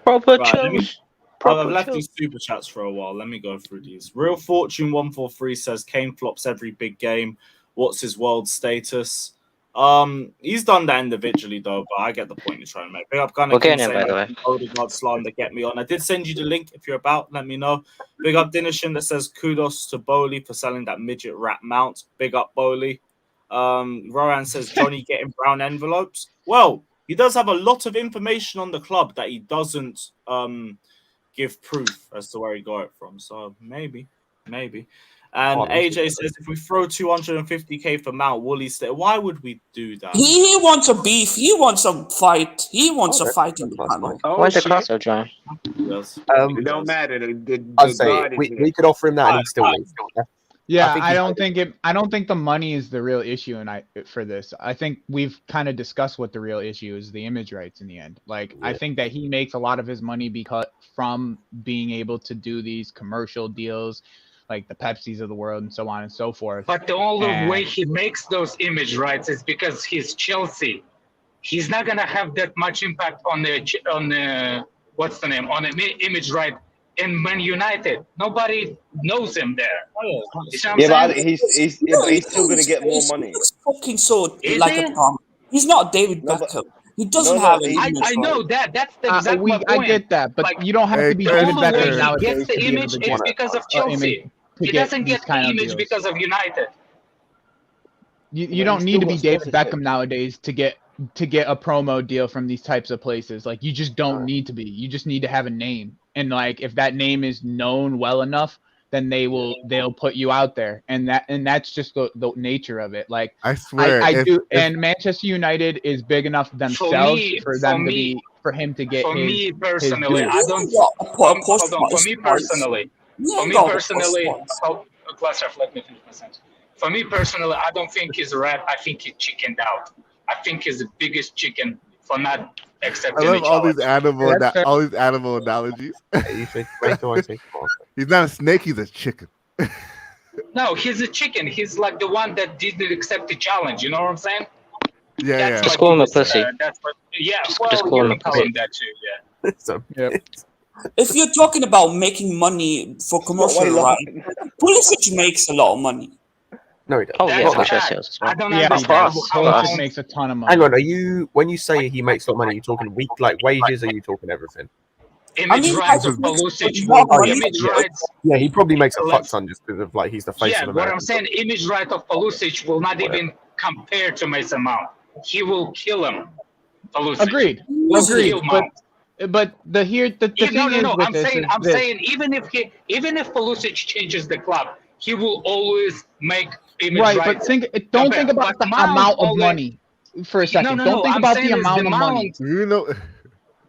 proper chills. I've left these super chats for a while. Let me go through these. Real Fortune 143 says Kane flops every big game. What's his world status? He's done that individually though, but I get the point you're trying to make. Big up Gunner. Okay, by the way. Odegaard Slime that get me on. I did send you the link if you're about. Let me know. Big up Dinishin that says kudos to Bowley for selling that midget rat mount. Big up Bowley. Rowan says Johnny getting brown envelopes. Well, he does have a lot of information on the club that he doesn't give proof as to where he got it from. So maybe. And AJ says, if we throw 250k for Mount Woolley, why would we do that? He wants a beef. He wants a fight. He wants a fight in the panel. Where's the cross, John? It don't matter. I'd say we could offer him that and he'd still leave. Yeah, I don't think the money is the real issue for this. I think we've kind of discussed what the real issue is, the image rights in the end. I think that he makes a lot of his money from being able to do these commercial deals, like the Pepsis of the world and so on and so forth. But the only way he makes those image rights is because he's Chelsea. He's not gonna have that much impact on the what's the name on the image right in Man United. Nobody knows him there. But he's still gonna get more money. He's fucking so like a Tom. He's not David Beckham. He doesn't have an image. I know that. That's the exact point. I get that, but you don't have to be David Beckham nowadays. He gets the image is because of Chelsea. He doesn't get the image because of United. You don't need to be David Beckham nowadays to get a promo deal from these types of places. Like, you just don't need to be. You just need to have a name, and like if that name is known well enough, then they'll put you out there, and that's just the nature of it. Like, I swear, and Manchester United is big enough themselves for him to get. For me personally, I don't. For me personally. Cluster, let me finish my sentence. For me personally, I don't think he's a rat. I think he chickened out. I think he's the biggest chicken for not accepting. I love all these animal analogies. He's not a snake. He's a chicken. No, he's a chicken. He's like the one that didn't accept the challenge. You know what I'm saying? Yeah. Just call him a pussy. Just call him a pussy. That too. Yeah. If you're talking about making money for commercial, right? Pulisic makes a lot of money. No, he doesn't. Oh, yeah, I don't understand how makes a ton of money. Hang on, when you say he makes a lot of money, are you talking wages? Or are you talking everything? Image rights of Pulisic. Yeah, he probably makes a fuck ton just because of like he's the face of America. What I'm saying, image right of Pulisic will not even compare to Mason Mount. He will kill him. Pulisic. Agreed. But the thing is, I'm saying even if Pulisic changes the club, he will always make image right. rights. But don't think about the amount of money for a second. Don't think about the amount of money.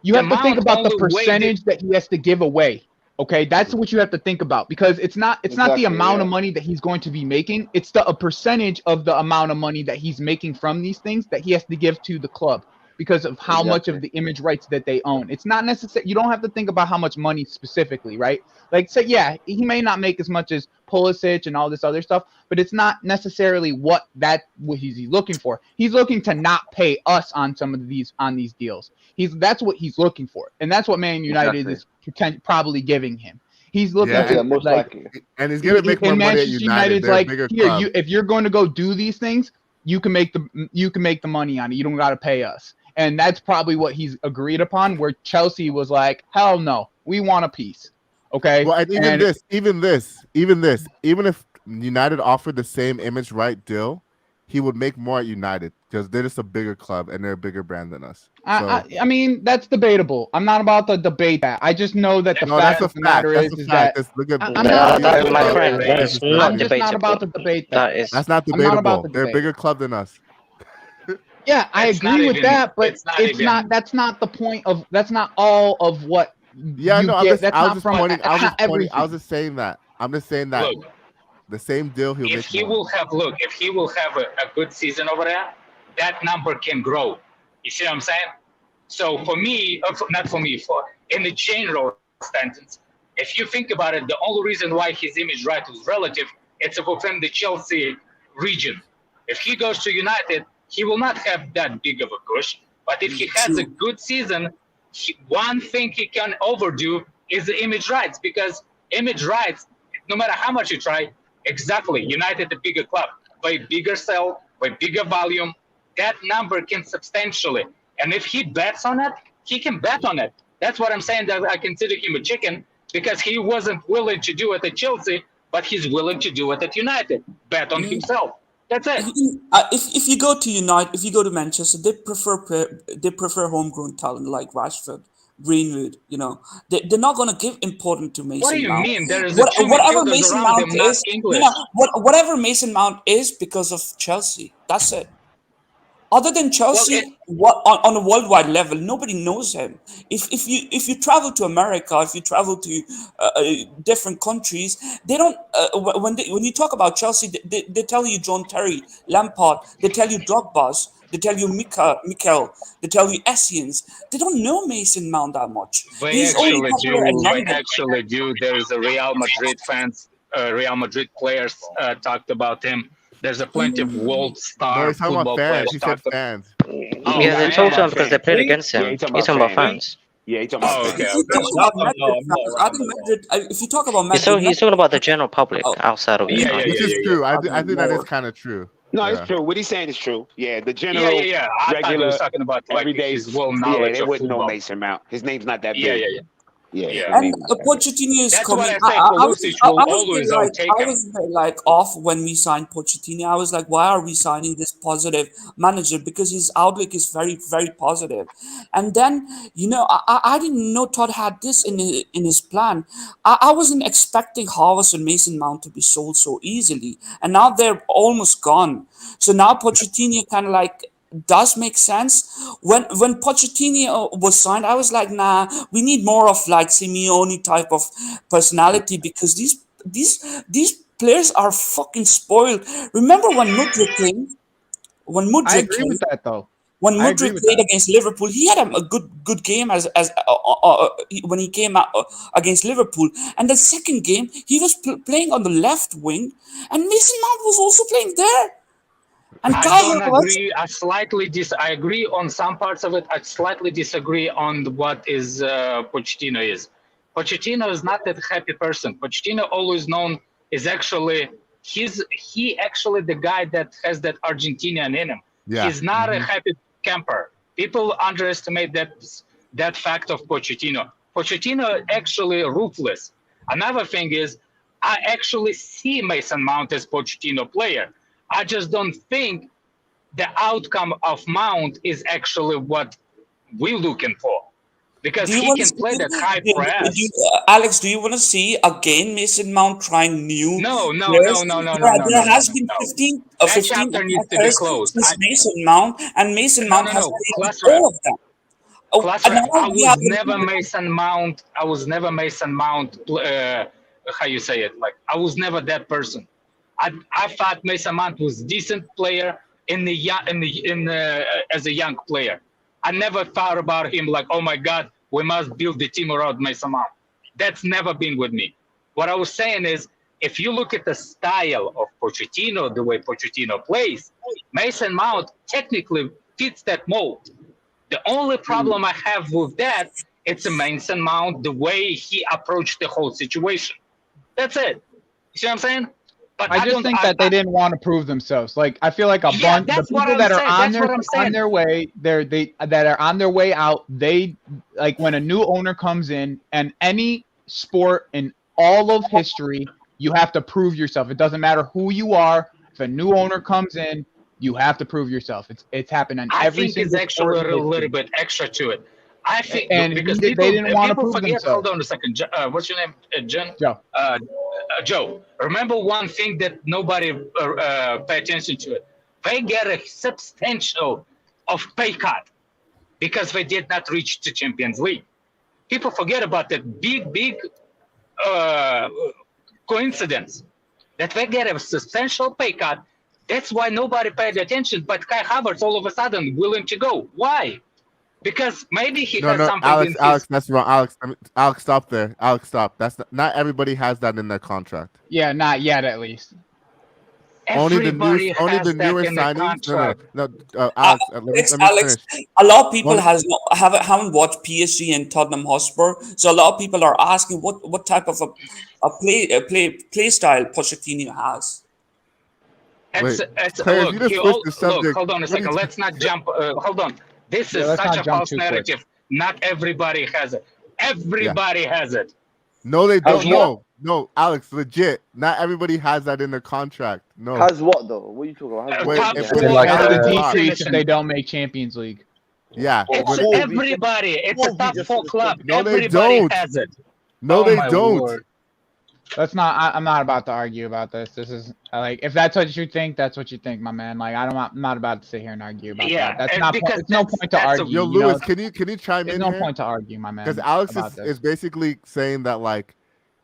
You have to think about the percentage that he has to give away. Okay, that's what you have to think about, because it's not the amount of money that he's going to be making. It's a percentage of the amount of money that he's making from these things that he has to give to the club. because of how much of the image rights that they own. It's not necessary. You don't have to think about how much money specifically, right? Like, say, yeah, he may not make as much as Pulisic and all this other stuff, but it's not necessarily what he's looking for. He's looking to not pay us on some of these deals. That's what he's looking for, and that's what Man United is probably giving him. He's looking to most likely. And he's gonna make more money at United. United's like, here, if you're going to go do these things, you can make the money on it. You don't got to pay us. And that's probably what he's agreed upon, where Chelsea was like, hell no, we want a piece. Okay. Well, and even if United offered the same image right deal, he would make more at United because they're just a bigger club and they're a bigger brand than us. I mean, that's debatable. I'm not about to debate that. I just know that the fact of the matter is that I'm just not about to debate that. That's not debatable. They're a bigger club than us. Yeah, I agree with that, but it's not. That's not the point of. That's not all of what. Yeah, no, I was just saying that. I'm just saying that. Look, the same deal he'll if he will have a good season over there, that number can grow. You see what I'm saying? So for me, not for me, in the general sentence, if you think about it, the only reason why his image right was relative, it's within the Chelsea region. If he goes to United, he will not have that big of a push. But if he has a good season, one thing he can overdo is the image rights, because image rights, no matter how much you try, exactly, United, a bigger club, by bigger sell, by bigger volume, that number can substantially. And if he bets on it, he can bet on it. That's what I'm saying, that I consider him a chicken, because he wasn't willing to do it at Chelsea, but he's willing to do it at United. Bet on himself. That's it. If you go to United, if you go to Manchester, they prefer homegrown talent like Rashford, Greenwood. You know, they're not going to give importance to Mason Mount. What do you mean? There is whatever Mason Mount is, whatever Mason Mount is because of Chelsea. That's it. Other than Chelsea, on a worldwide level, nobody knows him. If you travel to America, if you travel to different countries, they don't. When you talk about Chelsea, they tell you John Terry, Lampard, they tell you Drogba's, they tell you Mikel, they tell you Essens. They don't know Mason Mount that much. They actually do. There's a Real Madrid fans, Real Madrid players talked about him. There's a plenty of world star football players. He said fans. Yeah, they talked to him because they played against him. He's talking about fans. Yeah, he's talking about fans. If you talk about Madrid, he's talking about the general public outside of which is true. I think that is kind of true. No, it's true. What he's saying is true. Yeah, the general, regular, talking about everyday well knowledge. They wouldn't know Mason Mount. His name's not that big. And Pochettino is coming. I was like off when we signed Pochettino. I was like, why are we signing this positive manager? Because his outlook is very, very positive. And then, I didn't know Todd had this in his plan. I wasn't expecting Havertz and Mason Mount to be sold so easily. And now they're almost gone. So now Pochettino kind of like does make sense. When Pochettino was signed, I was like, nah, we need more of like Simeone type of personality, because these players are fucking spoiled. Remember when Mudryk came? I agree with that though. When Mudryk played against Liverpool, he had a good game as when he came out against Liverpool. And the second game, he was playing on the left wing, and Mason Mount was also playing there. And I don't agree. I agree on some parts of it. I slightly disagree on what is Pochettino is. Pochettino is not that happy person. Pochettino always known is actually he actually the guy that has that Argentinian in him. Yeah. He's not a happy camper. People underestimate that fact of Pochettino. Pochettino actually ruthless. Another thing is, I actually see Mason Mount as Pochettino player. I just don't think the outcome of Mount is actually what we're looking for, because he can play that high press. Alex, do you want to see again Mason Mount trying new? No. There has been 15 chapter needs to be closed. Since Mason Mount, and Mason Mount has all of them. I was never Mason Mount. How you say it? Like, I was never that person. I thought Mason Mount was a decent player as a young player. I never thought about him like, oh my God, we must build the team around Mason Mount. That's never been with me. What I was saying is, if you look at the style of Pochettino, the way Pochettino plays, Mason Mount technically fits that mold. The only problem I have with that, it's a Mason Mount, the way he approached the whole situation. That's it. You see what I'm saying? But I just think that they didn't want to prove themselves. Like I feel like a bunch the people that are on their way, that are on their way out. They like when a new owner comes in, and any sport in all of history, you have to prove yourself. It doesn't matter who you are. If a new owner comes in, you have to prove yourself. It's happened on every single sport. I think it's actually a little bit extra to it. I think because they didn't want to prove forget. themselves. Hold on a second. What's your name, Jen? Joe. Joe. Remember one thing that nobody pay attention to it. They get a substantial of pay cut because they did not reach the Champions League. People forget about that big coincidence that they get a substantial pay cut. That's why nobody paid attention. But Kai Havertz all of a sudden willing to go. Why? Because maybe he has something. Alex, that's wrong. Alex, stop there. Alex, stop. That's not everybody has that in their contract. Yeah, not yet, at least. Only the newer signings. No, Alex. Let me Alex, finish. a lot of people haven't watched PSG and Tottenham Hotspur, so a lot of people are asking what type of a play style Pochettino has. Look, hold on a second. Let's not jump. Hold on. This is such a false narrative. Not everybody has it. Everybody has it. No, they don't. No, Alex, legit. Not everybody has that in their contract. No. Has what though? What are you talking about? If the decrease if they don't make Champions League. Yeah. It's everybody. It's a top 4 club. No, everybody they don't. has it. No, they don't. Lord. Let's not. I'm not about to argue about this. This is like, if that's what you think, that's what you think, my man. Like, I'm not about to sit here and argue about that. That's not. It's no point to argue. Yo, Lewis, can you chime in? There's no point to argue, my man. Because Alex is basically saying that like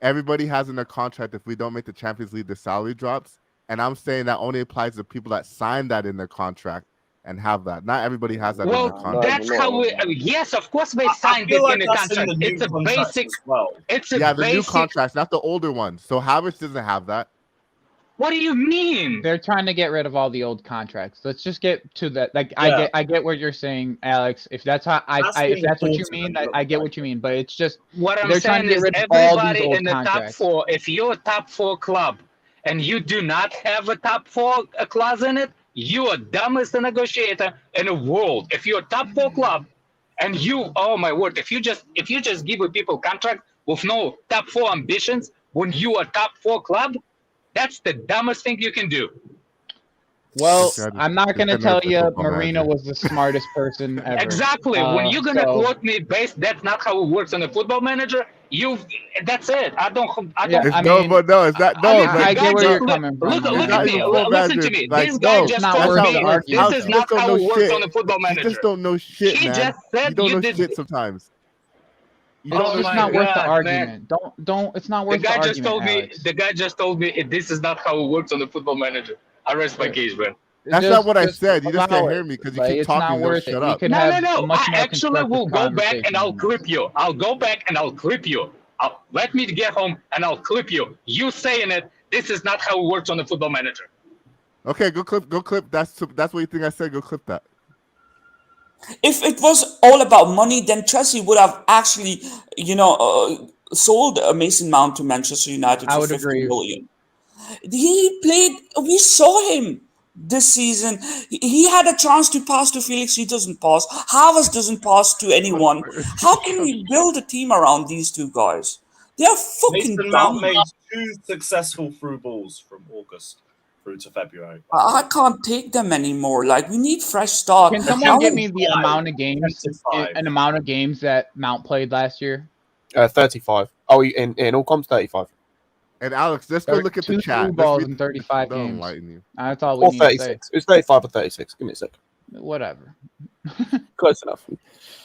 everybody has in their contract, if we don't make the Champions League, the salary drops, and I'm saying that only applies to people that sign that in their contract and have that. Not everybody has that in their contract. That's how we. Yes, of course they signed it in the contract. It's a basic. It's a the new contracts, not the older ones. So Havertz doesn't have that. What do you mean? They're trying to get rid of all the old contracts. Let's just get to that. Like, yeah. I get what you're saying, Alex. If that's how if that's what you mean, I get what you mean. But it's just what I'm saying is everybody in the top 4. If you're a top 4 club and you do not have a top 4 clause in it, you are dumbest negotiator in the world. If you're a top 4 club and oh my word, if you just give people contract with no top 4 ambitions when you are top 4 club, that's the dumbest thing you can do. Well, I'm not going to tell you Marino was the smartest person ever. Exactly. When you're going to quote me that's not how it works on a Football Manager, that's it. I don't. It's not. No, I get where you're coming from. Look at me. Listen to me. This guy just told me this is not how it works on a Football Manager. You just don't know shit, man. He just said you don't know shit sometimes. It's just not worth the argument. Don't. It's not worth the argument. The guy just told me this is not how it works on the Football Manager. I rest my case, man. That's not what I said. You just can't hear me because you keep talking. Shut up. No. I actually will go back and I'll clip you. I'll go back and I'll clip you. Let me get home and I'll clip you. You saying it. This is not how it works on the Football Manager. Okay, go clip. That's what you think I said. Go clip that. If it was all about money, then Chelsea would have actually, sold Mason Mount to Manchester United for $50 million. He played. We saw him this season. He had a chance to pass to Felix. He doesn't pass. Havertz doesn't pass to anyone. How can we build a team around these two guys? They are fucking Mason dumb. Mount made 2 successful through balls from August through to February. I can't take them anymore. Like, we need fresh start. Can someone give me the amount of games that Mount played last year? 35. Oh, in all comps, 35. And Alex, let's go look at the chat. 2 balls in 35 games. That's all we or need 36. to say. It's 35 or 36. Give me a sec. Whatever. Close enough.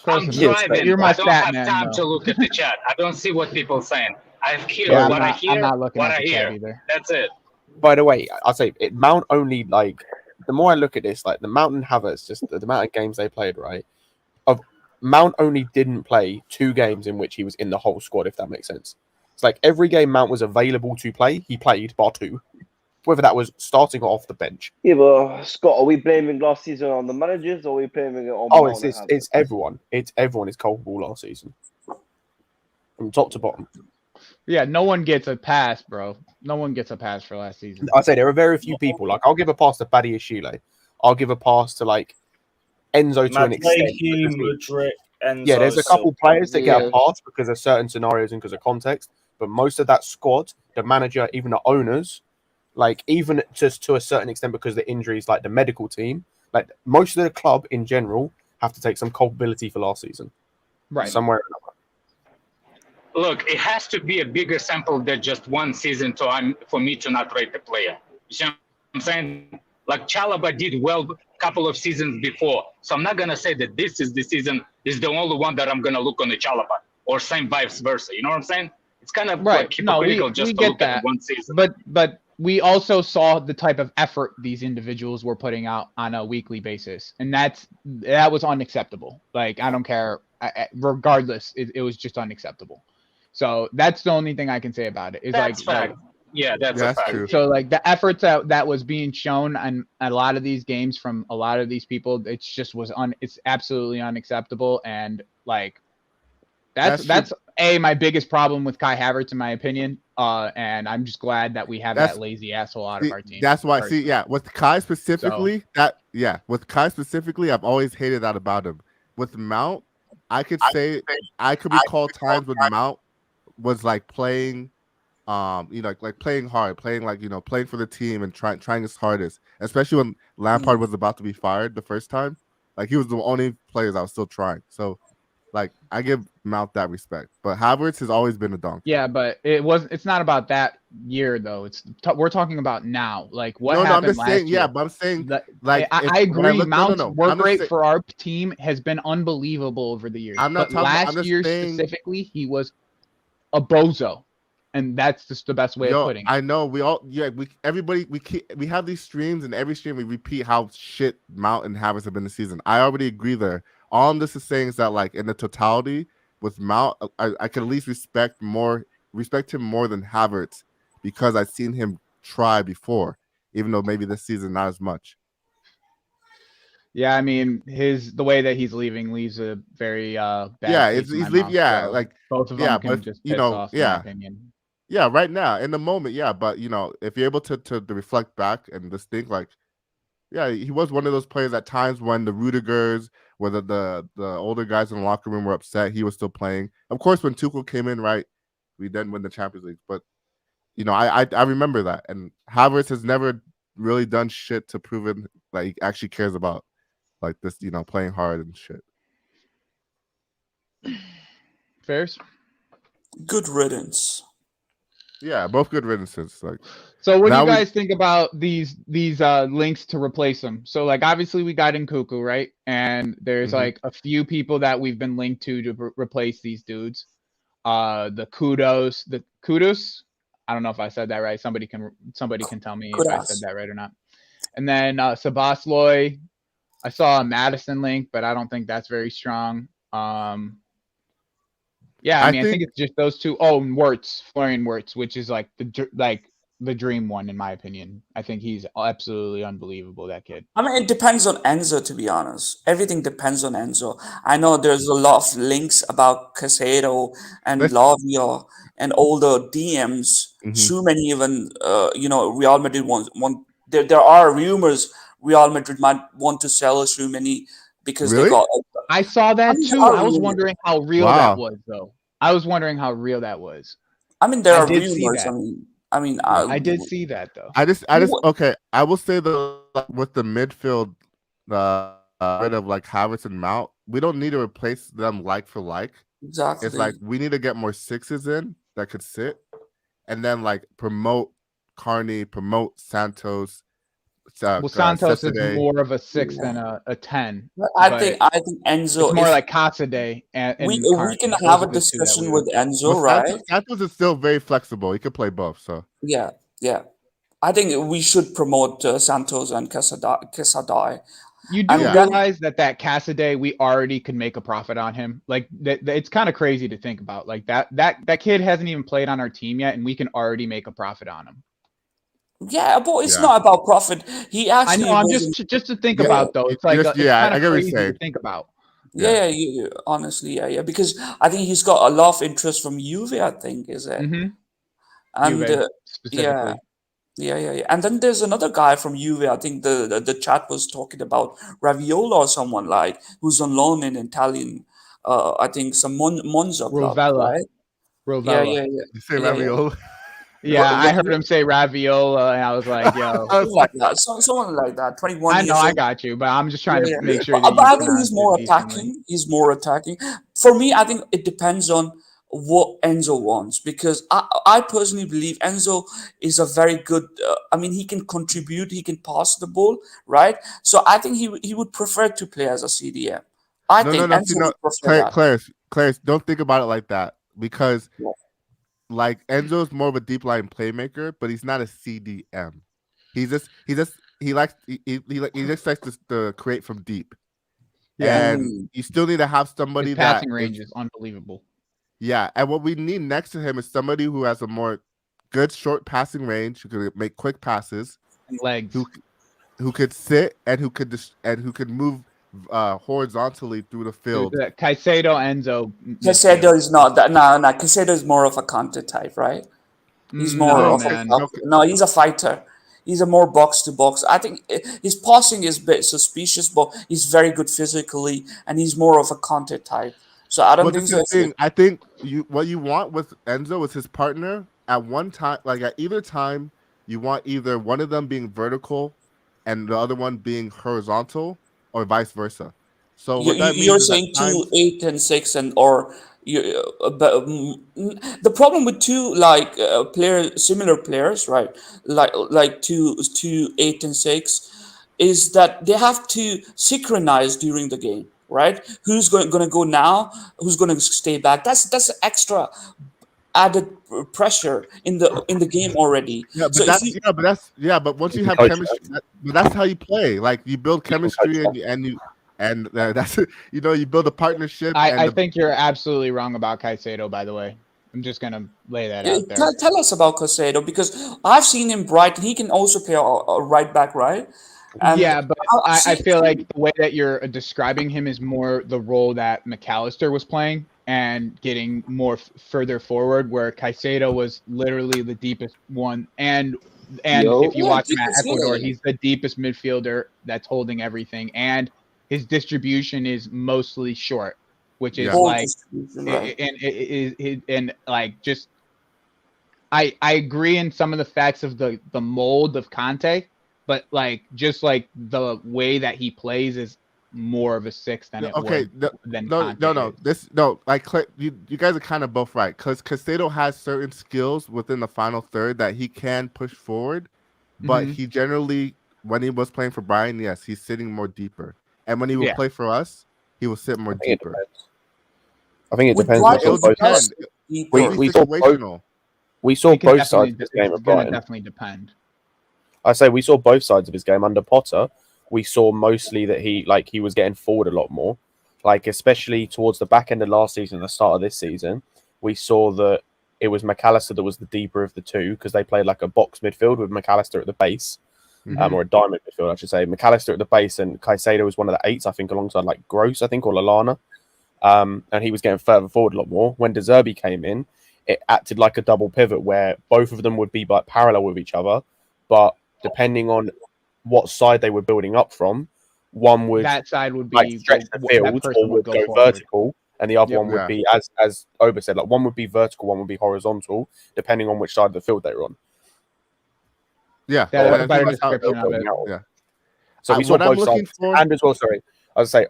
I'm driving. You're my I don't have man, time though. to look at the chat. I don't see what people are saying. I hear Yeah, what I hear. I'm not looking what at I the chat hear. either. That's it. By the way, I'll say Mount only, like, the more I look at this, like the Mount and Havertz, just the amount of games they played, right? Mount only didn't play 2 games in which he was in the whole squad, if that makes sense. It's like every game Mount was available to play, he played bar 2. Whether that was starting or off the bench. Yeah, but Scott, are we blaming last season on the managers or are we blaming it on Mount and Havertz? It's everyone. It's everyone is culpable last season. From top to bottom. Yeah, no one gets a pass, bro. No one gets a pass for last season. I say there are very few people. Like, I'll give a pass to Badiashile. I'll give a pass to, like, Enzo to an extent. Mudryk, Enzo, Yeah, there's a couple players that get a Yeah. pass because of certain scenarios and because of context. But most of that squad, the manager, even the owners, like, even just to a certain extent because of the injuries, like the medical team, like, most of the club in general have to take some culpability for last season. Right. Somewhere or another. Look, it has to be a bigger sample than just one season for me to not rate the player. You see what I'm saying? Like Chalaba did well a couple of seasons before. So I'm not going to say that this is the season is the only one that I'm going to look on the Chalaba or same vice versa. You know what I'm saying? It's kind of Right. like hypocritical just to get look at one season. But we also saw the type of effort these individuals were putting out on a weekly basis. And that was unacceptable. Like, I don't care. Regardless, it was just unacceptable. So that's the only thing I can say about it. Is That's like, fact. Yeah, that's a fact. true. So like the efforts that was being shown on a lot of these games from a lot of these people, it's just it's absolutely unacceptable. And like that's my biggest problem with Kai Havertz, in my opinion. And I'm just glad that we have that lazy asshole out of our team. That's why. See, yeah, with Kai specifically, with Kai specifically, I've always hated that about him. With Mount, I could recall times when Mount was like playing, like playing hard, playing for the team and trying his hardest. Especially when Lampard was about to be fired the first time, like he was the only players I was still trying. So, like I give Mount that respect, but Havertz has always been a donkey. Yeah, but it's not about that year though. We're talking about now. Like what happened I'm just last saying, year. Yeah, but I'm saying I agree. Mount's work rate saying, for our team has been unbelievable over the years. I'm not talking. Last year specifically, he was a bozo, and that's just the best way of putting it. I know we have these streams, and every stream we repeat how shit Mount and Havertz have been this season. I already agree there. All I'm just saying is that like in the totality with Mount, I can at least respect him more than Havertz because I've seen him try before, even though maybe this season not as much. Yeah, I mean the way that he's leaving leaves a very bad. Yeah, he's leaving. Yeah, so like both of them can just piss off, in my opinion. Yeah, right now in the moment, yeah, but if you're able to reflect back and just think like, yeah, he was one of those players at times when the Rudigers, whether the older guys in the locker room were upset, he was still playing. Of course, when Tuchel came in, right, we then win the Champions League. But I remember that, and Havertz has never really done shit to prove it like he actually cares about like this, playing hard and shit. Fairs. Good riddance. Yeah, both good riddances. Like, so what do you guys think about these links to replace them? So like obviously we got Lukaku, right? And there's like a few people that we've been linked to replace these dudes. The kudos. I don't know if I said that right. Somebody can tell me if I said that right or not. And then Sabasloy. I saw a Madison link, but I don't think that's very strong. Yeah, I think it's just those two. Oh, and Florian Wirtz, which is like the dream one in my opinion. I think he's absolutely unbelievable, that kid. I mean, it depends on Enzo, to be honest. Everything depends on Enzo. I know there's a lot of links about Casado and Lavia and all the DMs. Too many even, Real Madrid want. There are rumors Real Madrid might want to sell Tchouameni because they got. I saw that too. I was wondering how real that was, though. I was wondering how real that was. I mean, there are rumors. I did see that though. Okay. I will say with the midfield, rid of like Havertz and Mount, we don't need to replace them like for like. Exactly. It's like we need to get more sixes in that could sit, and then like promote Carney, promote Santos. Santos is more of a 6 than a 10. I think Enzo. It's more like Casade. And we can have a discussion with Enzo, right? Santos is still very flexible. He could play both. So yeah. I think we should promote Santos and Quesadai. You do And realize that Cassaday, we already could make a profit on him. Like it's kind of crazy to think about. Like that kid hasn't even played on our team yet, and we can already make a profit on him. Yeah, but it's not about profit. He I actually know. I'm wasn't. just to think Yeah. about though. It's like it's kind I of get what you're crazy to saying. think about. Yeah, honestly, yeah, because I think he's got a lot of interest from Juve, I think, is it? Mm-hmm. And Juve yeah, specifically. yeah. And then there's another guy from Juve. I think the chat was talking about Raviola or someone like who's on loan in Italian. I think some Monza club, Rovella. right? Rovella. Yeah. You say Yeah, yeah. ravioli? Yeah, I heard him say Raviola, and I was like, yo. Something like that. Someone like that. 21 I years know, I old. got you, but I'm just trying to make sure But, that but you I think pronounce he's it more decently. attacking. He's more attacking. For me, I think it depends on what Enzo wants because I personally believe Enzo is a very good. I mean, he can contribute. He can pass the ball, right? So I think he would prefer to play as a CDM. I think Enzo would prefer that. Clarence, don't think about it like that because, like Enzo's more of a deep line playmaker, but he's not a CDM. He just he likes he just likes to create from deep. Yeah. And you still need to have somebody His that passing range is unbelievable. Yeah, and what we need next to him is somebody who has a more good short passing range, who can make quick passes, and legs, who could sit and who could move horizontally through the field. Caicedo, Enzo. Caicedo is not that. No. Caicedo is more of a counter type, right? He's more of a no. He's a fighter. He's a more box to box. I think his passing is a bit suspicious, but he's very good physically, and he's more of a counter type. So I don't think so. I think what you want with Enzo is his partner at one time, like at either time, you want either one of them being vertical and the other one being horizontal, or vice versa. So what that means you're is saying 2, 8, and 6, and or you. The problem with two similar players, right? Like 2, 8, and 6, is that they have to synchronize during the game. Right? Who's going to go now? Who's going to stay back? That's extra added pressure in the game already. Yeah, but so but once you have chemistry, that's how you play. Like you build chemistry and that's you build a partnership. I think you're absolutely wrong about Caicedo. By the way, I'm just gonna lay that out there. Tell us about Caicedo because I've seen him Brighton. He can also play a right back, right? And yeah, but I feel like the way that you're describing him is more the role that McAllister was playing and getting more further forward, where Caicedo was literally the deepest one. And if you watch him at Ecuador, he's the deepest midfielder that's holding everything. And his distribution is mostly short, which is I agree in some of the facts of the mold of Conte. But the way that he plays is more of a 6 than you guys are kind of both right because Caicedo has certain skills within the final third that he can push forward, but he generally, when he was playing for Brian, yes, he's sitting more deeper, and when he will play for us, he will sit more deeper. I think it depends. We saw both sides of this game at Brighton. Definitely depend. I say we saw both sides of his game under Potter. We saw mostly that he was getting forward a lot more, especially towards the back end of last season, the start of this season. We saw that it was McAllister that was the deeper of the two because they played like a box midfield with McAllister at the base, or a diamond midfield, I should say. McAllister at the base and Caicedo was one of the 8s, I think, alongside Gross, I think, or Lallana, and he was getting further forward a lot more. When De Zerbi came in, it acted like a double pivot where both of them would be parallel with each other, but depending on what side they were building up from, that side would be stretch the field or would go vertical, and the other one would be, as Oba said, one would be vertical, one would be horizontal, depending on which side of the field they were on. Yeah, that's a better description of it. Yeah. So we saw both sides, and as well. Sorry, I was say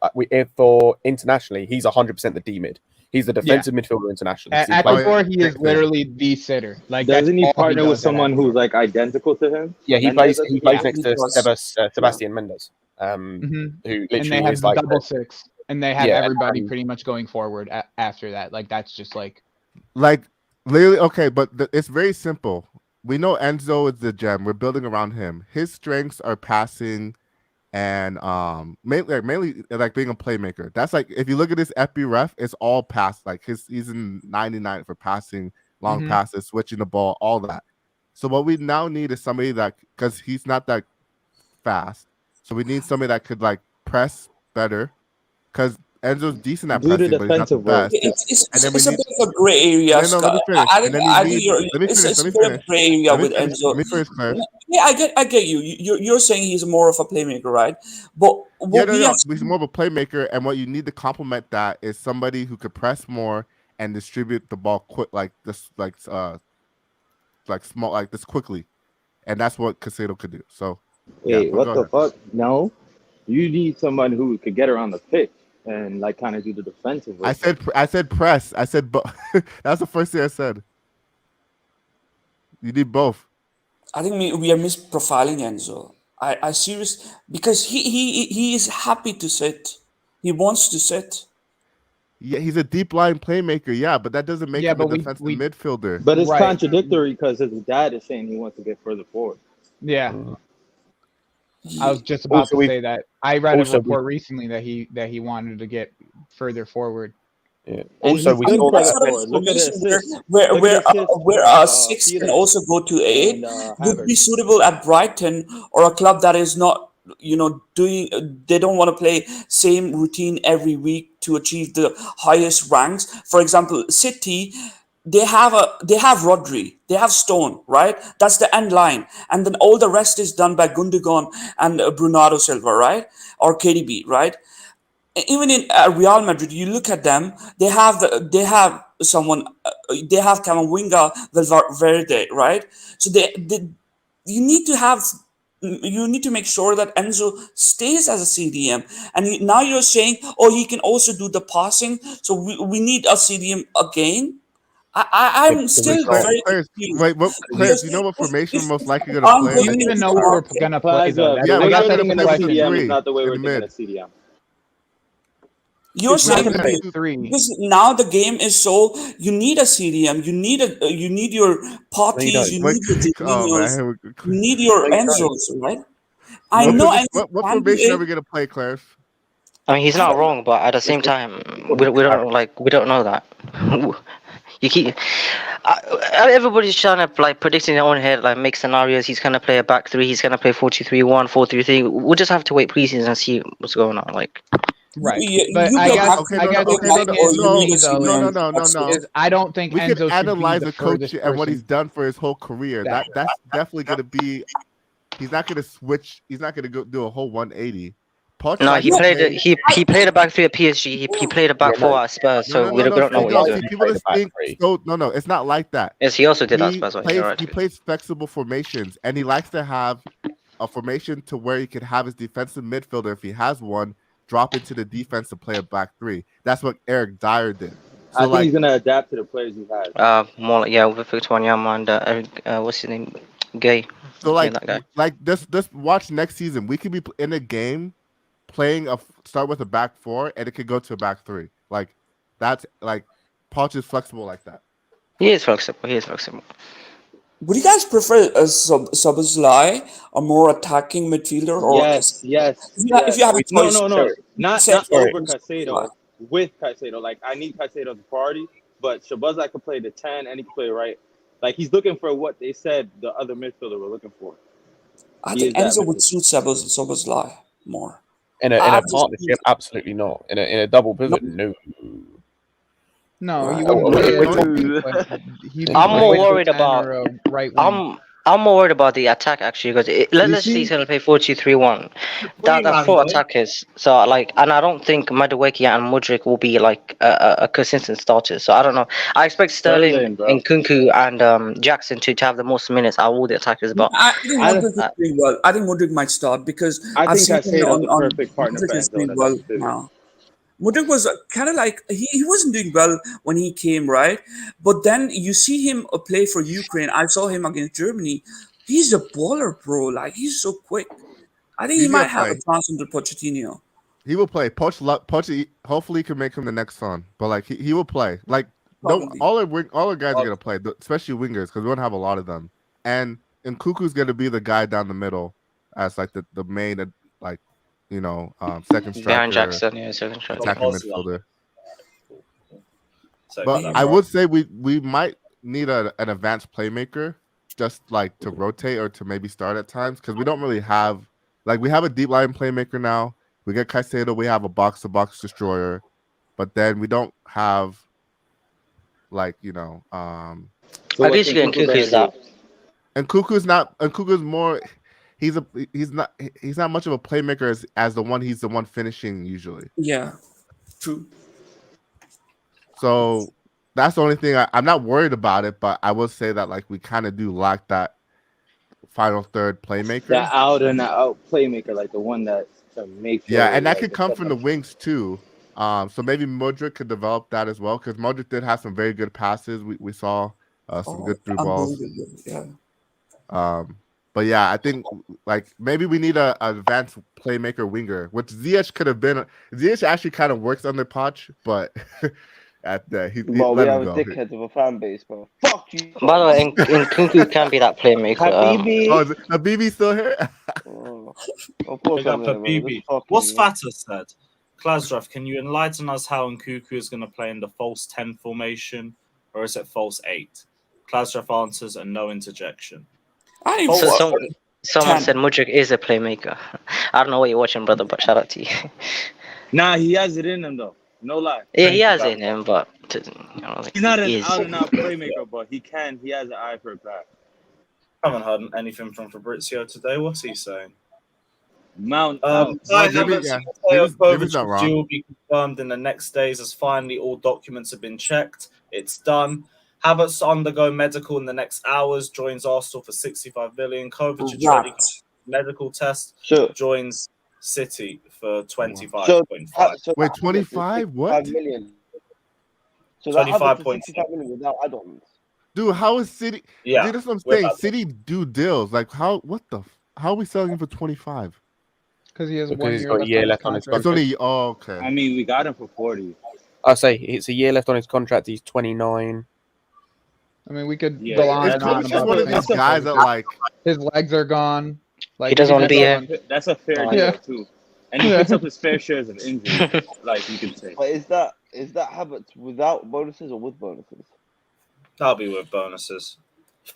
for internationally, he's 100% the D mid. He's the defensive midfielder internationally. At Ecuador, he is literally the sitter. Doesn't he partner with someone who's identical to him? Yeah, he plays next to Sebastian Mendes, who literally and they have is double 6, and they have everybody pretty much going forward after that. That's just literally okay. But it's very simple. We know Enzo is the gem. We're building around him. His strengths are passing and mainly like being a playmaker. That's like if you look at this FB ref, it's all pass. Like he's in 99 for passing, long passes, switching the ball, all that. So what we now need is somebody that, because he's not that fast, so we need somebody that could like press better. Because Enzo's decent at pressing, but he's not the best. It's a bit of a gray area. No, let me finish. I think it's a bit of a gray area with Enzo. Let me finish, Claire. Yeah, I get you. You're saying he's more of a playmaker, right? But He's more of a playmaker, and what you need to complement that is somebody who could press more and distribute the ball quick, like small, like this quickly, and that's what Caicedo could do. So, wait, what the fuck? No, you need someone who could get around the pitch and like kind of do the defensive work. I said press. I said that's the first thing I said. You need both. I think we are misprofiling Enzo. I serious because he is happy to sit. He wants to sit. Yeah, he's a deep line playmaker. Yeah, but that doesn't make him a defensive midfielder. But it's contradictory because his dad is saying he wants to get further forward. Yeah. I was just about to say that. I read a report recently that he wanted to get further forward. Yeah. Also, we saw that where 6 can also go to 8 would be suitable at Brighton or a club that is not, doing. They don't want to play same routine every week to achieve the highest ranks. For example, City. They have Rodri, they have Stone, right? That's the end line, and then all the rest is done by Gundogan and Bernardo Silva, right? Or KDB, right? Even in Real Madrid, you look at them; they have someone, they have Camavinga, Valverde, right? So you need to make sure that Enzo stays as a CDM, and now you're saying, oh, he can also do the passing, so we need a CDM again. I'm still very confused. Wait, Clarence, you know what formation we're most likely going to play? Do you even know what we're going to play, though? Yeah, we're not getting a CDM. It's not the way we're getting a CDM. You're saying because now the game is so you need a CDM, you need your parties, you need your Jorginhos, you need your Enzos, right? I know. What formation are we going to play, Clarence? I mean, he's not wrong, but at the same time, we don't know that. You keep everybody's trying to like predict in their own head, like make scenarios. He's gonna play a back three. He's gonna play 4-2-3-1, 4-3-3. We'll just have to wait preseason and see what's going on. Like, right? But I don't think we Enzo can analyze the coach and what he's done for his whole career. That's definitely gonna be. He's not gonna switch. He's not gonna go do a whole 180. No, he played a back three at PSG. He played a back four at Spurs. So we don't know what he's doing. People just think no, it's not like that. Yes, he also did that Spurs. He plays flexible formations, and he likes to have a formation to where he can have his defensive midfielder, if he has one, drop into the defense to play a back three. That's what Eric Dyer did. So I think he's gonna adapt to the players he has. More with Victor Wanyama and what's his name, Gay. So just watch next season. We could be in a game. Playing start with a back four and it could go to a back three. Like that's like Poch is flexible like that. He is flexible. Would you guys prefer a Szoboszlai, a more attacking midfielder, or yes? If you have a choice, no, not over Caicedo. With Caicedo, like I need Caicedo as a priority, but Szoboszlai can play the 10 and he can play right. Like he's looking for what they said the other midfielder were looking for. I think Enzo would suit Szoboszlai more. In a partnership, absolutely not. In a double pivot, no. No, you wouldn't. I'm more worried about I'm more worried about the attack actually because let's say he's gonna play 4-2-3-1. That four attackers. So and I don't think Madueke and Mudryk will be like a consistent starters. So I don't know. I expect Sterling and Nkunku and Jackson to have the most minutes out of all the attackers. But I think Mudryk is doing well. I think Mudryk might start because I've seen him on perfect partner Mudryk is doing well now. Mudryk was kind of like he wasn't doing well when he came, right? But then you see him play for Ukraine. I saw him against Germany. He's a baller, bro. Like he's so quick. I think he might have a chance under Pochettino. He will play. Poch hopefully can make him the next son. But like he will play. Like all our guys are gonna play, especially wingers, because we don't have a lot of them. And Nkunku's gonna be the guy down the middle as like the main like second striker, Behind Jackson, yeah, second striker. attacking midfielder. So But I would say we might need an advanced playmaker, just like to rotate or to maybe start at times, because we don't really have we have a deep line playmaker now. We get Caicedo, we have a box-to-box destroyer, but then we don't have So I guess you can Cuckoo's that. And Cuckoo's more. He's not much of a playmaker as the one. He's the one finishing usually. Yeah, true. So that's the only thing I'm not worried about it, but I will say that we kind of do lack that final third playmaker. That out and out playmaker, the one that makes. Yeah, and that could come from the wings too. So maybe Modric could develop that as well, because Modric did have some very good passes. We saw some good through balls. Yeah. But yeah, I think maybe we need an advanced playmaker winger, which Ziyech could have been. Ziyech actually kind of works under Poch, but he we let have him a go. dickhead of a fan base, bro. Fuck you. By the way, in Cuckoo can be that playmaker. Is Habibi still here? Of course, Big up Habibi. What's Fata said? Klasdraf, can you enlighten us how Nkuku is going to play in the false 10 formation, or is it false 8? Klasdraf answers and no interjection. Someone said Modric is a playmaker. I don't know what you're watching, brother, but shout out to you. Nah, he has it in him though. No lie. Yeah, he has it in him, but he's not an out and out playmaker, but he has an eye for a pass. I haven't heard anything from Fabrizio today. What's he saying? Mount. Jimmy's not wrong. Will be confirmed in the next days as finally all documents have been checked. It's done. Havertz undergo medical in the next hours. Joins Arsenal for 65 million. Kovacic ready medical test. Sure. Joins City for 25.5. Wait, 25? What? 5 million. So 25.5 million without add-ons. Dude, how is City? Yeah, dude, that's what I'm saying. City do deals. How are we selling him for 25? Because he has because he's got a year left on his contract. It's only okay. I mean, we got him for 40. I say it's a year left on his contract. He's 29. I mean, we could go on and on about one of these guys that his legs are gone. He doesn't want to be here. That's a fair deal too, and he picks up his fair shares of injuries, you can say. But is that Havertz without bonuses or with bonuses? That'll be with bonuses.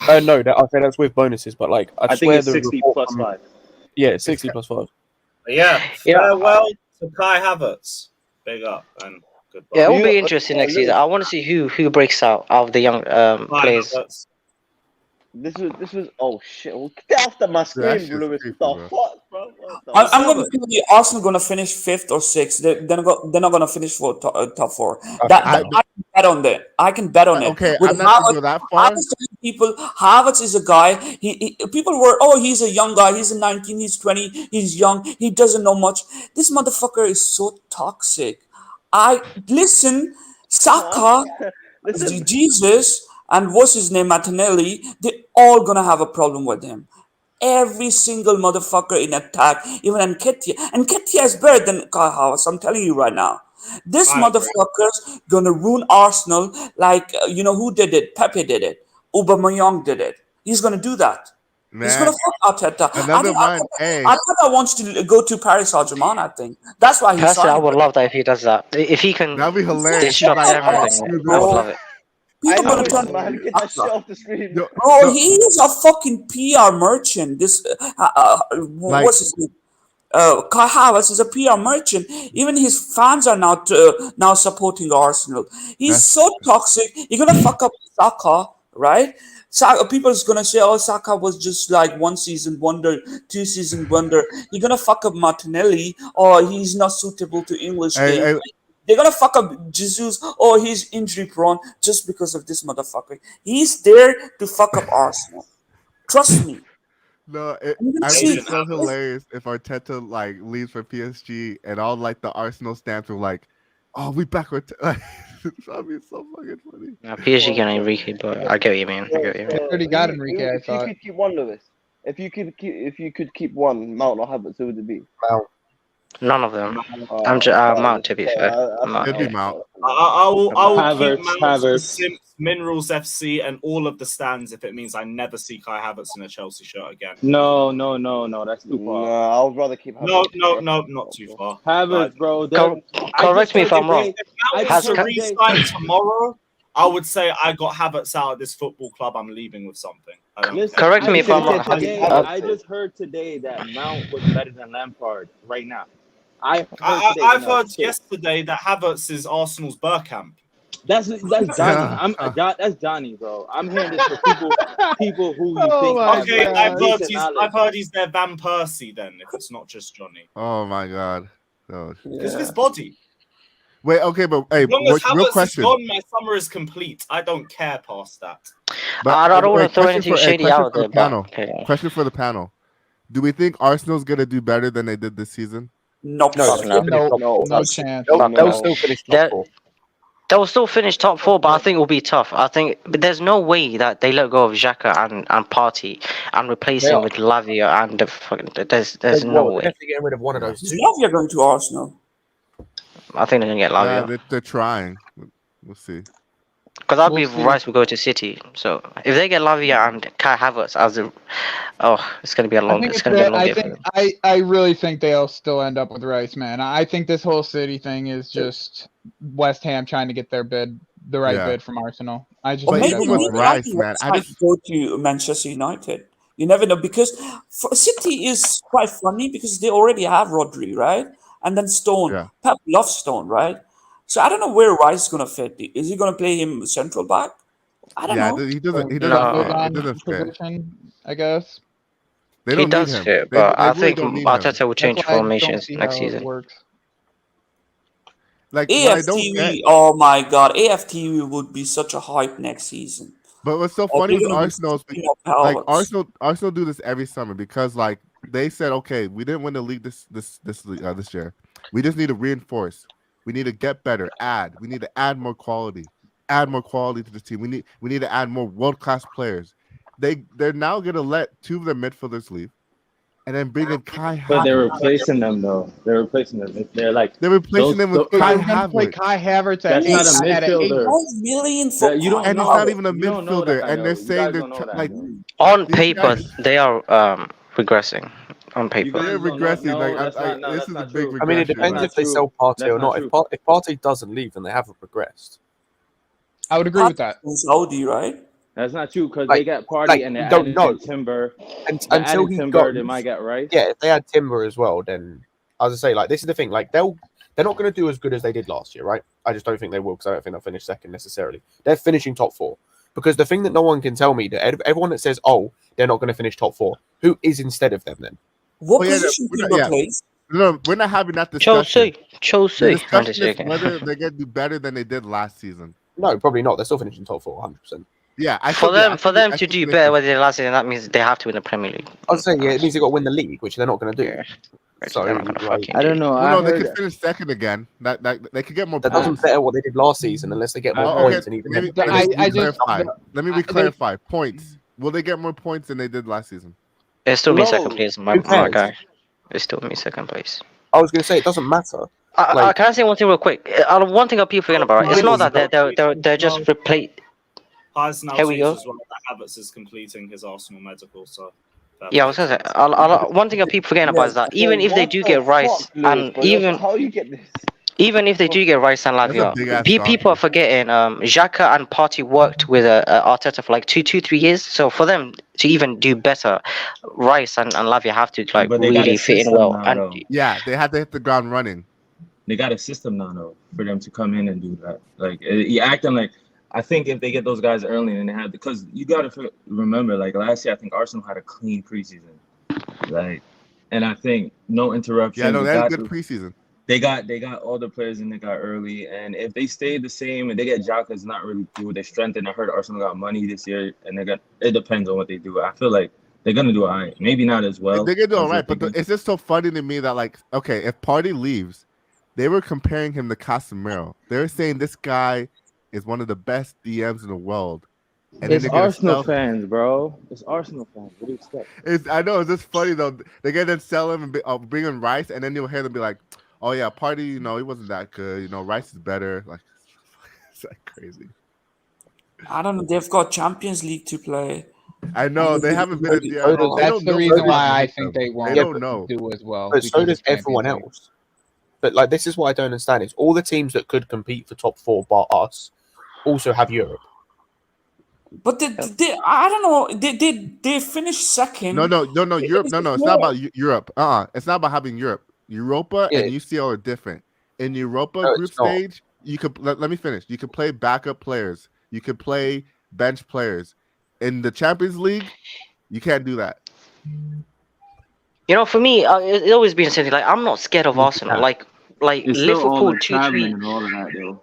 No, I say that's with bonuses, but I think it's 60 plus 5. Yeah, 60 plus 5. Yeah, farewell to Kai Havertz. Big up and goodbye. Yeah, it will be interesting next season. I want to see who breaks out of the young players. This was oh shit! Well, get off my screen, Lewis. What the fuck, bro? I'm going to tell you, Arsenal going to finish 5th or 6th. They're not going to finish for top 4. I can bet on that. I can bet on it. Okay, with I'm not going to go that far. People, Havertz is a guy. People were, he's a young guy. He's 19. He's 20. He's young. He doesn't know much. This motherfucker is so toxic. Saka, Jesus, and what's his name, Martinelli, they're all going to have a problem with him. Every single motherfucker in attack, even Nketiah. Nketiah is better than Kai Havertz, I'm telling you right now. This motherfucker's going to ruin Arsenal who did it? Pepe did it. Aubameyang did it. He's going to do that. Man. He's going to fuck Arteta. Arteta wants to go to Paris Saint-Germain, I think. That's why he's Personally, I would love that if he does that. If he can that'd be hilarious. disrupt everything, I would love it. Get that shit off the screen. Bro, he is a fucking PR merchant. This what's his name? Kai Havertz is a PR merchant. Even his fans are now supporting Arsenal. He's so toxic. You're gonna fuck up Saka, right? People is gonna say, Saka was just like 1 season wonder, 2 season wonder. You're gonna fuck up Martinelli, or he's not suitable to English game. They're gonna fuck up Jesus. He's injury prone just because of this motherfucker. He's there to fuck up Arsenal. Trust me. No, I think it's so hilarious if Arteta leaves for PSG and all the Arsenal stamps were we back with that'd be so fucking funny. Yeah, PSG getting Enrique, but I get what you mean. They already got Enrique. If you could keep one, Lewis. If you could keep one, Mount or Havertz, who would it be? Mount. None of them. I'm Mount, to be fair. It'd be Mount. I will keep Havertz, Mount, Havertz. Simps, Minerals FC, and all of the stands if it means I never see Kai Havertz in a Chelsea shirt again. No, that's too far. No, I would rather keep No, Havertz. not too far. Havertz, bro. Correct me if I'm wrong. If Mount is to re-sign tomorrow, I would say I got Havertz out of this football club. I'm leaving with something. Correct me if I'm wrong. I just heard today that Mount was better than Lampard right now. I've heard yesterday that Havertz is Arsenal's Bergkamp. That's Johnny. That's Johnny, bro. I'm hearing this for people who you think. Okay, I've heard he's their Van Persie then. If it's not just Johnny. Oh my God. Because of his body. Wait, okay, but hey, as long as real Havertz question. is gone, my summer is complete. I don't care past that. But, I don't want to throw question anything for- shady question out for there. the panel. But, okay. Question for the panel. Do we think Arsenal's going to do better than they did this season? Nope. No chance. They'll still finish top 4. They'll still finish top 4, but I think it will be tough. But there's no way that they let go of Xhaka and Partey and replace him with Lavia and the fucking. There's no way. Definitely getting rid of one of those two. Lavia going to Arsenal. I think they're gonna get Lavia. Yeah, they're trying. We'll see. Because I believe Rice will go to City. So if they get Lavia and Kai Havertz as it's gonna be a long. It's gonna be a long game. I really think they'll still end up with Rice, man. I think this whole City thing is just West Ham trying to get the right bid from Arsenal. I just think even with Rice, man, I just go to Manchester United. You never know, because City is quite funny because they already have Rodri, right? And then Stone. Yeah. Pep loves Stone, right? So I don't know where Rice is gonna fit. Is he gonna play him central back? I don't know. He doesn't. He on doesn't fit. position, I guess. They He don't does need him. fit, They but I really think don't need him. Arteta will change That's why I just don't formations see next how it season. works. Like, what I don't AFTV, get. oh my god, AFTV would be such a hype next season. But what's so Oh, funny they're with gonna be Arsenal is picking up like Havertz. Arsenal do this every summer because like they said, okay, we didn't win the league this year. We just need to reinforce. We need to get better. We need to add more quality. Add more quality to the team. We need to add more world-class players. They're now gonna let 2 of their midfielders leave, and then bring in Kai Havertz. But they're replacing them though. They're replacing them. They're replacing them with Kai Havertz. Kai Havertz That's not a midfielder. 12 million for You don't And he's know. not even a You don't know midfielder. that, And they're though. You saying guys they're don't know that, like though. On these paper, guys- they are regressing. On paper. They're regressing. This is a big regression. I mean, it depends if they sell Partey or not. If Partey doesn't leave, then they haven't regressed. I would agree with that. Saudi, right? That's not true because Like- they got Party like, and you they don't added know. in Timber. Until he Timber, goes, they might get Rice. Yeah, if they had Timber as well, then as I say, like this is the thing. Like they're not going to do as good as they did last year, right? I just don't think they will because I don't think they'll finish second necessarily. They're finishing top 4 because the thing that no one can tell me that everyone that says, "Oh, they're not going to finish top 4," who is instead of them then? What Oh, yeah, position we're Timber not- plays? No, we're not having that discussion. Chelsea. The I'm discussion just is joking. whether they're going to do better than they did last season. No, probably not. They're still finishing top 4, 100%. Yeah, For them to do better than they did last season, that means they have to win the Premier League. I was saying, yeah, it means they got to win the league, which they're not going to do. Yeah. So They're not gonna like, fucking I don't know. Well, no, they heard could finish second again. That they could get more that points. doesn't better what they did last season unless they get more Oh, okay. points and even. Let me clarify. Points. Will they get more points than they did last season? It still means No. second place, my Who cares? guy. It still means second place. I was going to say it doesn't matter. Like- Can I say one thing real quick? One thing that people forget about, it's not that they're just replace. Has now Here we changed go. as well that Havertz is completing his Arsenal medical. So Yeah, I was gonna say. One thing that people forget about is that even if they do get Rice and How you get this? even if they do get Rice and That's a big ass Lavia, people are forgetting Xhaka and Partey worked with Arteta for like 3 years. So for them to even do better, Rice and Lavia have to like But they got really a fit in system well. now, And though. Yeah, they had to hit the ground running. They got a system now, though, for them to come in and do that. Like, you acting like, I think if they get those guys early and they have, because you got to remember, like last year, I think Arsenal had a clean preseason. Like, and I think no interruptions. Yeah, no, they had a good preseason. They got all the players in they got early, and if they stay the same and they get Xhaka, it's not really good with their strength. And I heard Arsenal got money this year, and it depends on what they do. I feel like they're gonna do all right. Maybe not as well. They're gonna do all as right, they but think. it's just so funny to me that like, okay, if Partey leaves, they were comparing him to Casemiro. They were saying this guy is one of the best DMs in the world, And It's then they're gonna Arsenal sell. fans, bro. It's Arsenal fans. What do you expect? I know it's just funny though. They get them sell him and bring in Rice, and then you'll hear them be like, "Oh yeah, Party, he wasn't that good. Rice is better." Like, it's like crazy. I don't know. They've got Champions League to play. I know they haven't been. They That's don't the know reason what's why I with think them. they won't They don't know. do as well. But so because does of Champions everyone League. else. But like, this is what I don't understand: is all the teams that could compete for top 4, bar us, also have Europe. But they I don't know. They finished second. No. Europe. No. It's not about Europe. It's not about having Europe. Europa and UCL are different. In Europa group stage, you could let me finish. You could play backup players. You could play bench players. In the Champions League, you can't do that. For me, it's always been the same thing. Like, I'm not scared of Arsenal. Like It's still all Liverpool the 2-3. traveling and all of that, though.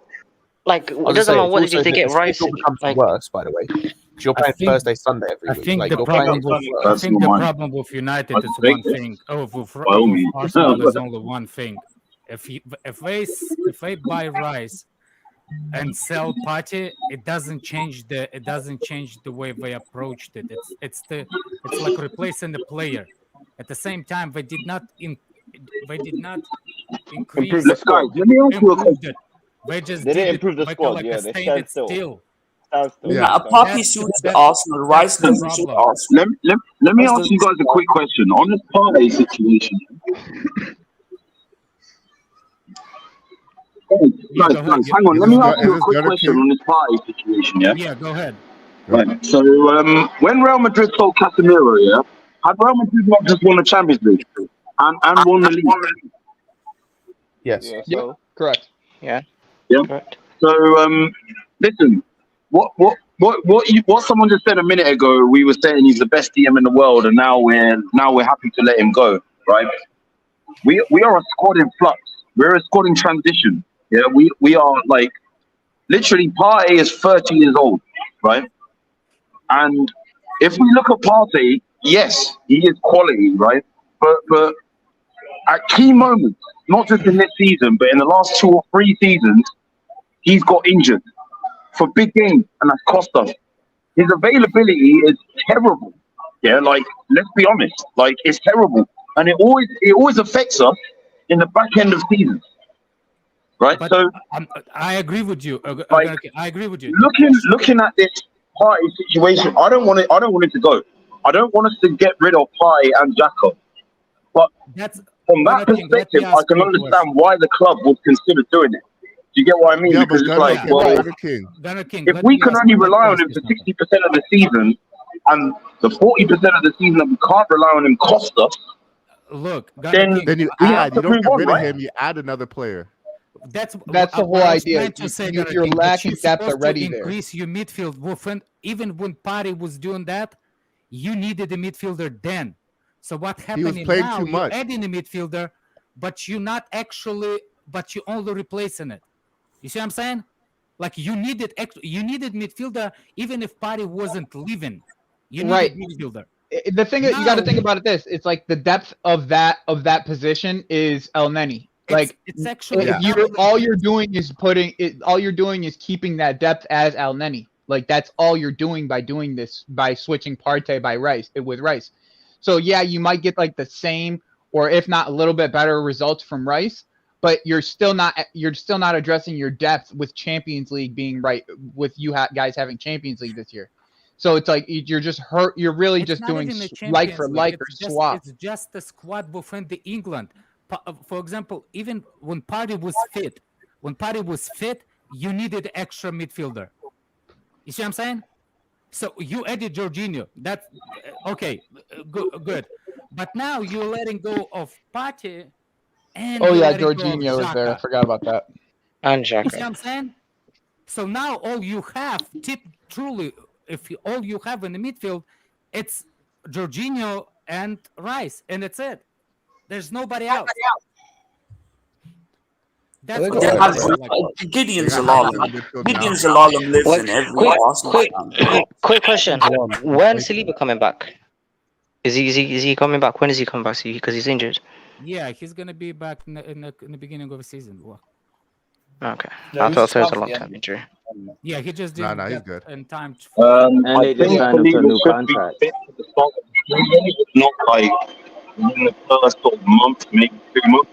Like, it doesn't matter what they get right. Like, worse, by the way, because you're playing Thursday, Sunday every week. I think like, the problem with United is one thing. With Arsenal is only one thing. If they buy Rice and sell Partey, it doesn't change the way they approached it. It's like replacing the player. At the same time, they did not increase. The squad. Let me ask you a question. They just didn't improve the squad. Like They stand still. Partey suits the Arsenal. Rice doesn't suit Arsenal. Let me ask you guys a quick question on this Partey situation. Guys, hang on. Let me ask you a quick question on this Partey situation. Yeah, go ahead. Right. So when Real Madrid sold Casemiro, had Real Madrid not just won the Champions League and won the league? Yes. Yeah, correct. Yeah. Yeah. Correct. So listen, what someone just said a minute ago, we were saying he's the best DM in the world, and now we're happy to let him go, right? We are a squad in flux. We're a squad in transition. Yeah, we are like literally Partey is 30 years old, right? And if we look at Partey, yes, he is quality, right? But at key moments, not just in this season, but in the last 2 or 3 seasons, he's got injured for big games, and that's cost us. His availability is terrible. Yeah, like, let's be honest, like, it's terrible, and it always affects us in the back end of seasons, right? But so I agree with you. I agree with you. Looking at this Partey situation, I don't want it to go. I don't want us to get rid of Partey and Xhaka. But from that perspective, I can understand why the club would consider doing it. Do you get what I mean? Yeah, because it's like, King. if we can only rely on him for 60% of the season, and the 40% of the season that we can't rely on him cost us, look, then you have add. You to don't move get on, rid right? of him. You add another player. That's the whole what I was idea. trying to say, You're lacking depth already to there. increase your midfield. Even when Partey was doing that, you needed a midfielder then. So what happened was playing now? too much. You're adding a midfielder, but you're only replacing it. You see what I'm saying? Like, you needed midfielder even if Partey wasn't leaving. You needed midfielder. The thing is, you got to think about it this: it's like the depth of that position is El Neni. Like, it's actually all you're doing is keeping that depth as El Neni. Like, that's all you're doing by doing this, by switching Partey with Rice. So yeah, you might get like the same, or if not a little bit better results from Rice, but you're still not addressing your depth with Champions League being with you guys having Champions League this year. So it's like you're just hurt. You're really just doing like for like or swap. It's just the squad within the England. For example, even when Partey was fit, you needed extra midfielder. You see what I'm saying? So you added Jorginho. That's okay, good. But now you're letting go of Partey. And Jorginho is there. I forgot about that. And You see what Xhaka. I'm saying? So now all you have, all you have in the midfield, it's Jorginho and Rice, and that's it. There's nobody else. That's what They I'm have saying. Like, Gideon Zalalem lives in every Arsenal. Quick question: when is Saliba coming back? Is he coming back? When is he coming back? Because he's injured. yeah, he's gonna be back in the beginning of the season. Well, Okay, No, I he's thought it was a tough, long-term injury. Yeah, he just Nah, didn't he's get good. in time. And I they just think signed him to a Believer new should be contract. fit for the start of the season, but not like in the first sort of month, maybe 2 months.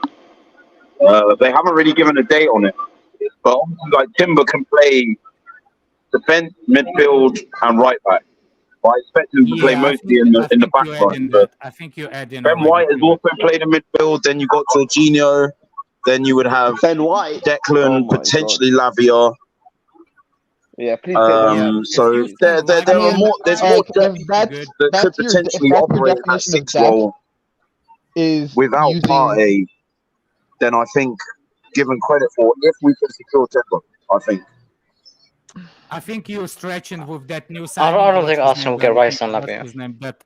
They haven't really given a date on it. But obviously, like Timber can play defense, midfield, and right back. But I expect him to play Yeah, mostly I in the think back you add line. in But that. I think you add in Ben already White has too. also played in midfield. Then you got Jorginho. Then you would have Ben White. Declan, Oh my potentially God. Lavia. Yeah, please get them. Yeah, if So you there send I are mean, more. There's more depth if that's that could if potentially that's your operate in that definition of 6 depth, role. is Without using Partey, then I think, given credit for if we can secure Timber, I think you're stretching with that new I signing. don't think What's his Arsenal name? will get Rice on What's Lavia. his name? What,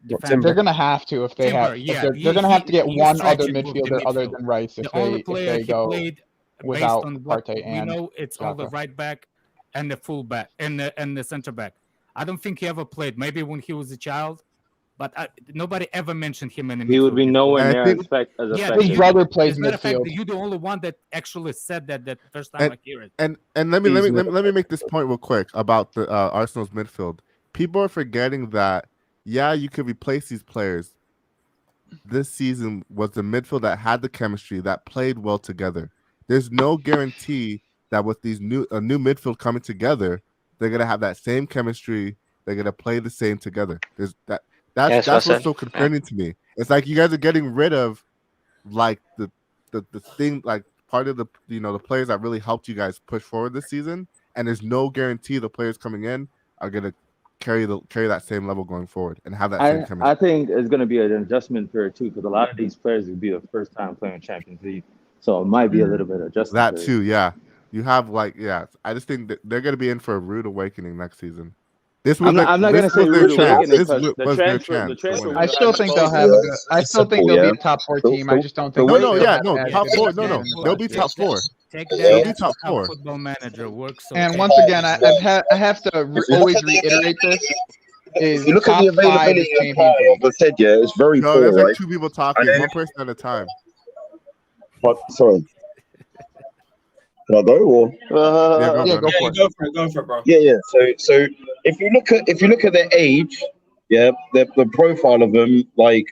Defender. they're gonna have to if they have. Timber. Yeah, They're gonna have to get you one other stretching with the midfielder other midfield. than Rice The only player they he go played based without on what Partey we and know, it's all the Xhaka. right back and the full back and the center back. I don't think he ever played. Maybe when he was a child, but nobody ever mentioned him in the midfield. He would be nowhere And I near think- as Yeah, effective. His brother plays as a matter of fact, midfield. you're the only one that actually said that first time I hear it. And let me make this point real quick about the Arsenal's midfield. People are forgetting that you could replace these players. This season was the midfield that had the chemistry, that played well together. There's no guarantee that with these new midfield coming together, they're gonna have that same chemistry. They're gonna play the same together. That's what's so concerning to me. It's like you guys are getting rid of like the thing, like part of the the players that really helped you guys push forward this season, and there's no guarantee the players coming in are gonna carry that same level going forward and have that same chemistry. I think it's going to be an adjustment period too, because a lot of these players will be the first time playing Champions League, so it might be a little bit of adjustment. That period. too, yeah. You have I just think that they're gonna be in for a rude awakening next season. This was I'm not going to say rude awakening because the transfer. I still think they'll have a good. I still think they'll be a top 4 team. I just don't think. Top 4. No, they'll be top 4. Take They'll that be top 4. Football Manager works. So And once again, I have to always reiterate this. Is you look at the availability of Partey, as I said, it's very poor. There's like right? 2 people talking, one person at a time. But sorry. Can I go or? Go for it. Go for it, bro. Yeah. So if you look at their age, the profile of them, like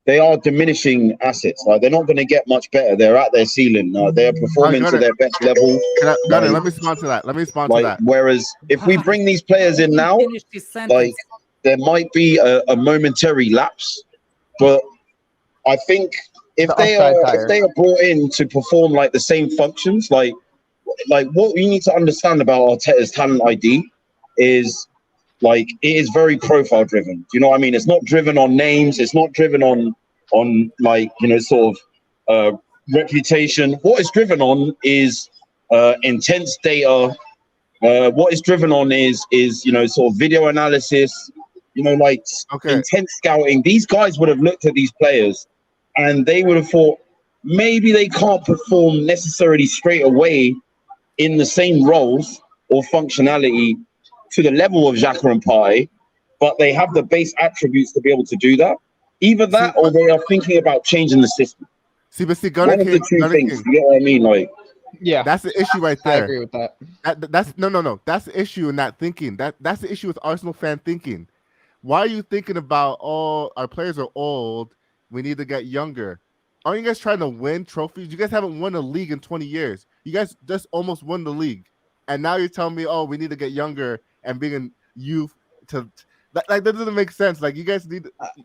they are diminishing assets. Like they're not going to get much better. They're at their ceiling. They're performing to their best level. Let me respond to that. Whereas if we bring these players in now, like there might be a momentary lapse, but I think if they are brought in to perform like the same functions, like what you need to understand about Arteta's talent ID is like it is very profile driven. Do you know what I mean? It's not driven on names. It's not driven on like sort of reputation. What it's driven on is intense data. What it's driven on is sort of video analysis. Intense scouting. These guys would have looked at these players and they would have thought maybe they can't perform necessarily straight away in the same roles or functionality to the level of Xhaka and Partey, but they have the base attributes to be able to do that. Either that or they are thinking about changing the system. One of the two things. You know what I mean? Like, yeah, that's the issue right there. I agree with that. That's no. That's the issue in that thinking. That's the issue with Arsenal fan thinking. Why are you thinking about our players are old? We need to get younger. Aren't you guys trying to win trophies? You guys haven't won a league in 20 years. You guys just almost won the league. And now you're telling me, we need to get younger and bring in youth to like that doesn't make sense. Like you guys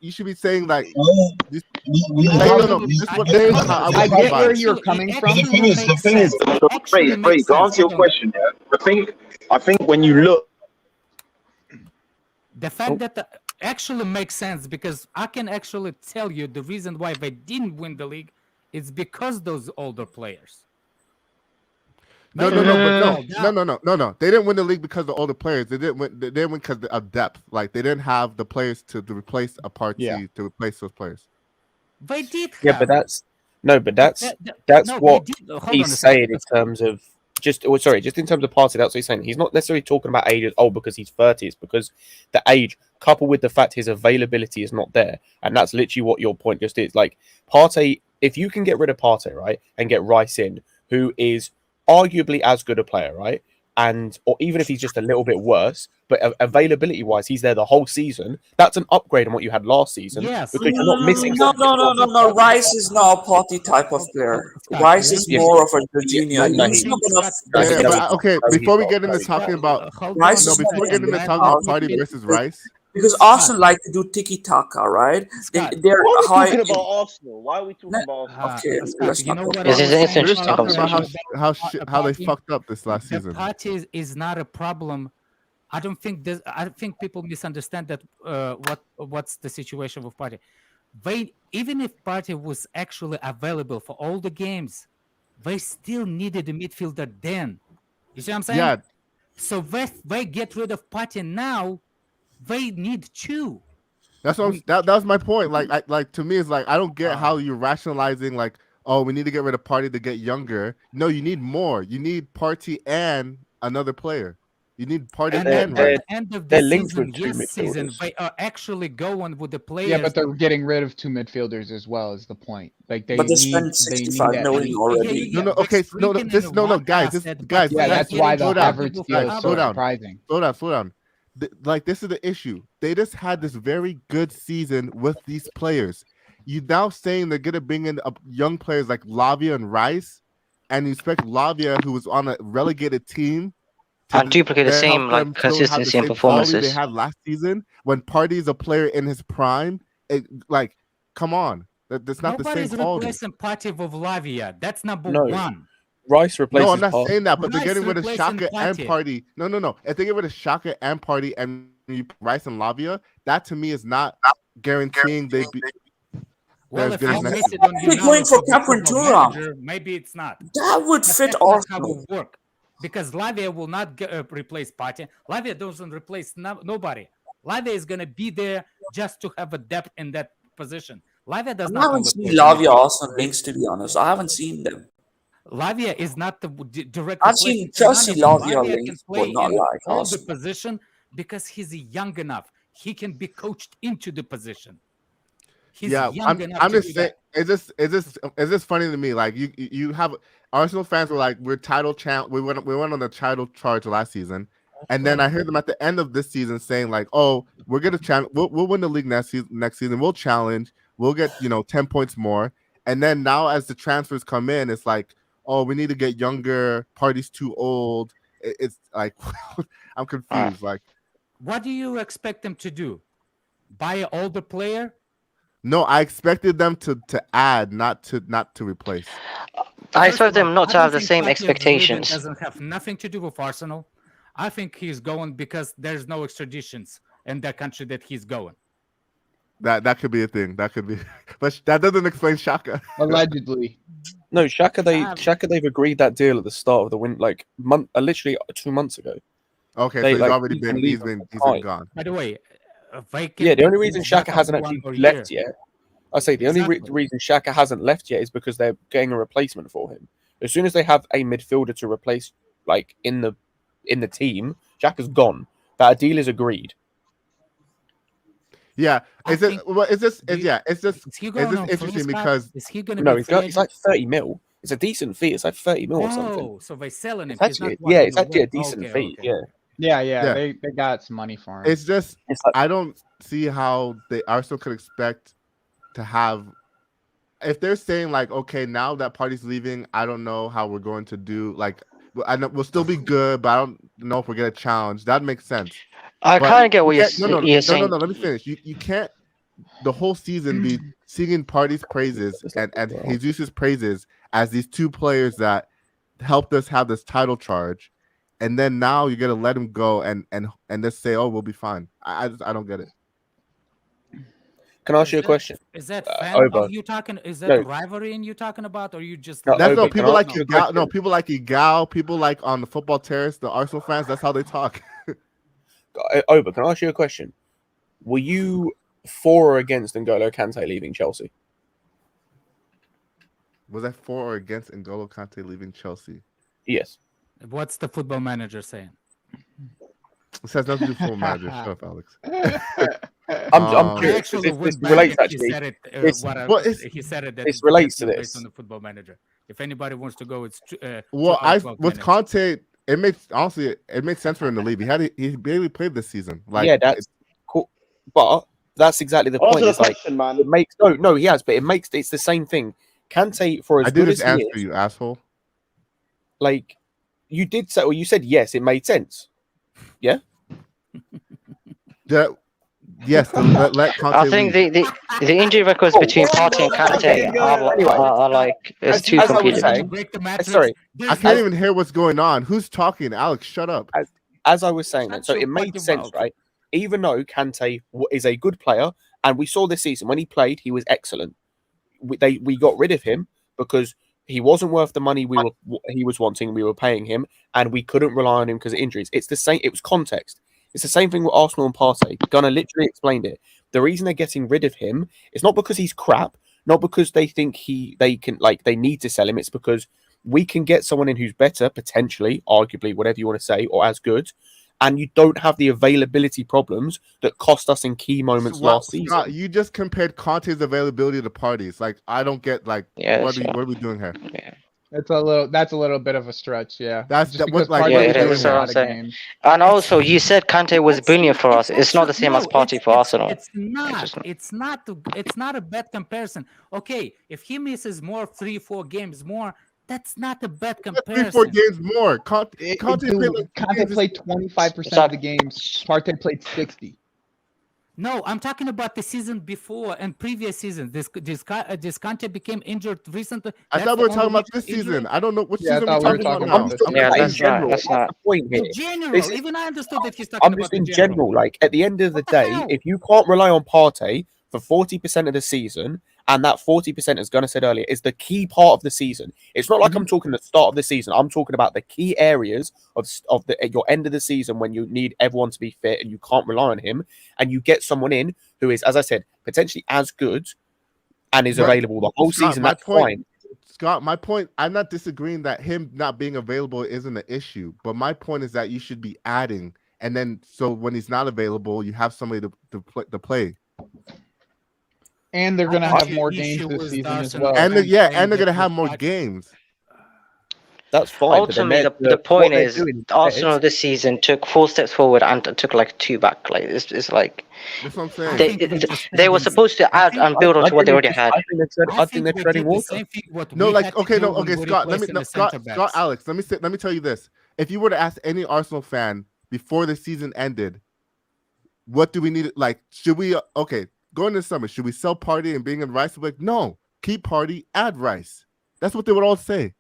you should be saying like this I get where you're coming from. The thing is, to answer your question, I think when you look, the fact that actually makes sense, because I can actually tell you the reason why they didn't win the league is because those older players. No. They didn't win the league because of the older players. They didn't win because of depth. Like they didn't have the players to replace a party to replace those players. They did. Yeah, but that's what he's saying in terms of just in terms of Partey. That's what he's saying. He's not necessarily talking about age because he's 30. It's because the age coupled with the fact his availability is not there, and that's literally what your point just is. Like Partey, if you can get rid of Partey, right, and get Rice in, who is arguably as good a player, right? And or even if he's just a little bit worse, but availability wise, he's there the whole season. That's an upgrade on what you had last season. Yes, because you're not missing. No. Rice is not a party type of player. Rice is more of a Jorginho. He's not gonna. Okay, before we get into talking about Rice is before we get into talking about Party versus Rice, because Arsenal like to do tiki taka, right? They're Why are we high. talking about Arsenal? Why are we talking about Arsenal? Okay, Scott, you know what? we're just talking about how they fucked up this last The season. party is not a problem. I don't think this. I think people misunderstand that. What's the situation with party? They even if party was actually available for all the games, they still needed a midfielder then. You see what I'm saying? Yeah. So they get rid of party now. They need two. That's what that was my point. Like to me, it's like I don't get how you're rationalizing like, oh, we need to get rid of Party to get younger. No, you need more. You need Party and another player. You need Party And and at Rice. the end of the season, this season, they are actually going with the players. Yeah, but they're getting rid of 2 midfielders as well. Is the point? Like they But they need, spent they need 65 that million already. No, okay, guys, Yeah, that's why the slow down. Havertz deal Guys, is slow so down. surprising. Slow down. Like this is the issue. They just had this very good season with these players. You now saying they're gonna bring in young players like Lavia and Rice, and you expect Lavia, who was on a relegated team, and duplicate the same help them like still have the consistency and same quality performances. they had last season when Party is a player in his prime. Like, come on, that's not Nobody's the same quality. replacing Party with Lavia. That's number No. one. Rice replaces. No, I'm not Party. saying that, but they're Rice getting rid of replacing Shaka and Partey. Party. No. If they get rid of Shaka and Party and you put Rice and Lavia, that to me is not guaranteeing they be. Well, if good you as next base it on They're going for United football Caprentura. manager, maybe it's not. That would But fit that's not how Arsenal. it work. Because Lavia will not replace Partey. Lavia doesn't replace nobody. Lavia is going to be there just to have a depth in that position. Lavia does I not. haven't only seen play Lavia midfield. Arsenal links, to be honest. I haven't seen them. Lavia is not the direct. I've seen replacement. Chelsea None of Lavia them. Lavia can links, play but not in like all the Arsenal. position because he's young enough. He can be coached into the position. He's young enough I'm to just do saying. that. It's just funny to me. Like you have Arsenal fans were like, we're title champ. We went on the title charge last season, and then I heard them at the end of this season saying like, oh, we're gonna challenge. We'll win the league next season. We'll challenge. We'll get 10 points more. And then now as the transfers come in, it's like, oh, we need to get younger. Party's too old. It's like I'm confused. Like, What do you expect them to do? Buy an older player? no, I expected them to add, not to replace. I expect them not to I have don't the think same Partey of Lewin expectations. doesn't have nothing to do with Arsenal. I think he's going because there's no extraditions in that country that he's going. That could be a thing. That could be, but that doesn't explain Shaka. Allegedly. No, Shaka. They've agreed that deal at the start of the win, like literally 2 months ago. Okay, They, so like, he's been gone. By the way, the only reason Shaka hasn't actually left yet, I say the only reason Shaka hasn't left yet is because they're getting a replacement for him. As soon as they have a midfielder to replace, like in the team, Shaka's gone. That deal is agreed. Yeah, it's just interesting because is he going to no, be it's like 30 mil. It's a decent fee. It's like 30 mil or something. Oh, so they're selling him. It's actually, it's actually a decent fee. Yeah. Yeah. They got some money for him. It's just I don't see how they Arsenal could expect to have if they're saying like, okay, now that Party's leaving, I don't know how we're going to do. Like, I know we'll still be good, but I don't know if we're gonna challenge. That makes sense. I kind of get what you're saying. No. Let me finish. You can't the whole season be singing Party's praises and Jesus' praises as these two players that helped us have this title charge, and then now you're gonna let him go and just say, oh, we'll be fine. I don't get it. Can I ask you a question? Is that fan of you talking? Is that rivalry in you talking about, or you just? People like Igal. No, people like Igal. People like on the football terrace, the Arsenal fans. That's how they talk. Oba, can I ask you a question? Were you for or against N'Golo Kante leaving Chelsea? Was I for or against N'Golo Kante leaving Chelsea? Yes. What's the football manager saying? It says nothing to do with football manager. Shut up, Alex. I'm curious because this relates actually. He said it that this relates to based this. on the Football Manager. If anybody wants to go, it's Well, 2 out of 12 with minutes. Conte, it makes honestly it makes sense for him to leave. He barely played this season. Like, yeah, that's cool, but that's exactly the point. Answer the It's like question, man. it makes no, he has, but it's the same thing. Kante, for as I good did as just he answer is, you, asshole. like you did say, or you said yes, it made sense. Yeah. Yes, let Conte I think leave. the injury records between Partey and Kante are like it's two completely different. Sorry, I can't even hear what's going on. Who's talking? Alex, shut up. As I was saying, so it made sense, right? Even though Kante is a good player, and we saw this season when he played, he was excellent. We got rid of him because he wasn't worth the money he was wanting. We were paying him, and we couldn't rely on him because of injuries. It's the same. It was context. It's the same thing with Arsenal and Partey. Gunnar literally explained it. The reason they're getting rid of him is not because he's crap, not because they think they need to sell him. It's because we can get someone in who's better, potentially, arguably, whatever you want to say, or as good, and you don't have the availability problems that cost us in key moments last season. Scott, you just compared Conte's availability to parties. Like, I don't get what are we doing here? Yeah. That's a little bit of a stretch, yeah. That's just because like yeah, it is. So I'm saying. And also, you said Kante was brilliant for us. It's not the same as Partey for Arsenal. It's not a bad comparison. Okay, if he misses more 3-4 games more, that's not a bad comparison. 3-4 games more. Conte played 25% of the games. Partey played 60. No, I'm talking about the season before and previous seasons. This Kante became injured recently. I thought we were talking about this season. I don't know what season we're talking about now. In general, that's the point here. In general, even I understood that he's talking about in general. Like at the end of the day, if you can't rely on Partey for 40% of the season, and that 40%, as Gunnar said earlier, is the key part of the season. It's not like I'm talking the start of the season. I'm talking about the key areas of your end of the season when you need everyone to be fit and you can't rely on him. And you get someone in who is, as I said, potentially as good and is available the whole season. That's fine. Scott, my point, I'm not disagreeing that him not being available isn't an issue. But my point is that you should be adding. And then so when he's not available, you have somebody to play. And they're going to have more games this season as well. And they're going to have more games. That's fine. Ultimately, the point is Arsenal this season took 4 steps forward and took like 2 back. Like it's like that's what I'm saying. They were supposed to add and build on to what they already had. I think they're treading water. No, Scott. Scott, Alex. Let me tell you this. If you were to ask any Arsenal fan before the season ended, what do we need? Like, should we? Okay. Going into summer, should we sell Partey and bring in Rice? Like, no, keep Partey, add Rice. That's what they would all say.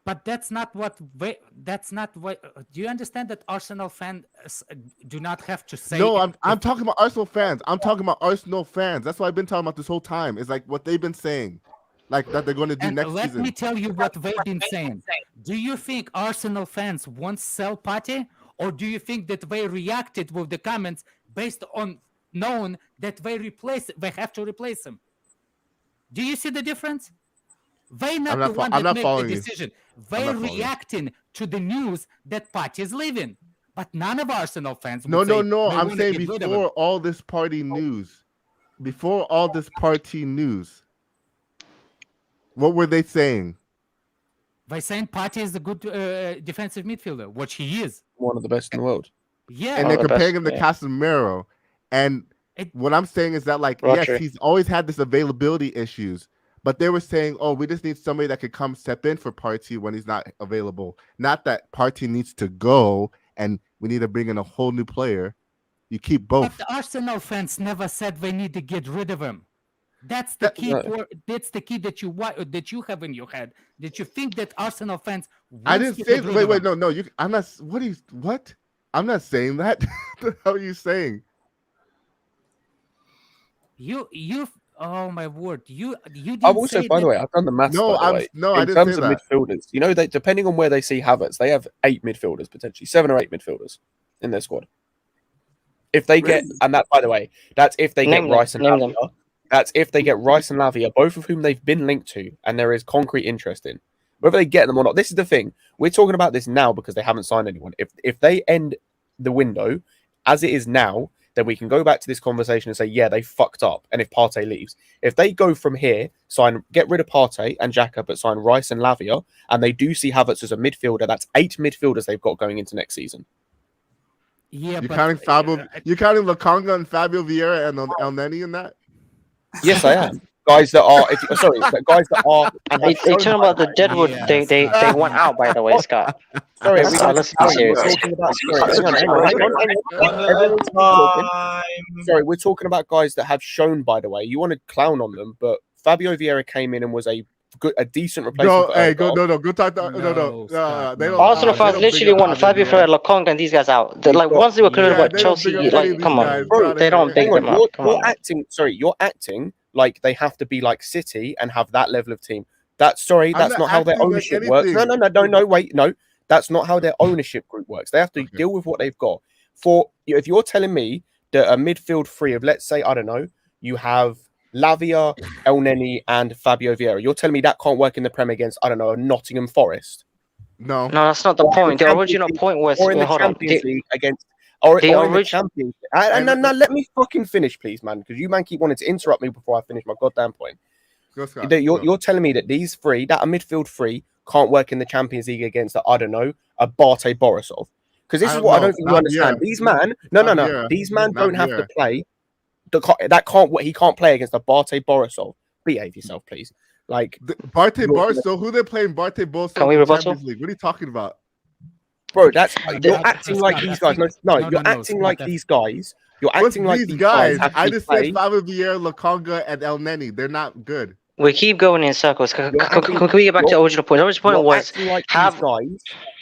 But that's not what. Do you understand that Arsenal fans do not have to say? No, I'm talking about Arsenal fans. I'm talking about Arsenal fans. That's what I've been talking about this whole time. It's like what they've been saying, like that they're going to do next season. Let me tell you what they've been saying. Do you think Arsenal fans won't sell Partey, or do you think that they reacted with the comments based on known that they have to replace him? Do you see the difference? They not the one that make the decision. They reacting to the news that Partey is leaving. But none of Arsenal fans No. I'm saying before all this party news. Before all this party news. What were they saying? They saying Partey is a good defensive midfielder, which he is. One of the best in the world. Yeah. And they're comparing him to Casemiro. And what I'm saying is that, like, yes, he's always had this availability issues, but they were saying, oh, we just need somebody that could come step in for Partey when he's not available. Not that Partey needs to go and we need to bring in a whole new player. You keep both. But the Arsenal fans never said they need to get rid of him. That's the key. That's the key that you have in your head. That you think that Arsenal fans. I didn't say. Wait. No. I'm not. What? I'm not saying that. What the hell are you saying? You. Oh my word! You. I've also, by the way, I've done the maths. In terms of midfielders, you know, they depending on where they see Havertz, they have 8 midfielders potentially, 7 or 8 midfielders in their squad. If they get, and that, by the way, that's if they get Rice and Lavia. That's if they get Rice and Lavia, both of whom they've been linked to, and there is concrete interest in. Whether they get them or not, this is the thing. We're talking about this now because they haven't signed anyone. If they end the window as it is now, then we can go back to this conversation and say, yeah, they fucked up. And if Partey leaves, if they go from here, get rid of Partey and Xhaka, but sign Rice and Lavia, and they do see Havertz as a midfielder, that's 8 midfielders they've got going into next season. Yeah, you counting Lukonga and Fabio Vieira and El Neni in that? Yes, I am. Guys that are, guys that are. And Are you talking about the Deadwood? They went out, by the way, Scott. Sorry, let's be serious. Sorry, we're talking about guys that have shown, by the way. You want to clown on them, but Fabio Vieira came in and was a decent replacement. Go talk to they don't. Arsenal fans literally want Fabio Vieira, Lukonga, and these guys out. Like once they were clear about Chelsea, like come on, bro, they don't big them up. You're acting like they have to be like City and have that level of team. That's not how their ownership works. No, wait, no. That's not how their ownership group works. They have to deal with what they've got. If you're telling me that a midfield three of, let's say, I don't know, you have Lavia, El Neni, and Fabio Vieira, you're telling me that can't work in the Prem against, I don't know, Nottingham Forest? No, that's not the point. The original point was, or in the Champions League against. Or in the Champions League. No, let me fucking finish, please, man, because you man keep wanting to interrupt me before I finish my goddamn point. You're telling me that these three, that a midfield three, can't work in the Champions League against, a Bartey Borisov. Because this is what I don't think you understand. These man, these man don't have to play. He can't play against a Bartey Borisov. Behave yourself, please. Like Bartey Borisov, who they playing Bartey Borisov in the Champions League? What are you talking about? Bro, you're acting like these guys. No, you're acting like these guys. You're acting like these guys. I just said Fabio Vieira, Lukonga, and El Neni. They're not good. We keep going in circles. Can we get back to the original point? The original point was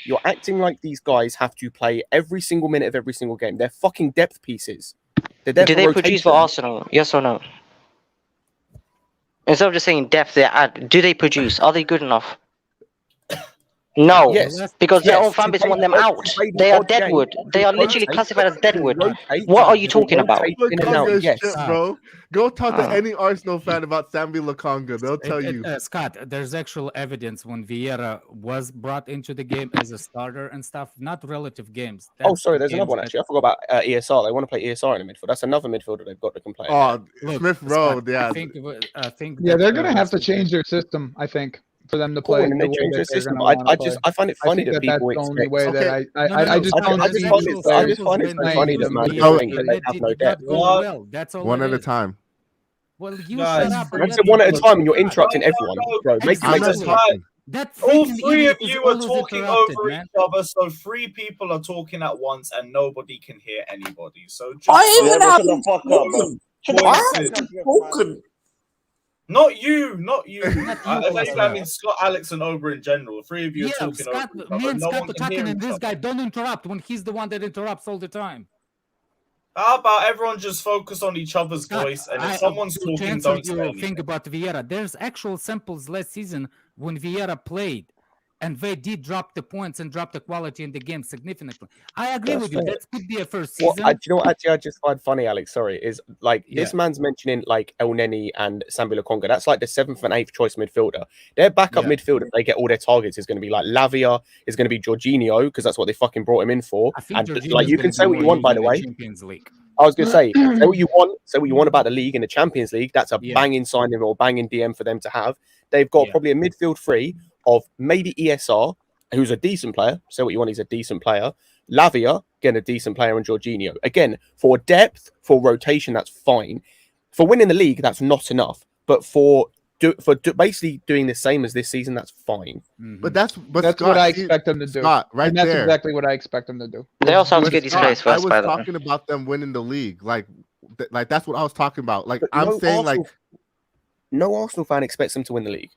you're acting like these guys have to play every single minute of every single game. They're fucking depth pieces. Do they produce for Arsenal? Yes or no? Instead of just saying depth, do they produce? Are they good enough? No, because their own fan base want them out. They are Deadwood. They are literally classified as Deadwood. What are you talking about? Shit, bro. Go talk to any Arsenal fan about Sambi Lukonga. They'll tell you. Scott, there's actual evidence when Vieira was brought into the game as a starter and stuff, not relative games. Sorry, there's another one actually. I forgot about ESR. They want to play ESR in the midfield. That's another midfielder they've got to complain. Smith Rowe, I think they're going to have to change their system, I think, for them to play. And they change their system. I find it funny that people expect. I just find it funny that man think that they have no depth. That's all. One at a time. Well, you shut up. I said one at a time, and you're interrupting everyone, bro. Make sense. All three of you are talking over each other, so 3 people are talking at once, and nobody can hear anybody. So just Not you. I mean Scott, Alex, and Ober in general. 3 of you are talking Scott, over. Me and Scott are talking, and this guy don't interrupt when he's the one that interrupts all the time. How about everyone just focus on each other's voice, and if someone's talking, don't say anything. Think about Vieira. There's actual samples last season when Vieira played, and they did drop the points and drop the quality in the game significantly. I agree with you. That could be a first season. Do you know what actually I just find funny, Alex? Sorry, is like this man's mentioning like El Neni and Sambi Lukonga. That's like the 7th and 8th choice midfielder. Their backup midfielder, if they get all their targets, is going to be like Lavia, is going to be Jorginho, because that's what they fucking brought him in for. And like you can say what you want, by the way. I was going to say what you want about the league and the Champions League. That's a banging signing or banging DM for them to have. They've got probably a midfield three of maybe ESR, who's a decent player. Say what you want, he's a decent player. Lavia, again, a decent player, and Jorginho. Again, for depth, for rotation, that's fine. For winning the league, that's not enough. But for basically doing the same as this season, that's fine. But that's Scott, what I expect them to do. Scott, and that's exactly what I expect them to do. They also have to get these players first. I was talking about them winning the league. Like that's what I was talking about. Like I'm saying, Arsenal, no Arsenal fan expects them to win the league.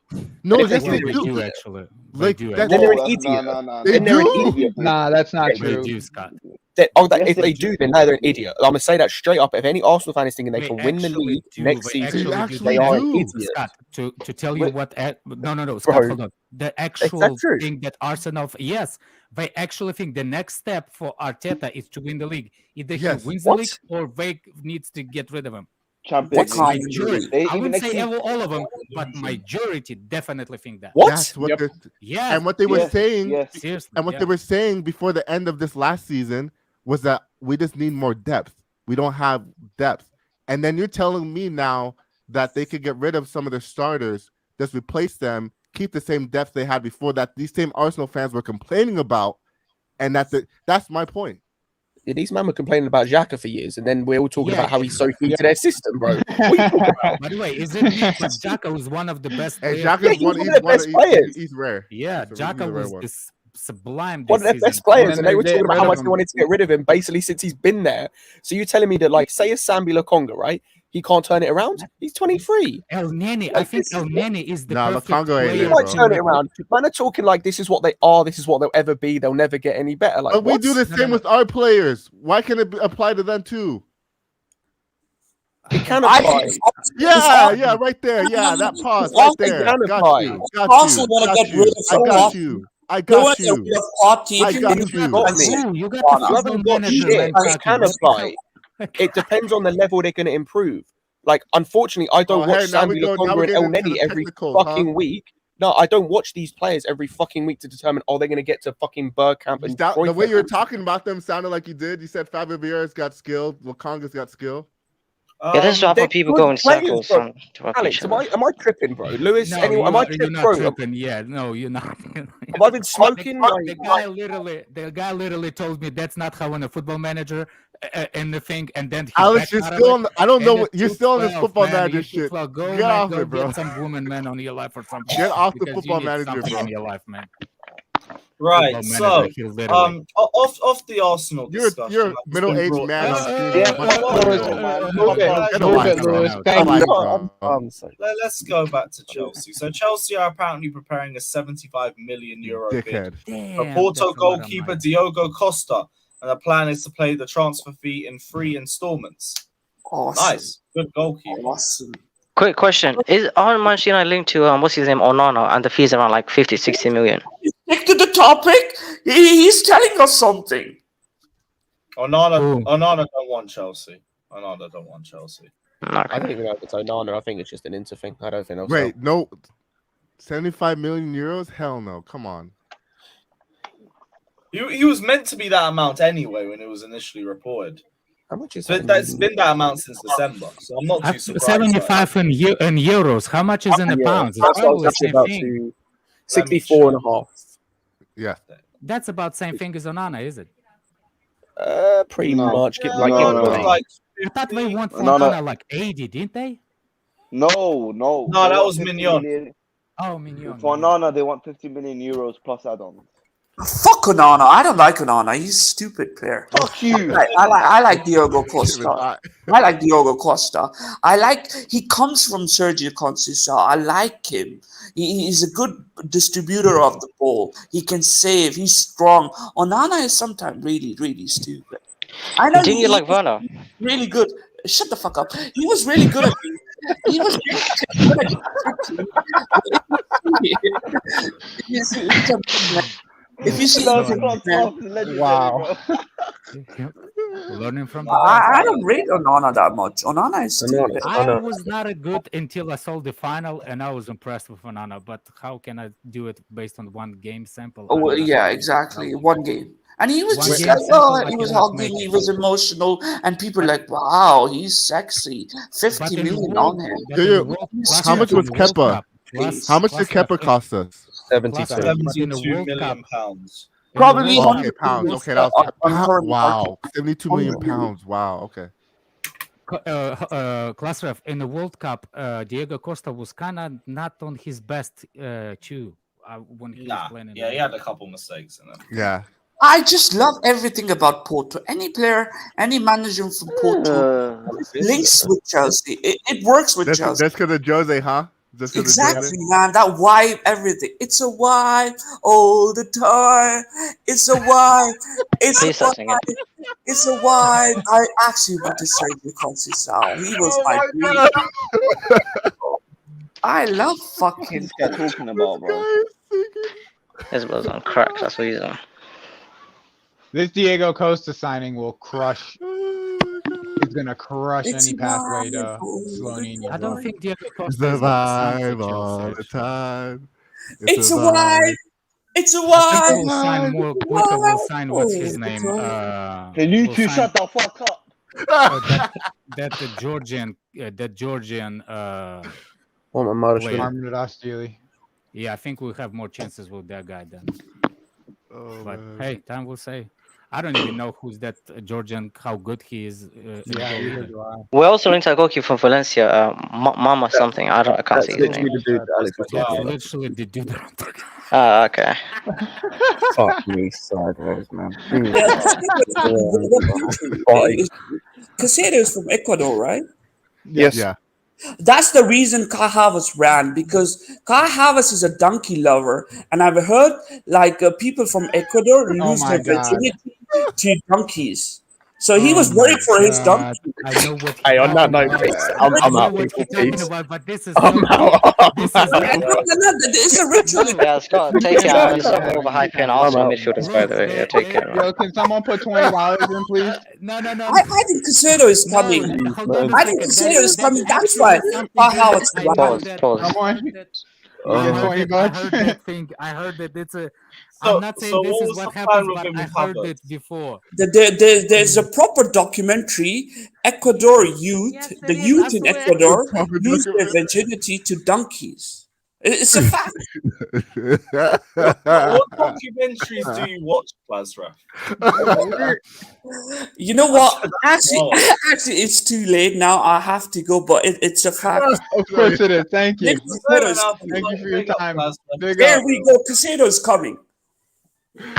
No, they do actually. Like then they're an idiot. They do. Nah, that's not true. They do, Scott. If they do, then they're an idiot. I'm gonna say that straight up. If any Arsenal fan is thinking they can win the league next season, they are an idiot. Scott, to tell you what? No, Scott, hold on. The actual thing that Arsenal, they actually think the next step for Arteta is to win the league. Either he wins the league or they needs to get rid of him. Champions League. I wouldn't say all of them, but majority definitely think that. What? That's what and what they were saying, and what they were saying before the end of this last season was that we just need more depth. We don't have depth. And then you're telling me now that they could get rid of some of their starters, just replace them, keep the same depth they had before that these same Arsenal fans were complaining about, and that's my point. Yeah, these men were complaining about Xhaka for years, and then we're all talking about how he's so key to their system, bro. What are you talking about? By the way, is it me? But Xhaka was one of the best And players. Xhaka's one of the best players. He's rare. Yeah, He's Xhaka rare was one. this sublime. One of their This best season. players, and they were talking about how much they wanted to get rid of him basically since he's been there. So you're telling me that, like, say a Sambi Lokonga, right? He can't turn it around. He's 23. El Neni, I think El Neni is the perfect player. He might turn it around. Man are talking like this is what they are. This is what they'll ever be. They'll never get any better. Like, But we do the same with our players. Why can't it apply to them too? It can apply. Yeah, right there. Yeah, that pause right there. Got you. Also want to get rid of I got you. I got you. I got you. You got the football manager. It can apply. It depends on the level they're going to improve. Like, unfortunately, I don't watch Sambi Lokonga and El Neni every fucking week. No, I don't watch these players every fucking week to determine, they're going to get to fucking Bergkamp and the way you were talking about them sounded like you did. You said Fabio Vieira's got skill. Lokonga's got skill. Yeah, this is why people go in circles. Alex, am I tripping, bro? Lewis, No, anyone? Am I you're not tripping? Yeah, no, you're not. Have I been smoking? The guy literally told me that's not how a football manager and the thing, and then he Alex, you're still on. I don't know what you're still on this 12, football man, manager you shit. should go, Get off go it, bro. Get some woman, man, on your life or something. Get off the because football you need manager, something bro. in your life, man. Right, Football so manager, literally. off the Arsenal discussion. You're a middle-aged man on screen. Let's go back to Chelsea. So Chelsea are apparently preparing a 75 million euro bid for Porto goalkeeper Diogo Costa, and the plan is to pay the transfer fee in 3 installments. Awesome. Nice, good goalkeeper. Awesome. Quick question: are Manchester United linked to what's his name, Onana, and the fees around like 50-60 million? Stick to the topic. He's telling us something. Onana don't want Chelsea. Onana don't want Chelsea. I don't even know if it's Onana. I think it's just an Inter thing. I don't think. Wait, no, 75 million euros? Hell no! Come on. He was meant to be that amount anyway when it was initially reported. How much is it? It's been that amount since December, so I'm not too surprised. 75 in euros. How much is in the pounds? It's That's what I was probably the actually same about thing. 64 and a half. Yeah. That's about the same thing as Onana, is it? Pretty much. No. I thought they want for Onana like 80, didn't they? No. No, that was Mignon. Oh, Mignon. For Nana, they want 50 million euros plus add-ons. Fuck Onana. I don't like Onana. He's a stupid player. Fuck you. I like Diogo Costa. I like Diogo Costa. He comes from Sergio Conceição. I like him. He's a good distributor of the ball. He can save. He's strong. Onana is sometimes really, really stupid. I know. Didn't you like Werner? Really good. Shut the fuck up. He was really good at He was really good at If you see wow. Learning from the I don't rate Onana that much. Onana is stupid. I was not a good until I saw the final, and I was impressed with Onana. But how can I do it based on one game sample? Oh, well, yeah, exactly. One game. And he was One just game like, sample, I he was cannot hugging, make he it. was emotional, and people were like, wow, he's sexy. 50 million on him. How much was Kepa? How much did Kepa cost us? 72 million pounds. Probably okay, pounds. Okay, that was wow. 72 million pounds. Wow. Okay. Klasrev, in the World Cup, Diego Costa was kind of not on his best too when he was playing. Yeah, he had a couple mistakes in it. Yeah. I just love everything about Porto. Any player, any manager from Porto links with Chelsea. It works with Chelsea. That's because of Jose, huh? Exactly, man. That vibe, everything. It's a vibe all the time. It's a vibe. It's a vibe. It's a vibe. I actually want to say Conceição. He was my dream. I love fucking. What's this guy talking about, bro? Isabel's on crack. That's what he's on. This Diego Costa signing will crush. He's gonna crush any pathway to Slovenia. I don't think Diego It's Costa the is like vibe all the time. It's a vibe. It's a vibe. We'll sign more. We'll sign what's his name? Can you two shut the fuck up? that the Georgian Marashvili. Armdashvili. Yeah, I think we'll have more chances with that guy then. But man. hey, time will say. I don't even know who's that Georgian, how good he is. We also linked a goalkeeper from Valencia, Mama something. I can't see his name. That's literally the dude that I'm talking about. Ah, okay. Fuck me sideways, man. Casado is from Ecuador, right? Yes. Yeah. That's the reason Kai Havertz ran, because Kai Havertz is a donkey lover, and I've heard people from Ecuador lose my their God. virginity to donkeys. So he was worried for his donkey. I know what Hey, on that note, I'm out, people, please. but this is I'm out. It's a ritual. Yeah, Scott, take it out. It's overhyping Arsenal midfielders, by the way. Yeah, take it. Yo, can someone put $20 in, please? No. I think Casado is coming. I think Casado is coming. That's why Kai Havertz is Pause. Someone. I heard that thing. I heard that it's a. I'm not saying this is what happens, but I heard it before. There's a proper documentary. Ecuador youth, the youth in Ecuador lose their virginity to donkeys. It's a fact. What documentaries do you watch, Lazra? You know what? Actually, it's too late now. I have to go, but it's a fact. Of course it is. Thank you. Fair enough. Thank you for your time. There we go. Casado's coming.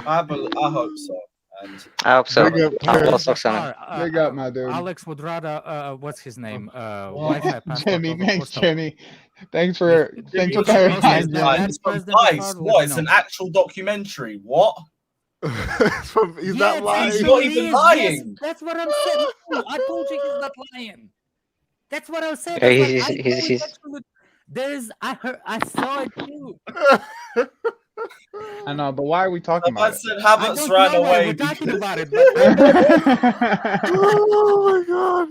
I hope so. I hope so. Big up, my dude. Alex would rather, what's his name? Wi-Fi Jimmy, thanks, Jimmy. Thanks for clarifying. What? It's an actual documentary. What? He's not lying. He's not even lying. Yes, that's what I'm saying. No, I told you he's not lying. That's what I was saying. I saw it too. I know, but why are we talking about it? I said Havertz ran away. We're talking about it. Oh my god.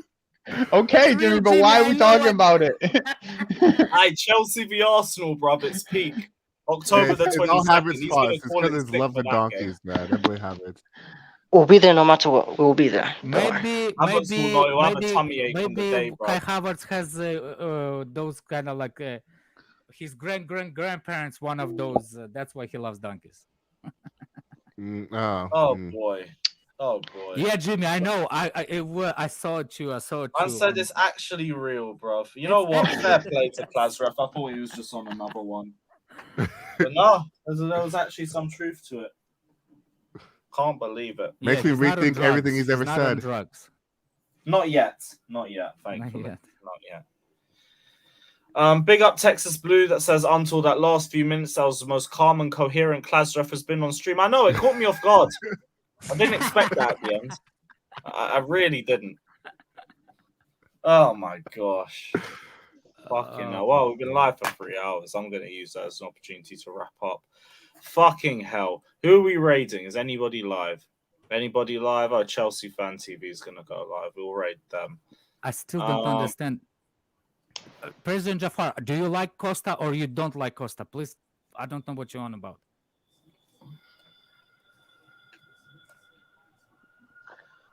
Okay, Jimmy, but why are we talking about it? Hey, Chelsea v Arsenal, bruv. It's peak. October the 22nd. It's because his love for donkeys, man. That boy Havertz. We'll be there no matter what. We'll be there. Maybe Kai Havertz has those kind of like his grandparents. One of those. That's why he loves donkeys. Boy. Oh boy. Yeah, Jimmy, I know. I saw it too. I said it's actually real, bro. You know what? Fair play to Klasref. I thought he was just on another one. But no, there was actually some truth to it. Can't believe it. Makes me rethink everything he's ever said. Drugs. Not yet. Thankfully. Not yet. Big up Texas Blue that says until that last few minutes that was the most calm and coherent Klasref has been on stream. I know it caught me off guard. I didn't expect that at the end. I really didn't. Oh my gosh. Fucking hell. Well, we've been live for 3 hours. I'm going to use that as an opportunity to wrap up. Fucking hell. Who are we raiding? Is anybody live? Anybody live? Oh, Chelsea Fan TV is going to go live. We'll raid them. I still don't understand. President Jafar, do you like Costa or you don't like Costa? Please, I don't know what you're on about.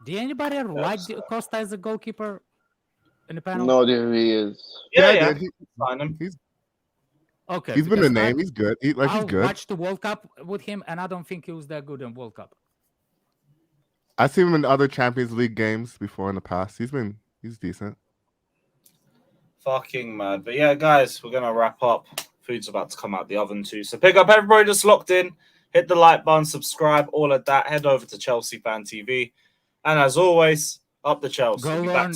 Do anybody like Costa as a goalkeeper in the panel? No idea who he is. Yeah. Find him. Okay. He's been a name. He's good. He's good. I watched the World Cup with him, and I don't think he was that good in World Cup. I've seen him in other Champions League games before in the past. He's decent. Fucking mad. But yeah, guys, we're gonna wrap up. Food's about to come out the oven too. So pick up everybody that's locked in. Hit the like button, subscribe, all of that. Head over to Chelsea Fan TV. And as always, up the Chelsea. Go learn